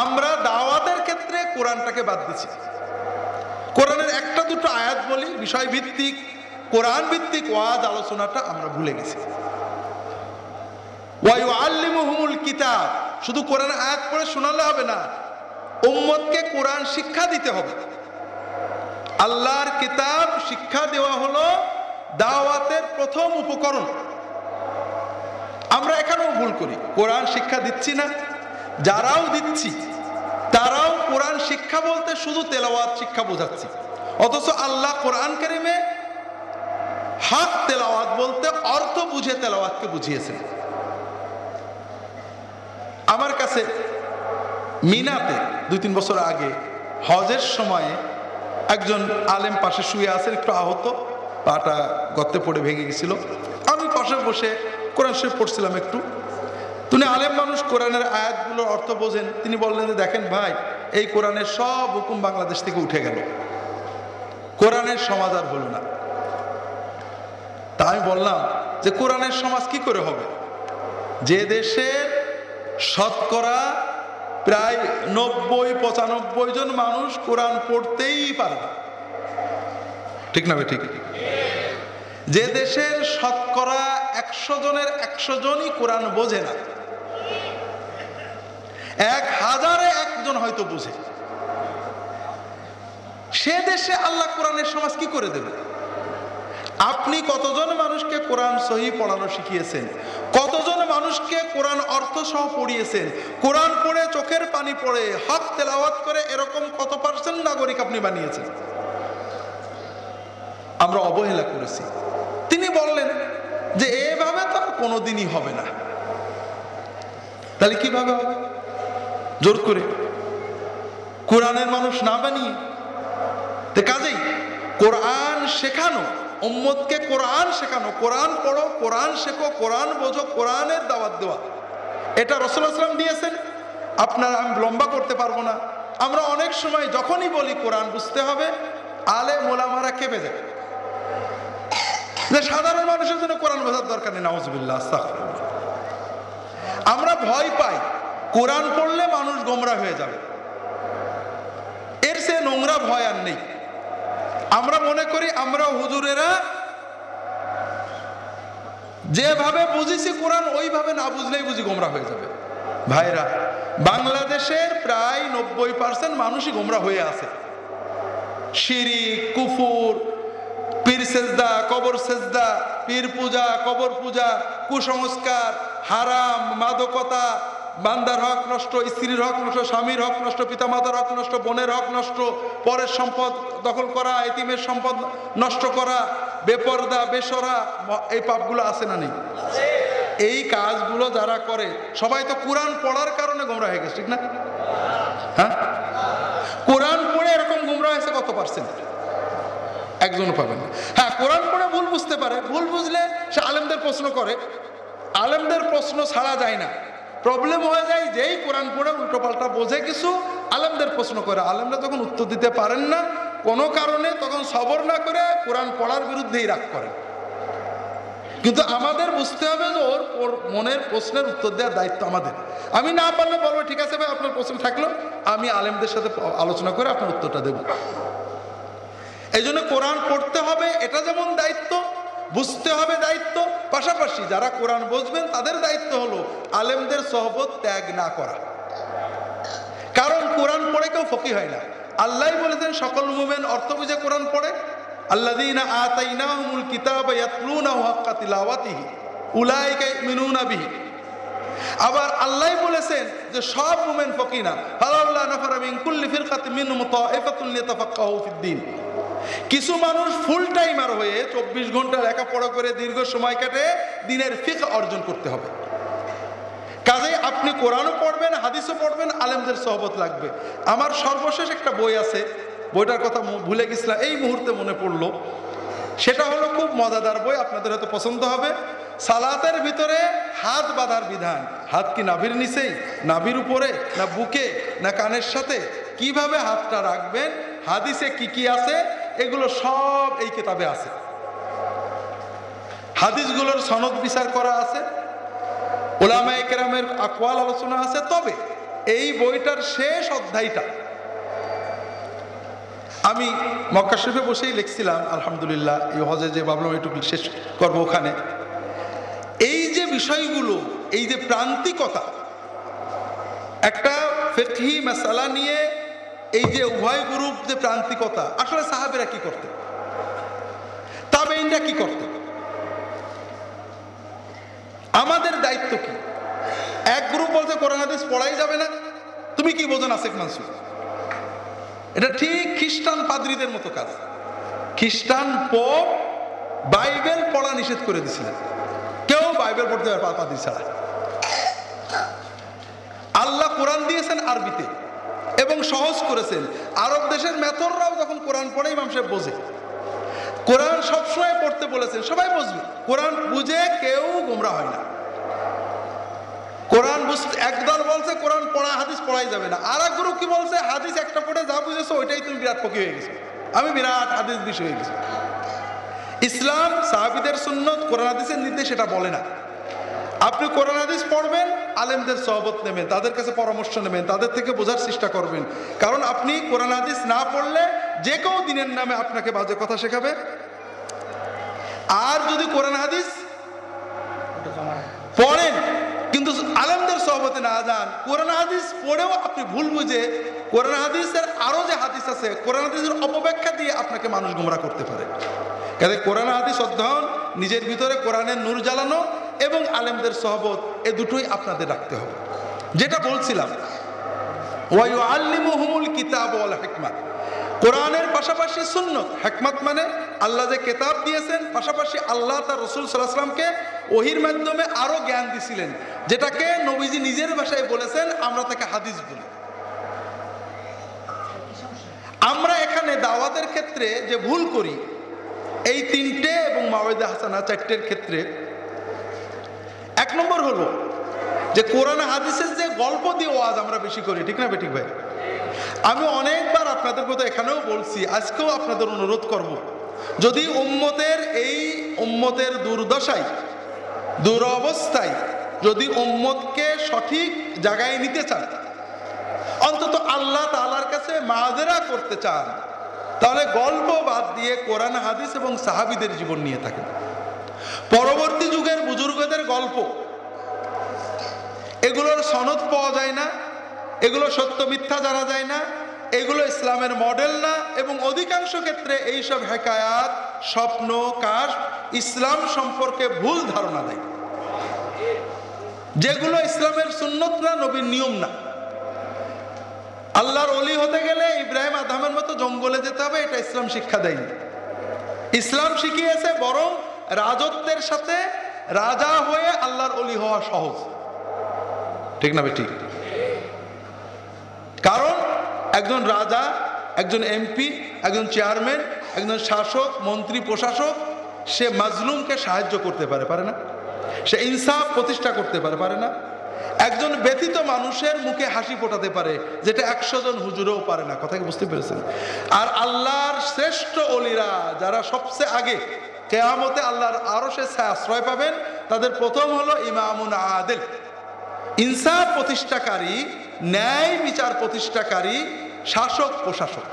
[SPEAKER 2] আমরা দাওয়াতের ক্ষেত্রে কোরআনটাকে বাদ দিচ্ছি। কোরআনের একটা দুটো আয়াত বলি, বিষয় ভিত্তিক কোরআন ভিত্তিক ওয়াজ আলোচনাটা আমরা ভুলে গেছি। ওয়া ইউআল্লিমুহুমুল কিতাব, শুধু কোরআন আয়াত পড়ে শোনালে হবে না, উম্মতকে কোরআন শিক্ষা দিতে হবে। আল্লাহর কিতাব শিক্ষা দেওয়া হলো দাওয়াতের প্রথম উপকরণ। আমরা এখানেও ভুল করি, কোরআন শিক্ষা দিচ্ছি না, যারাও দিচ্ছি তারাও কোরআন শিক্ষা বলতে শুধু তেলাওয়াত শিক্ষা বোঝাচ্ছি, অথচ আল্লাহ কোরআন কারিমে হক তেলাওয়াত বলতে অর্থ বুঝে তেলাওয়াতকে বুঝিয়েছেন। আমার কাছে মিনাতে 2-3 বছর আগে হজের সময়ে একজন আলেম পাশে শুয়ে আছেন, একটু আহত, পাটা গর্তে পড়ে ভেঙে গেছিল। আমি পাশে বসে কোরআন শরীফ পড়ছিলাম একটু। তিনি আলেম মানুষ, কোরআনের আয়াতগুলোর অর্থ বোঝেন। তিনি বললেন যে দেখেন ভাই, এই কোরআনের সব হুকুম বাংলাদেশ থেকে উঠে গেল, কোরআনের সমাজ আর হলো না। তা আমি বললাম যে কোরআনের সমাজ কি করে হবে, যে দেশের শতকরা প্রায় 90-95 জন মানুষ কোরআন পড়তেই পারে না, ঠিক না? ঠিক। যে দেশের শতকরা 100 জনের 100 জনই কোরআন বোঝে না, 1000-এ 1 জন হয়তো বুঝে, সে দেশে আল্লাহ কোরআনের সমাজ কি করে দেবে? আপনি কতজন মানুষকে কোরআন সহি পড়ানো শিখিয়েছেন? কতজন মানুষকে কোরআন অর্থ সহ পড়িয়েছেন? কোরআন পড়ে চোখের পানি পড়ে হক তেলাওয়াত করে এরকম কত % নাগরিক আপনি বানিয়েছেন? আমরা অবহেলা করেছি। তিনি বললেন যে এভাবে তো কোনোদিনই হবে না। তাহলে কিভাবে হবে? জোর করে কোরআনের মানুষ না বানিয়ে। তো কাজেই কোরআন শেখানো, উম্মতকে কোরআন শেখানো, কোরআন পড়ো, কোরআন শেখো, কোরআন বোঝো, কোরআনের দাওয়াত দেওয়া, এটা রাসূলুল্লাহ সাল্লাল্লাহু আলাইহি ওয়াসাল্লাম দিয়েছেন। আপনারা, আমি লম্বা করতে পারবো না, আমরা অনেক সময় যখনই বলি কোরআন বুঝতে হবে, আলেম ওলামারা কেঁপে যায় যে সাধারণ মানুষের জন্য কোরআন বোঝার দরকার নেই। নাউজুবিল্লাহ, আস্তাগফিরুল্লাহ। আমরা ভয় পাই কোরআন পড়লে মানুষ গোমরা হয়ে যাবে, এর চেয়ে নোংরা ভয় আর নেই। আমরা মনে করি আমরা হুজুরেরা যেভাবে বুঝেছি কোরআন ওইভাবে না বুঝলেই বুঝি গোমরা হয়ে যাবে। ভাইরা, বাংলাদেশের প্রায় 90% মানুষই গোমরা হয়ে আছে। শিরিক, কুফুর, পীর সেজদা, কবর সেজদা, পীর পূজা, কবর পূজা, কুসংস্কার, হারাম, মাদকতা, বান্দার হক নষ্ট, স্ত্রীর হক নষ্ট, স্বামীর হক নষ্ট, পিতামাতার হক নষ্ট, বোনের হক নষ্ট, পরের সম্পদ দখল করা, এতিমের সম্পদ নষ্ট করা, বেপরদা, বেসরা, এই পাপগুলো আছে না নেই? এই কাজগুলো যারা করে সবাই তো কোরআন পড়ার কারণে গোমরা হয়ে গেছে, ঠিক না? হ্যাঁ, কোরআন পড়ে এরকম গোমরা হয়েছে কত %? একজনও পাবেন না। হ্যাঁ, কোরআন পড়ে ভুল বুঝতে পারে, ভুল বুঝলে সে আলেমদের প্রশ্ন করে, আলেমদের প্রশ্ন ছাড়া যায় না। প্রবলেম হয়ে যায় যেই কোরআন পড়ে উল্টো পাল্টা বোঝে কিছু, আলেমদের প্রশ্ন করে, আলেমরা তখন উত্তর দিতে পারেন না কোনো কারণে, তখন সবর না করে কোরআন পড়ার বিরুদ্ধেই রাগ করেন। কিন্তু আমাদের বুঝতে হবে যে ওর মনের প্রশ্নের উত্তর দেওয়ার দায়িত্ব আমাদের। আমি না পারলে বলবো ঠিক আছে ভাই, আপনার প্রশ্ন থাকলো, আমি আলেমদের সাথে আলোচনা করে আপনার উত্তরটা দেব। এই জন্য কোরআন পড়তে হবে, এটা যেমন দায়িত্ব, বুঝতে হবে দায়িত্ব, পাশাপাশি যারা কোরআন বুঝবেন তাদের দায়িত্ব হলো আলেমদের সহবত ত্যাগ না করা। কারণ কোরআন পড়ে কেউ ফকিহ হয় না। আল্লাহ বলেছেন সকল মুমিন অর্থ বুঝে কোরআন পড়ে। আল্লাযীনা আতাইনাহুমুল কিতাবা ইয়াতলুনাহু হাক্কা তিলাওয়াতিহি উলাইকা ইউমিনুনা বিহি। আবার আল্লাহ বলেছেন যে সব মুমিন ফকিহ না। ফালাউলা নাফারা মিন কুল্লি ফিরকাতিন মিনহুম তাইফাতুন লিয়াতাফাক্কাহু ফিদ-দ্বীন। কিছু মানুষ ফুল টাইমার হয়ে 24 ঘন্টা লেখাপড়া করে দীর্ঘ সময় কাটে দ্বীনের ফিকহ অর্জন করতে হবে। কাজেই আপনি কোরআনও পড়বেন, হাদিসও পড়বেন, আলেমদের সহবত লাগবে। আমার সর্বশেষ একটা বই আছে, বইটার কথা ভুলে গেছিলাম, এই মুহূর্তে মনে পড়লো। সেটা হলো খুব মজাদার বই, আপনাদের হয়তো পছন্দ হবে। সালাতের ভিতরে হাত বাঁধার বিধান। হাত কি নাভির নিচেই, নাভির উপরে, না বুকে, না কানের সাথে, কিভাবে হাতটা রাখবেন, হাদিসে কি কি আছে, এগুলো সব এই কিতাবে আছে। হাদিসগুলোর সনদ বিচার করা আছে, উলামায়ে কেরামের আকওয়াল আলোচনা আছে। তবে এই বইটার শেষ অধ্যায়টা আমি মক্কা শরীফে বসেই লিখছিলাম, আলহামদুলিল্লাহ এই হজে যে ভাবলাম একটু শেষ করবো ওখানে, এই যে বিষয়গুলো, এই যে প্রান্তিকতা, একটা ফিকহি মাসালা নিয়ে এই যে উভয় গ্রুপ যে প্রান্তিকতা, আসলে সাহাবেরা কি করতেন, তাবেঈনরা কি করতেন, আমাদের দায়িত্ব কি? এক গ্রুপ বলছে কোরআন হাদিস পড়াই যাবে না, তুমি কি বোঝো নাসিখ মানসুখ? এটা ঠিক খ্রিস্টান পাদ্রীদের মতো কাজ। খ্রিস্টান পোপ বাইবেল পড়া নিষেধ করে দিয়েছিলেন, কেউ বাইবেল পড়তে পারে পাদ্রী ছাড়া। আল্লাহ কোরআন দিয়েছেন আরবিতে এবং সহজ করেছেন। আরব দেশের মেথররাও যখন কোরআন পড়ে ইমাম সাহেব বোঝে, কোরআন সবসময় পড়তে বলেছেন, সবাই বুঝবে। কোরআন বুঝে কেউ গোমরা হয় না। কোরআন বুঝতে একদল বলছে কোরআন পড়া হাদিস পড়াই যাবে না, আর এক গ্রুপ কি বলছে হাদিস একটা পড়ে যা বুঝেছো ওইটাই তুমি বিরাট পক্ষী হয়ে গেছো, আমি বিরাট হাদিস বিষয় হয়ে গেছি। ইসলাম সাহাবীদের সুন্নত কোরআন হাদিসের নির্দেশ এটা বলে না। আপনি কোরআন হাদিস পড়বেন, আলেমদের সহবত নেবেন, তাদের কাছে পরামর্শ নেবেন, তাদের থেকে বোঝার চেষ্টা করবেন। কারণ আপনি কোরআন হাদিস না পড়লে যে কেউ দিনের নামে আপনাকে বাজে কথা শেখাবে। আর যদি কোরআন হাদিস পড়েন কিন্তু আলেমদের সহবতে না যান, কোরআন হাদিস পড়েও আপনি ভুল বুঝে কোরআন হাদিসের আরো যে হাদিস আছে কোরআন হাদিসের অপব্যাখ্যা দিয়ে আপনাকে মানুষ গোমরা করতে পারে। কাজে কোরআন হাদিস অধ্যয়ন, নিজের ভিতরে কোরআনের নূর জ্বালানো এবং আলেমদের সহবত, এ দুটোই আপনাদের রাখতে হবে। যেটা বলছিলাম, ওয়ায়ুআল্লিমুহুমুল কিতাব ওয়াল হিকমা, কোরআনের পাশাপাশি সুন্নত। হিকমত মানে আল্লাহ যে কিতাব দিয়েছেন, পাশাপাশি আল্লাহ তার রাসূল সাল্লাল্লাহু আলাইহি ওয়াসাল্লামকে ওহীর মাধ্যমে আরো জ্ঞান দিয়েছিলেন, যেটাকে নবীজি নিজের ভাষায় বলেছেন, আমরা তাকে হাদিস বলি। আমরা এখানে দাওয়াতের ক্ষেত্রে যে ভুল করি, এই তিনটে এবং মাওয়াইদে হাসানা চারটের ক্ষেত্রে, এক নম্বর হলো যে কোরআন হাদিসের যে গল্প দিয়ে ওয়াজ আমরা বেশি করি, ঠিক না বেঠিক ভাই? আমি অনেকবার আপনাদের কথা এখানেও বলছি, আজকেও আপনাদের অনুরোধ করব, যদি উম্মতের দুর্দশায়, দুরবস্থায় যদি উম্মতকে সঠিক জায়গায় নিতে চান, অন্তত আল্লাহ তাআলার কাছে মাযেরা করতে চান, তাহলে গল্প বাদ দিয়ে কোরআন হাদিস এবং সাহাবীদের জীবন নিয়ে থাকেন। পরবর্তী যুগের বুজুর্গদের গল্প, এগুলোর সনদ পাওয়া যায় না, এগুলো সত্য মিথ্যা জানা যায় না, এগুলো ইসলামের মডেল না, এবং অধিকাংশ ক্ষেত্রে এইসব হেকায়াত, স্বপ্ন, কাশ ইসলাম সম্পর্কে ভুল ধারণা দেয়, যেগুলো ইসলামের সুন্নত না, নবীর নিয়ম না। আল্লাহর ওলি হতে গেলে ইব্রাহিম আদমের মতো জঙ্গলে যেতে হবে, এটা ইসলাম শিক্ষা দেয়নি। ইসলাম শিখিয়েছে বরং রাজত্বের সাথে রাজা হয়ে আল্লাহর ওলি হওয়া সহজ, ঠিক না বেঠিক? কারণ একজন রাজা, একজন এমপি, একজন চেয়ারম্যান, একজন শাসক, মন্ত্রী, প্রশাসক, সে মাজলুমকে সাহায্য করতে পারে না? সে ইনসাফ প্রতিষ্ঠা করতে পারে না? একজন ব্যতীত মানুষের মুখে হাসি ফোটাতে পারে, যেটা 100 জন হুজুরেও পারে না। কথা কি বুঝতে পেরেছেন? আর আল্লাহর শ্রেষ্ঠ ওলিরা, যারা সবচেয়ে আগে কিয়ামতে আল্লাহর আরশে আশ্রয় পাবেন, তাদের প্রথম হলো ইমামুন আদিল, ইনসাফ প্রতিষ্ঠাকারী, ন্যায় বিচার প্রতিষ্ঠাকারী শাসক প্রশাসক।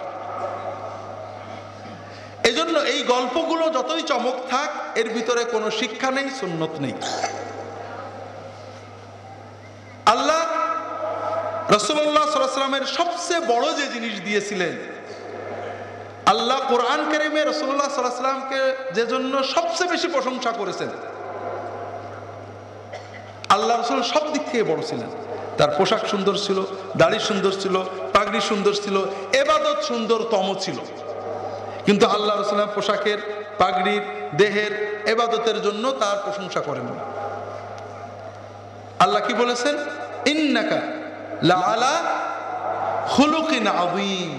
[SPEAKER 2] এজন্য এই গল্পগুলো যতই চমক থাক, এর ভিতরে কোনো শিক্ষা নেই, সুন্নত নেই। আল্লাহ রাসূলুল্লাহ সাল্লাল্লাহু আলাইহি ওয়াসাল্লামের সবচেয়ে বড় যে জিনিস দিয়েছিলেন, আল্লাহ কোরআন কারীমে রাসূলুল্লাহ সাল্লাল্লাহু আলাইহি ওয়াসাল্লামকে যে জন্য সবচেয়ে বেশি প্রশংসা করেছেন, আল্লাহ রাসূল সব দিক থেকে বড় ছিলেন। তার পোশাক সুন্দর ছিল, দাড়ি সুন্দর ছিল, পাগড়ি সুন্দর ছিল, ইবাদত সুন্দরতম ছিল। কিন্তু আল্লাহ রাসূলের পোশাকের, পাগড়ির, দেহের, ইবাদতের জন্য তার প্রশংসা করেন না। আল্লাহ কি বলেছেন? ইন্নাকা লাআলা খুলুকিন আযীম,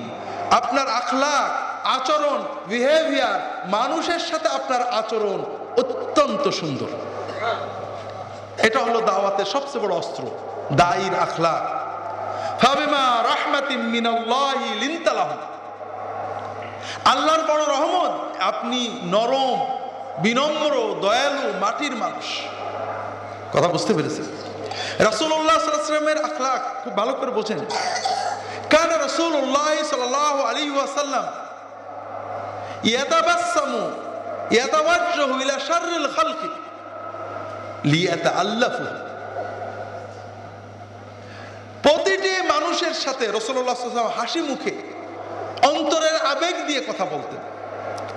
[SPEAKER 2] আপনার আখলাক, আচরণ, বিহেভিয়ার, মানুষের সাথে আপনার আচরণ অত্যন্ত সুন্দর। এটা হলো দাওয়াতের সবচেয়ে বড় অস্ত্র, দায়ীর আখলাক। ফাবিমা রাহমাতিন মিনাল্লাহি লিনতা লাহুম, আল্লাহর বড় রহমত, আপনি নরম, বিনম্র, দয়ালু, মাটির মানুষ। কথা বুঝতে পেরেছেন? রাসূলুল্লাহ সাল্লাল্লাহু আলাইহি ওয়াসাল্লামের আখলাক খুব ভালো করে বোঝেন। কানা রাসূলুল্লাহ সাল্লাল্লাহু আলাইহি ওয়াসাল্লাম ইয়াতাবাসসামু ইয়াতাওয়াজ্জাহু ইলা শাররিল খালকি লিয়াতাআল্লাফু। প্রতিটি মানুষের সাথে রাসূলুল্লাহ সাল্লাল্লাহু আলাইহি ওয়াসাল্লাম হাসি মুখে অন্তরের আবেগ দিয়ে কথা বলতেন,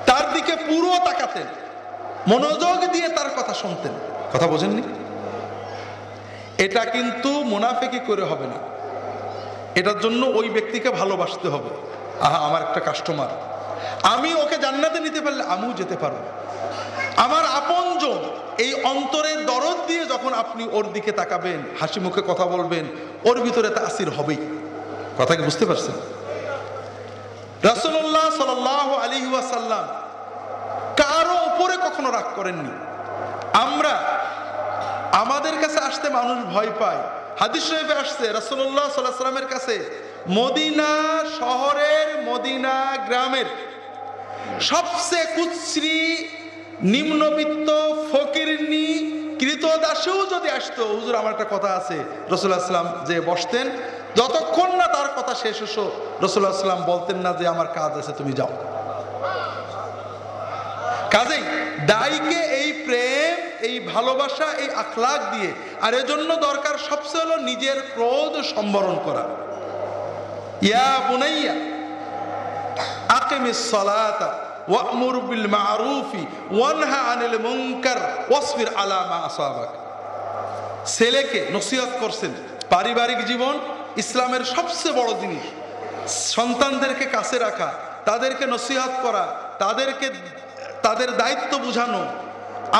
[SPEAKER 2] তার দিকে পুরো তাকাতেন, মনোযোগ দিয়ে তার কথা শুনতেন। কথা বোঝেননি? এটা কিন্তু মুনাফিকি করে হবে না, এটার জন্য ওই ব্যক্তিকে ভালোবাসতে হবে। আমার একটা কাস্টমার, আমি ওকে জান্নাতে নিতে পারলে আমিও যেতে পারবো। আমার আপনজন, এই অন্তরের দরদ দিয়ে যখন আপনি ওর দিকে তাকাবেন, হাসি মুখে কথা বলবেন, ওর ভিতরে তাসির হবেই। কথা কি বুঝতে পারছেন? রাসূলুল্লাহ সাল্লাল্লাহু আলাইহি ওয়াসাল্লাম কারো উপরে কখনো রাগ করেননি। আমরা আমাদের কাছে আসতে মানুষ ভয় পায়। হাদিস শরীফে আসছে রাসূলুল্লাহ সাল্লাল্লাহু আলাইহি ওয়াসাল্লামের কাছে মদিনা শহরের, মদিনা গ্রামের সবচেয়ে কুৎসিত, নিম্নবিত্ত, ফকিরনি, কৃতদাসীও যদি আসতো, হুজুর আমার একটা কথা আছে, রাসূলুল্লাহ সাল্লাল্লাহু আলাইহি ওয়াসাল্লাম যে বসতেন, যতক্ষণ না তার কথা শেষ হতো রাসূলুল্লাহ সাল্লাল্লাহু আলাইহি ওয়াসাল্লাম বলতেন না যে আমার কাজ আছে, তুমি যাও। কাজেই দায়ীকে এই প্রেম, এই ভালোবাসা, এই আখলাক দিয়ে, আর এজন্য দরকার সবচেয়ে হলো নিজের ক্রোধ সম্বরণ করা। ইয়া বুনাইয়া আকিমিস সালাতা ওয়া'মুর বিল মা'রুফি ওয়ানহা আনিল মুনকার ওয়াসবির আলা মা আসাবাক। ছেলেকে নসিহত করছেন, পারিবারিক জীবন ইসলামের সবচেয়ে বড় জিনিস। সন্তানদেরকে কাছে রাখা, তাদেরকে নসিহত করা, তাদের দায়িত্ব বুঝানো।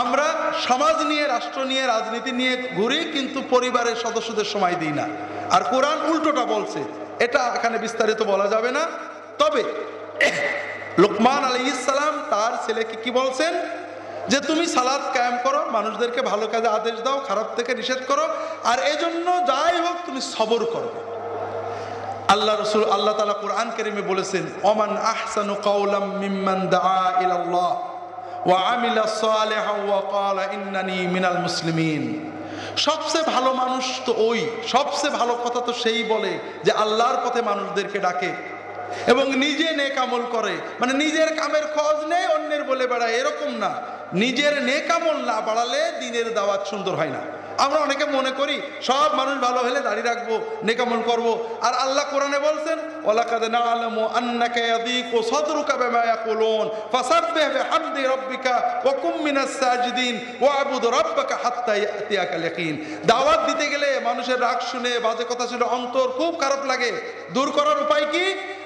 [SPEAKER 2] আমরা সমাজ নিয়ে, রাষ্ট্র নিয়ে, রাজনীতি নিয়ে ঘুরি, কিন্তু পরিবারের সদস্যদের সময় দিই না। আর কোরআন উল্টোটা বলছে, এটা এখানে বিস্তারিত বলা যাবে না। তবে লোকমান আলাইহিস সালাম তার ছেলেকে কি বলছেন, যে তুমি সালাত কায়েম করো, মানুষদেরকে ভালো কাজে আদেশ দাও, খারাপ থেকে নিষেধ করো, আর এজন্য যাই হোক তুমি সবর করো। আল্লাহ তাআলা কোরআন কারীমে বলেছেন, ওমান আহসানু কাওলাম মিম্মান দাআ ইলাল্লাহ ওয়া আমিলা সালিহান ওয়া ক্বালা ইন্নানি মিনাল মুসলিমিন। সবচেয়ে ভালো মানুষ তো ওই, সবচেয়ে ভালো কথা তো সেই বলে যে আল্লাহর পথে মানুষদেরকে ডাকে এবং নিজে নেক আমল করে। মানে নিজের কামের খোঁজ নেই, অন্যের বলে বেড়ায়, এরকম না। নিজের নেক আমল না বাড়ালে দ্বীনের দাওয়াত সুন্দর হয় না। আমরা অনেকে মনে করি সব মানুষ ভালো হলে দাঁড়িয়ে রাখবো, নেক আমল করবো। আর আল্লাহ কোরআনে বলছেন, ওয়ালাকাদ না'লামু আন্নাকা ইয়াযীকু সাদরুকা বিমা ইয়াকুলুন ফাসাব্বিহ বিহামদি রাব্বিকা ওয়া কুম মিনাস সাজিদিন ওয়া'বুদ রাব্বাকা হাত্তা ইয়াতিয়াকাল ইয়াকিন। দাওয়াত দিতে গেলে মানুষের রাগ শুনে, বাজে কথা শুনে অন্তর খুব খারাপ লাগে। দূর করার উপায় কি?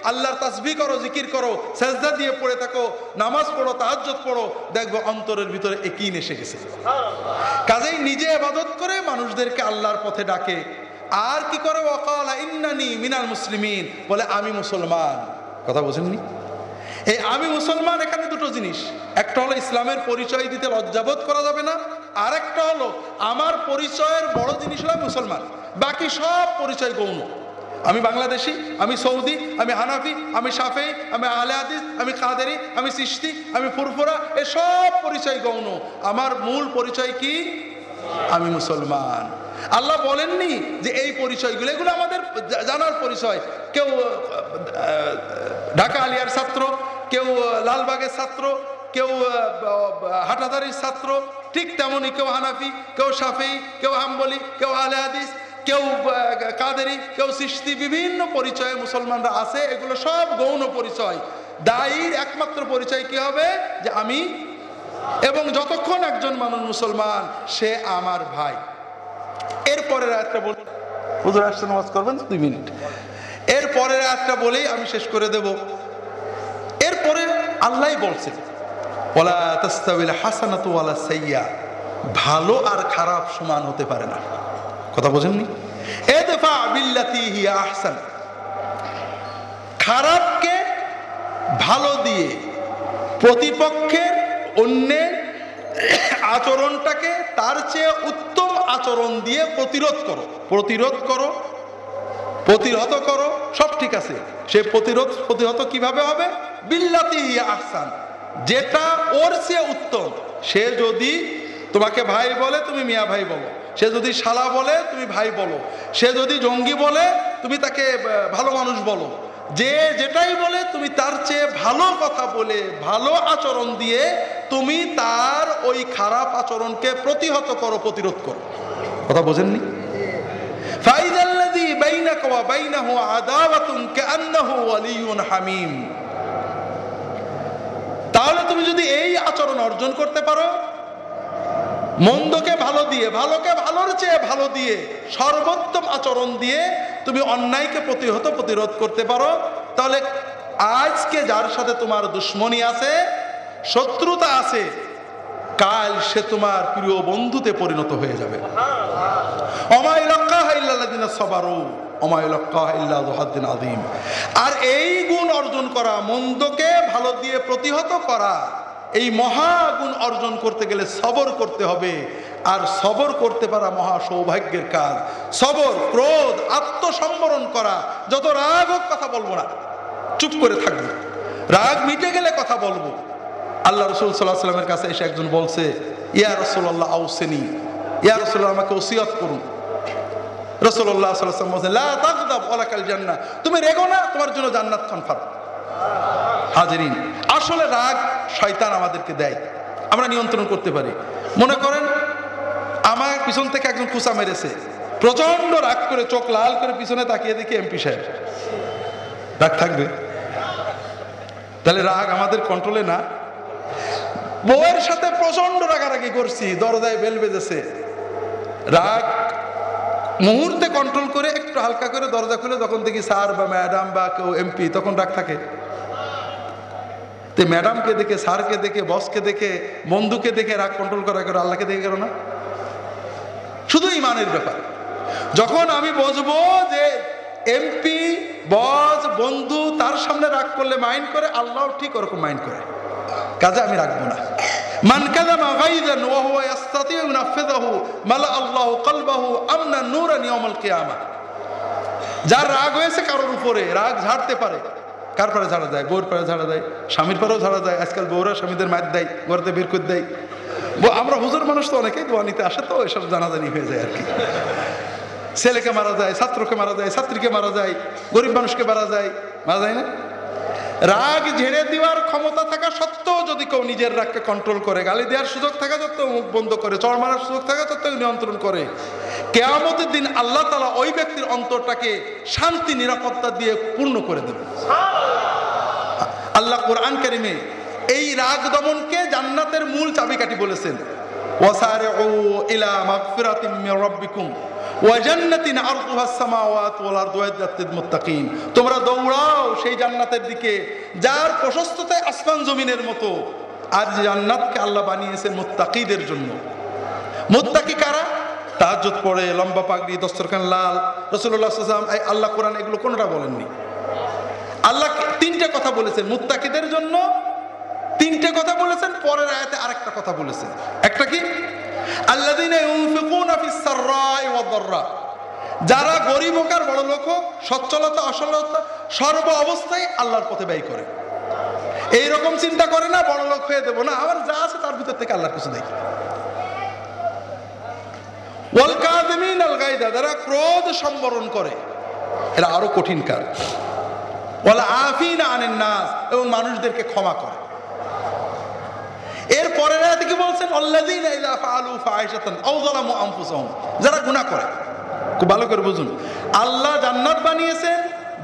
[SPEAKER 2] আল্লাহর তাসবিহ করো, জিকির করো, সেজদা দিয়ে পড়ে থাকো, নামাজ পড়ো, তাহাজ্জুদ পড়ো, দেখবো অন্তরের ভিতরে ইয়াকিন এসে গেছে। কাজেই নিজে ইবাদত করে মানুষদেরকে আল্লাহর পথে ডাকে। আর কি করে? ওয়াকালা ইন্নানি মিনাল মুসলিমিন, বলে আমি মুসলমান। কথা বুঝেননি? এই আমি মুসলমান, এখানে দুটো জিনিস। একটা হলো ইসলামের পরিচয় দিতে লজ্জাবোধ করা যাবে না, আর একটা হলো আমার পরিচয়ের বড় জিনিস হলো মুসলমান, বাকি সব পরিচয় গৌণ। আমি বাংলাদেশি, আমি সৌদি, আমি হানাফি, আমি শাফেঈ, আমি আহলে হাদিস, আমি কাদেরি, আমি চিশতি, আমি ফুরফুরা, এসব পরিচয় গৌণ। আমার মূল পরিচয় কি? আমি মুসলমান। আল্লাহ বলেননি যে এই পরিচয়গুলো, এগুলো আমাদের জানার পরিচয়। কেউ ঢাকা আলিয়ার ছাত্র, কেউ লালবাগের ছাত্র, কেউ হাটাদারির ছাত্র, ঠিক তেমনই কেউ হানাফি, কেউ শাফেঈ, কেউ হাম্বলি, কেউ আহলে হাদিস, কেউ কাদেরি, কেউ চিশতি, বিভিন্ন পরিচয়ে মুসলমানরা আছে। এগুলো সব গৌণ পরিচয়। দায়ীর একমাত্র পরিচয় কি হবে? যে আমি। এবং যতক্ষণ একজন মানুষ মুসলমান, সে আমার ভাই। এরপরের আয়াতটা বলি, হুজুর আসছে নামাজ করবেন 2 মিনিট। এরপরের আয়াতটা বলেই আমি শেষ করে দেব। এরপরে আল্লাহই বলছেন, ওয়ালা তাস্তাবিল হাসানাতু ওয়ালা সাইয়্যা, ভালো আর খারাপ সমান হতে পারে না। কথা বোঝেননি? ইদফা বিল্লাতি হিয়া আহসান, খারাপকে ভালো দিয়ে, প্রতিপক্ষের অন্যের আচরণটাকে তার চেয়ে উত্তম আচরণ দিয়ে প্রতিরোধ করো, প্রতিহত করো। সব ঠিক আছে, সে প্রতিহত কিভাবে হবে? বিল্লাতি হিয়া আহসান, যেটা ওর চেয়ে উত্তম। সে যদি তোমাকে ভাই বলে, তুমি মিয়া ভাই বলো। সে যদি শালা বলে, তুমি ভাই বলো। সে যদি জঙ্গি বলে, তুমি তাকে ভালো মানুষ বলো। যে যেটাই বলে তুমি তার চেয়ে ভালো কথা বলে ভালো আচরণ দিয়ে তুমি তার ওই খারাপ আচরণকে প্রতিহত করো, প্রতিরোধ করো। কথা বোঝেননি? ফাইদাল্লাযী বাইনাকা ওয়া বাইনাহু আদাওয়াতুন কাআন্নাহু ওয়ালিয়্যুন হামীম। তাহলে তুমি যদি এই আচরণ অর্জন করতে পারো, মন্দকে ভালো দিয়ে, ভালোকে ভালোর চেয়ে ভালো দিয়ে, সর্বোত্তম আচরণ দিয়ে তুমি অন্যায়কে প্রতিরোধ করতে পারো, তাহলে আজকে যার সাথে তোমার দুশ্মনী আছে, শত্রুতা আছে, কাল সে তোমার প্রিয় বন্ধুতে পরিণত হয়ে যাবে। ওমা ইলাক্কাহা ইল্লাল্লাযিনা সাবারু ওমা ইলাক্কাহা ইল্লা যু হাদ্দিন আযীম। আর এই গুণ অর্জন করা, মন্দকে ভালো দিয়ে প্রতিহত করা, এই মহাগুণ অর্জন করতে গেলে সবর করতে হবে। আর সবর করতে পারা মহা সৌভাগ্যের কাজ। সবর, ক্রোধ, আত্মসম্বরণ করা। যত রাগ হোক কথা বলবো না, চুপ করে থাকবো। রাগ মিটে গেলে কথা বলবো। আল্লাহ রাসূল সাল্লাল্লাহু আলাইহি ওয়াসাল্লামের কাছে এসে একজন বলছে, ইয়া রাসূলুল্লাহ আউসিনি, ইয়া রাসূলুল্লাহ আমাকে ওসিয়ত করুন। রাসূলুল্লাহ সাল্লাল্লাহু আলাইহি ওয়াসাল্লাম বলেন, লা তাগদাব ওয়ালাকাল জান্নাহ, তুমি রেগো না, তোমার জন্য জান্নাত কনফার্ম। হাজিরিন, আসলে রাগ শয়তান আমাদেরকে দেয়, আমরা নিয়ন্ত্রণ করতে পারি। মনে করেন আমার পিছন থেকে একজন কুচা মেরেছে, প্রচন্ড রাগ করে চোখ লাল করে পিছনে তাকিয়ে দেখি এমপি সাহেব, রাগ থাকবে? তাহলে রাগ আমাদের কন্ট্রোলে না। বউয়ের সাথে প্রচন্ড রাগারাগি করছি, দরজায় বেল বেজেছে, রাগ মুহূর্তে কন্ট্রোল করে একটু হালকা করে দরজা খুলে যখন দেখি স্যার বা ম্যাডাম বা কেউ এমপি, তখন রাগ থাকে। তো ম্যাডামকে দেখে, স্যারকে দেখে, বসকে দেখে, বন্ধুকে দেখে রাগ কন্ট্রোল করা করে, আল্লাহকে দেখে করো না? শুধু ইমানের ব্যাপার। যখন আমি বুঝবো যে এমপি, বস, বন্ধু তার সামনে রাগ করলে মাইন্ড করে, আল্লাহ ঠিক ওরকম মাইন্ড করে, কাজে আমি রাখবো না। মান কাযামা গায়যান ওয়া হুয়া ইসতাতিউ নাফযাহু মালা আল্লাহু কলবাহু আমনা নূরান ইয়াউমাল কিয়ামা। যার রাগ হয়েছে কারোর উপরে, রাগ ঝাড়তে পারে। কার পারে ঝাড়া যায়? বউর পারে ঝাড়া যায়, স্বামীর পারেও ঝাড়া যায়। আজকাল বউরা স্বামীদের মার দেয়, ঘরতে বের করে দেয়। আমরা হুজুর মানুষ তো অনেকেই দোয়া নিতে আসে, তো এসব জানাজানি হয়ে যায় আর কি। ছেলেকে মারা যায়, ছাত্রকে মারা যায়, ছাত্রীকে মারা যায়, গরিব মানুষকে মারা যায় না? রাগ ঝেড়ে দেওয়ার ক্ষমতা থাকা সত্ত্বেও যদি কেউ নিজের রাগকে কন্ট্রোল করে, গালি দেওয়ার সুযোগ থাকা সত্ত্বেও মুখ বন্ধ করে, চড় মারার সুযোগ থাকা সত্ত্বেও নিয়ন্ত্রণ করে, কিয়ামতের দিন আল্লাহ তাআলা ওই ব্যক্তির অন্তরটাকে শান্তি নিরাপত্তা দিয়ে পূর্ণ করে দেবে। আল্লাহ কোরআন কারীমে এই রাগ দমনকে জান্নাতের মূল চাবিকাঠি বলেছেন। ওয়াসারিউ ইলা মাগফিরাতিম মির রাব্বিকুম ওয়া জান্নাতিন আরদুহাস সামাওয়াতু ওয়াল আরদু উইদ্দাত লিল মুত্তাকিন। তোমরা দৌড়াও সেই জান্নাতের দিকে যার প্রশস্ততা আসমান জমিনের মতো। আর জান্নাতকে আল্লাহ বানিয়েছেন মুত্তাকিদের জন্য। মুত্তাকি কারা? তাহাজ্জুদ পড়ে, লম্বা পাগড়ি, দস্তরখান লাল। রাসূলুল্লাহ সাল্লাল্লাহু আলাইহি ওয়াসাল্লাম, আল্লাহ কোরআন এগুলো কোনটা বলেননি। আল্লাহ তিনটে কথা বলেছেন মুত্তাকিদের জন্য, তিনটে কথা বলেছেন, পরের আয়াতে আরেকটা কথা বলেছেন। একটা কি? আল্লাযীনা ইউনফিকুনা ফিস সাররাই ওয়াদ দাররা। যারা গরীব হোক আর বড় লোক হোক, সচ্ছলতা অসচ্ছলতা সর্ব অবস্থায় আল্লাহর পথে ব্যয় করে। এইরকম চিন্তা করে না বড় লোক হয়ে দেবো না, আমার যা আছে তার ভিতর থেকে আল্লাহর কিছু দেয়। ওয়াল কাযিমিনাল গায়যা, যারা ক্রোধ সম্বরণ করে, এরা আরো কঠিন কাজ। ওয়াল আফিনা আনিন নাস, এবং মানুষদেরকে ক্ষমা করে। এর পরের আয়াতে কি বলছেন? আল্লাযীনা ইযা ফাআলু ফাহিশাতান আও যালামু আনফুসাহুম, যারা গুনাহ করে। খুব ভালো করে বুঝুন, আল্লাহ জান্নাত বানিয়েছেন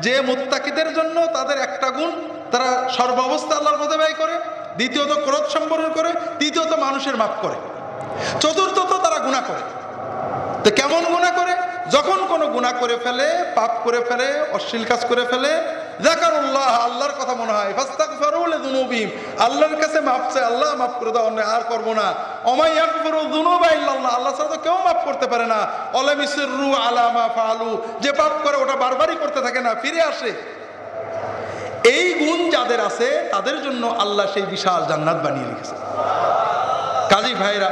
[SPEAKER 2] যে মুত্তাকিদের জন্য। তাদের একটা গুণ, তারা সর্বাবস্থা আল্লাহর পথে ব্যয় করে। দ্বিতীয়ত ক্রোধ সম্বরণ করে। তৃতীয়ত মানুষের মাফ করে। চতুর্থত তারা গুনাহ করে। তো কেমন গুনাহ করে? যখন কোনো গুনাহ করে ফেলে, পাপ করে ফেলে, অশ্লীল কাজ করে ফেলে, যাকারুল্লাহ, আল্লাহর কথা মনে হয়, ফাস্তাগফিরু লিযুনুবিহিম, আল্লাহর কাছে মাফ চায়, আল্লাহ মাফ করে দাও, আর করব না। ওমা ইয়াগফিরু যুনুবা ইল্লাল্লাহ, আল্লাহ ছাড়া তো কেউ মাফ করতে পারে না। ওয়ালাম ইসরু আলা মা ফাআলু, যে পাপ করে ওটা বারবারই করতে থাকে না, ফিরে আসে। এই গুণ যাদের আছে তাদের জন্য আল্লাহ সেই বিশাল জান্নাত বানিয়ে রেখেছে। কাজী ভাইরা,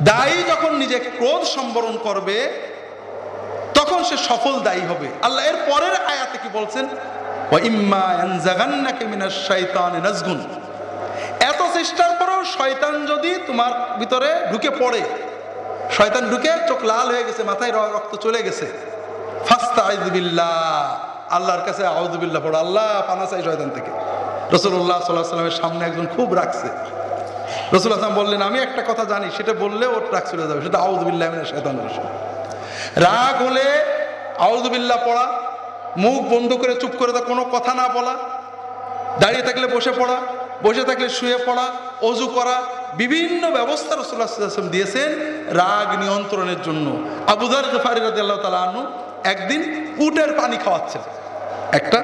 [SPEAKER 2] দায়ী যখন নিজে ক্রোধ সম্বরণ করবে তখন সে সফল দায়ী হবে। আল্লাহ এর পরের আয়াতে কি বলছেন? ওয়া ইম্মা ইয়ানজাগান্নাকা মিনাশ শাইতানি নাজগুন, এত চেষ্টার পরেও শয়তান যদি তোমার ভিতরে ঢুকে পড়ে, শয়তান ঢুকে চোখ লাল হয়ে গেছে, মাথায় রক্ত চলে গেছে, ফাস্তাইয বিল্লাহ, আল্লাহর কাছে আউযুবিল্লাহ পড়ো, আল্লাহ পানা চাই শয়তান থেকে। রাসূলুল্লাহ সাল্লাল্লাহু আলাইহি ওয়াসাল্লামের সামনে একজন খুব রাগছে। রাসূলুল্লাহ সাল্লাল্লাহু বললেন, আমি একটা কথা জানি, সেটা বললে ওর রাগ চলে যাবে, সেটা আউযুবিল্লাহি মিনাশ শাইতানির রাজিম। রাগ হলে আউযুবিল্লাহ পড়া, মুখ বন্ধ করে চুপ করে কোনো কথা না বলা, দাঁড়িয়ে থাকলে বসে পড়া, বসে থাকলে শুয়ে পড়া, অজু করা, বিভিন্ন ব্যবস্থা রাসূলুল্লাহ সাল্লাল্লাহু আলাইহি ওয়াসাল্লাম দিয়েছেন রাগ নিয়ন্ত্রণের জন্য। আবু যার গিফারী রাদিয়াল্লাহু তাআলা আনহু একদিন উটের পানি খাওয়াচ্ছেন একটা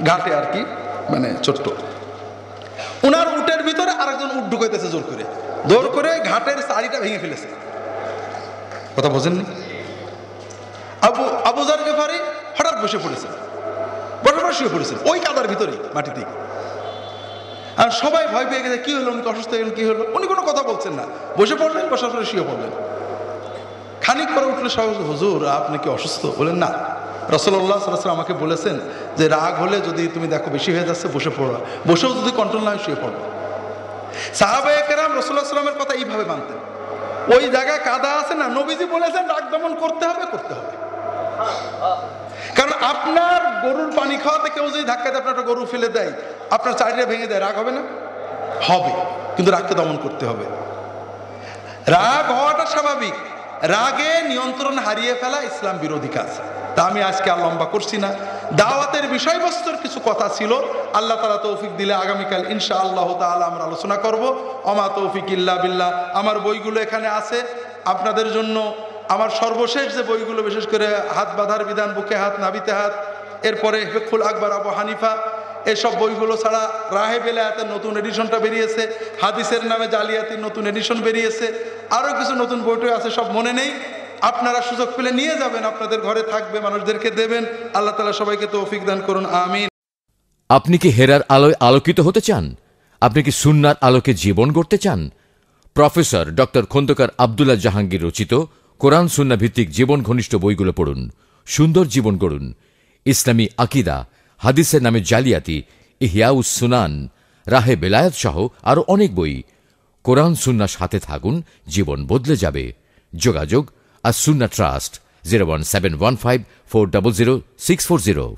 [SPEAKER 2] ঘাটে আর কি, মানে ছোট্ট। উনার উটের ভিতরে আরেকজন উট ঢুকাইতেছে জোর করে ঘাটের চারিটা ভেঙে ফেলেছে। কথা বোঝেননি? আবু যার গিফারী হঠাৎ বসে পড়েছে, শুয়ে পড়েছেন ওই কাদার ভিতরে মাটিতে। আর সবাই ভয় পেয়ে গেছে, কি হলো, উনি অসুস্থ হয়ে গেলেন, কি হলো? উনি কোনো কথা বলছেন না, বসে পড়লেন, বসার পরে শুয়ে পড়লেন। খানিক পরে উঠলে সবাই, হুজুর আপনি কি অসুস্থ? বলেন না, রাসূলুল্লাহ সাল্লাল্লাহু আলাইহি ওয়াসাল্লাম আমাকে বলেছেন যে রাগ হলে যদি তুমি দেখো বেশি হয়ে যাচ্ছে, বসে পড়ো, বসেও যদি কন্ট্রোল না হয় শুয়ে পড়ো। সাহাবায়ে কেরাম রাসূলুল্লাহ সাল্লাল্লাহু আলাইহি ওয়াসাল্লামের কথা এইভাবে মানতেন। ওই জায়গায় কাদা আছে না, নবীজি বলেছেন রাগ দমন করতে হবে। কারণ আপনার গরুর পানি খাওয়াতে কেউ যদি ধাক্কাতে আপনার একটা গরু ফেলে দেয়, আপনার চারিটা ভেঙে দেয়, রাগ হবে না? হবে, কিন্তু রাগকে দমন করতে হবে। রাগ হওয়াটা স্বাভাবিক, রাগে নিয়ন্ত্রণ হারিয়ে ফেলা ইসলাম বিরোধী কাজ। তা আমি আজকে আর লম্বা করছি না, দাওয়াতের বিষয়বস্তুর কিছু কথা ছিল। আল্লাহ তাআলা তৌফিক দিলে আগামীকাল ইনশাআল্লাহ তাআলা আমরা আলোচনা করব। ওমা তৌফিক ইল্লা বিল্লাহ। আমার বইগুলো এখানে আছে আপনাদের জন্য। আমার সর্বশেষ যে বইগুলো, বিশেষ করে হাত বাঁধার বিধান, বুকে হাত নাভিতে হাত, এরপরে ফিকহুল আকবার আবু হানিফা, এসব বইগুলো ছাড়া রাহে বেলায়েতের নতুন এডিশনটা বেরিয়েছে, হাদিসের নামে জালিয়াতির নতুন এডিশন বেরিয়েছে, আরও কিছু নতুন বইটই আছে, সব মনে নেই। আপনারা সুযোগ পেলে নিয়ে যাবেন, আপনাদের ঘরে থাকবে, মানুষদেরকে দেবেন। আল্লাহ তাআলা সবাইকে তৌফিক দান করুন, আমিন।
[SPEAKER 1] আপনি কি হেরার আলোয় আলোকিত হতে চান? আপনি কি সুন্নাহর আলোকে জীবন গড়তে চান? প্রফেসর ডক্টর খন্দকার আব্দুল্লাহ জাহাঙ্গীর রচিত কোরআন সুন্নাহ ভিত্তিক জীবন ঘনিষ্ঠ বইগুলো পড়ুন, সুন্দর জীবন গড়ুন। ইসলামী আকীদা, হাদিসের নামে জালিয়াতি, ইহয়াউস সুনান, রাহে বেলায়েত সহ আরো অনেক বই। কোরআন সুন্নাহ সাথে থাকুন, জীবন বদলে যাবে। যোগাযোগ আস সুন্নাহ ট্রাস্ট 01715400640।